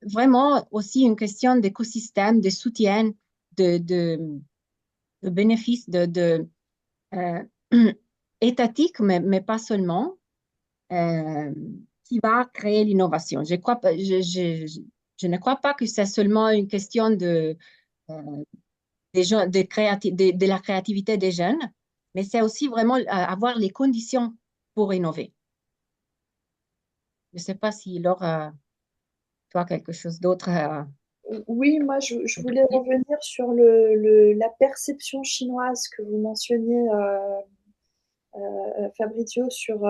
vraiment aussi une question d'écosystème, de soutien, de, de, de bénéfices, euh, étatique, mais pas seulement, euh, qui va créer l'innovation. Je ne crois pas que c'est seulement une question euh, des gens, de la créativité des jeunes, mais c'est aussi vraiment avoir les conditions pour innover. Je ne sais pas si Laure, toi, quelque chose d'autre. Oui, moi, je voulais revenir sur la perception chinoise que vous mentionniez, Fabrizio, sur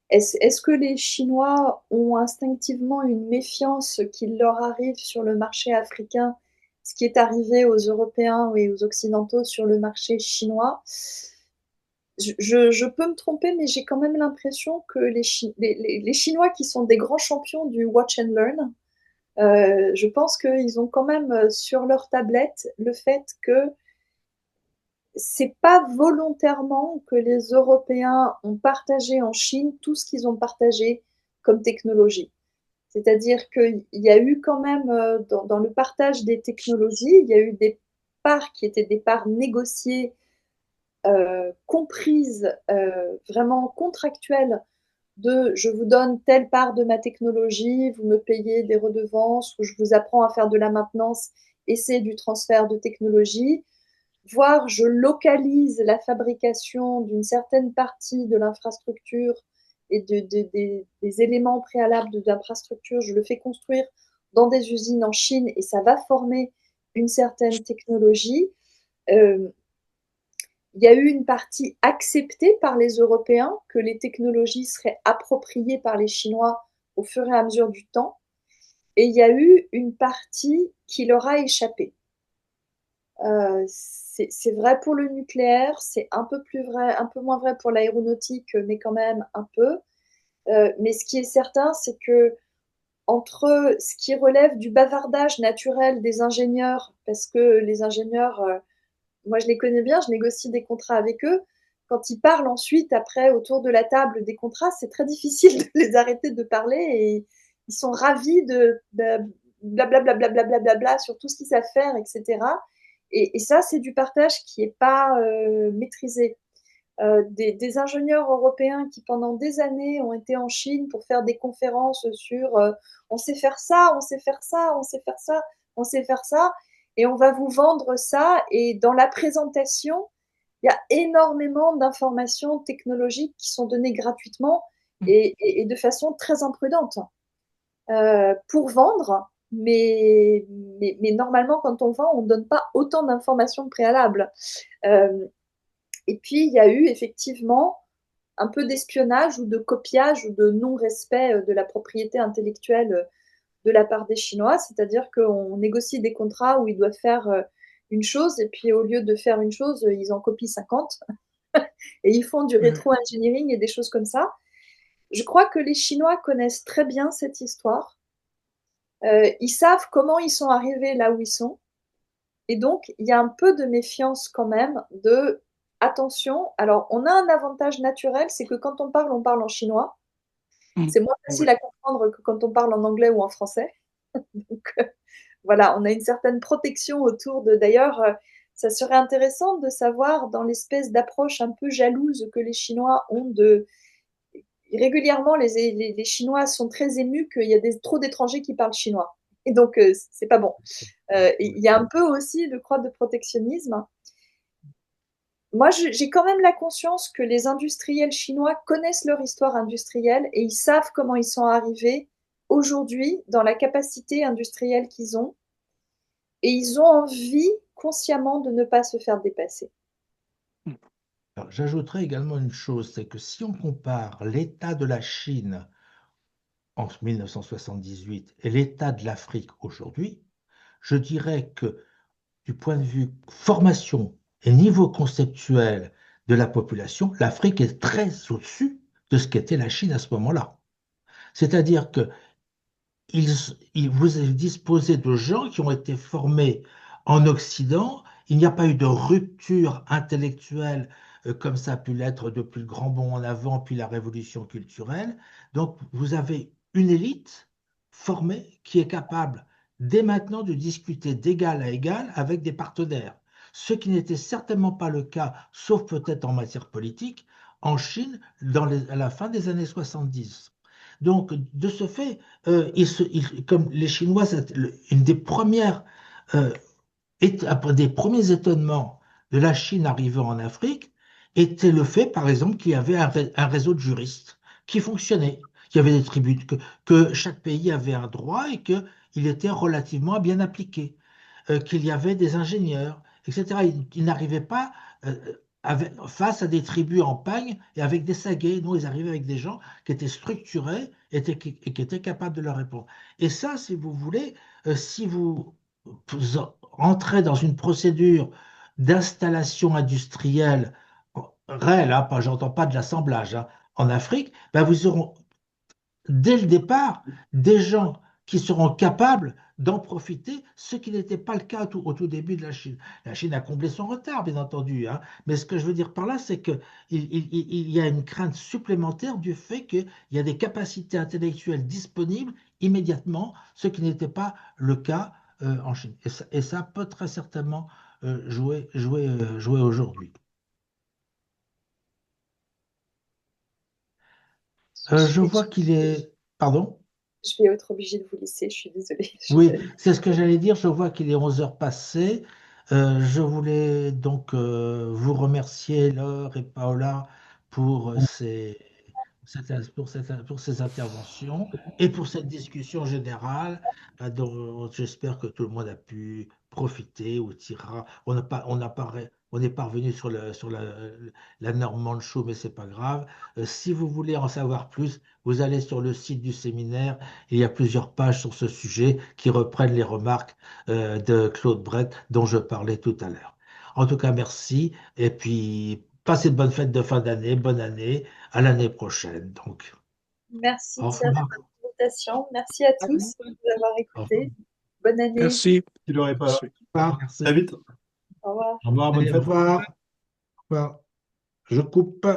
est-ce que les Chinois ont instinctivement une méfiance qu'il leur arrive sur le marché africain, ce qui est arrivé aux Européens et aux Occidentaux sur le marché chinois? Je peux me tromper, mais j'ai quand même l'impression que les Chinois qui sont des grands champions du watch and learn, je pense qu'ils ont quand même sur leur tablette le fait que c'est pas volontairement que les Européens ont partagé en Chine tout ce qu'ils ont partagé comme technologie. C'est-à-dire qu'il y a eu quand même, dans le partage des technologies, il y a eu des parts qui étaient des parts négociées, comprises, vraiment contractuelles, de je vous donne telle part de ma technologie, vous me payez des redevances, ou je vous apprends à faire de la maintenance et c'est du transfert de technologie, voire je localise la fabrication d'une certaine partie de l'infrastructure et des éléments préalables de l'infrastructure, je le fais construire dans des usines en Chine et ça va former une certaine technologie. Euh, il y a eu une partie acceptée par les Européens que les technologies seraient appropriées par les Chinois au fur et à mesure du temps. Et il y a eu une partie qui leur a échappé. C'est vrai pour le nucléaire, c'est un peu plus vrai, un peu moins vrai pour l'aéronautique, mais quand même un peu. Mais ce qui est certain, c'est que entre ce qui relève du bavardage naturel des ingénieurs, parce que les ingénieurs, moi je les connais bien, je négocie des contrats avec eux. Quand ils parlent ensuite, après, autour de la table des contrats, c'est très difficile de les arrêter de parler et ils sont ravis de blablabla sur tout ce qu'ils savent faire, etc. Et ça, c'est du partage qui n'est pas maîtrisé. Des ingénieurs européens qui pendant des années ont été en Chine pour faire des conférences sur on sait faire ça, on sait faire ça, on sait faire ça, on sait faire ça, et on va vous vendre ça. Et dans la présentation, il y a énormément d'informations technologiques qui sont données gratuitement et de façon très imprudente pour vendre. Mais normalement, quand on vend, on ne donne pas autant d'informations préalables. Et puis, il y a eu effectivement un peu d'espionnage ou de copiage ou de non-respect de la propriété intellectuelle de la part des Chinois, c'est-à-dire qu'on négocie des contrats où ils doivent faire une chose et puis au lieu de faire une chose, ils en copient 50 et ils font du rétro-engineering et des choses comme ça. Je crois que les Chinois connaissent très bien cette histoire. Ils savent comment ils sont arrivés là où ils sont. Et donc, il y a un peu de méfiance quand même de attention. Alors, on a un avantage naturel, c'est que quand on parle en chinois. C'est moins facile à comprendre que quand on parle en anglais ou en français. Donc, voilà, on a une certaine protection autour de. D'ailleurs, ça serait intéressant de savoir dans l'espèce d'approche un peu jalouse que les Chinois ont de. Régulièrement, les Chinois sont très émus qu'il y a trop d'étrangers qui parlent chinois. Et donc, c'est pas bon. Il y a un peu aussi, je crois, de protectionnisme. Moi, j'ai quand même la conscience que les industriels chinois connaissent leur histoire industrielle et ils savent comment ils sont arrivés aujourd'hui dans la capacité industrielle qu'ils ont. Et ils ont envie consciemment de ne pas se faire dépasser. Alors, j'ajouterais également une chose, c'est que si on compare l'état de la Chine en 1978 et l'état de l'Afrique aujourd'hui, je dirais que du point de vue formation et niveau conceptuel de la population, l'Afrique est très au-dessus de ce qu'était la Chine à ce moment-là. C'est-à-dire que vous disposez de gens qui ont été formés en Occident. Il n'y a pas eu de rupture intellectuelle comme ça a pu l'être depuis le grand bond en avant, puis la révolution culturelle. Donc, vous avez une élite formée qui est capable dès maintenant de discuter d'égal à égal avec des partenaires. Ce qui n'était certainement pas le cas, sauf peut-être en matière politique, en Chine à la fin des années 70. Donc, de ce fait, comme les Chinois, une des premiers étonnements de la Chine arrivant en Afrique était le fait, par exemple, qu'il y avait un réseau de juristes qui fonctionnait. Il y avait des tribunaux, que chaque pays avait un droit et qu'il était relativement bien appliqué, qu'il y avait des ingénieurs, etc. Ils n'arrivaient pas face à des tribus en pagne et avec des saguets. Non, ils arrivaient avec des gens qui étaient structurés et qui étaient capables de leur répondre. Et ça, si vous voulez, si vous entrez dans une procédure d'installation industrielle réelle, hein, j'entends pas de l'assemblage, hein, en Afrique, ben vous aurez dès le départ des gens qui seront capables d'en profiter, ce qui n'était pas le cas au tout début de la Chine. La Chine a comblé son retard, bien entendu, hein, mais ce que je veux dire par là, c'est qu'il y a une crainte supplémentaire du fait qu'il y a des capacités intellectuelles disponibles immédiatement, ce qui n'était pas le cas en Chine. Et ça peut très certainement jouer aujourd'hui. Je vois qu'il est. Pardon? Je vais être obligée de vous laisser, je suis désolée. Oui, c'est ce que j'allais dire. Je vois qu'il est 11 heures passées. Je voulais donc vous remercier, Laure et Paola, pour pour ces interventions et pour cette discussion générale dont j'espère que tout le monde a pu profiter ou tirera. On n'est pas revenu sur la norme Manchot, mais c'est pas grave. Si vous voulez en savoir plus, vous allez sur le site du séminaire. Il y a plusieurs pages sur ce sujet qui reprennent les remarques de Claude Brett dont je parlais tout à l'heure. En tout cas, merci et puis passez de bonnes fêtes de fin d'année, bonne année, à l'année prochaine. Donc, Merci au Thierry revoir. pour l'invitation. Merci à tous de nous avoir écoutés. Bonne année. Merci. Il n'aurait pas. Au revoir. Merci. Très vite. Au revoir. Au revoir, bonne Allez, au fête. revoir. Au revoir. Je coupe.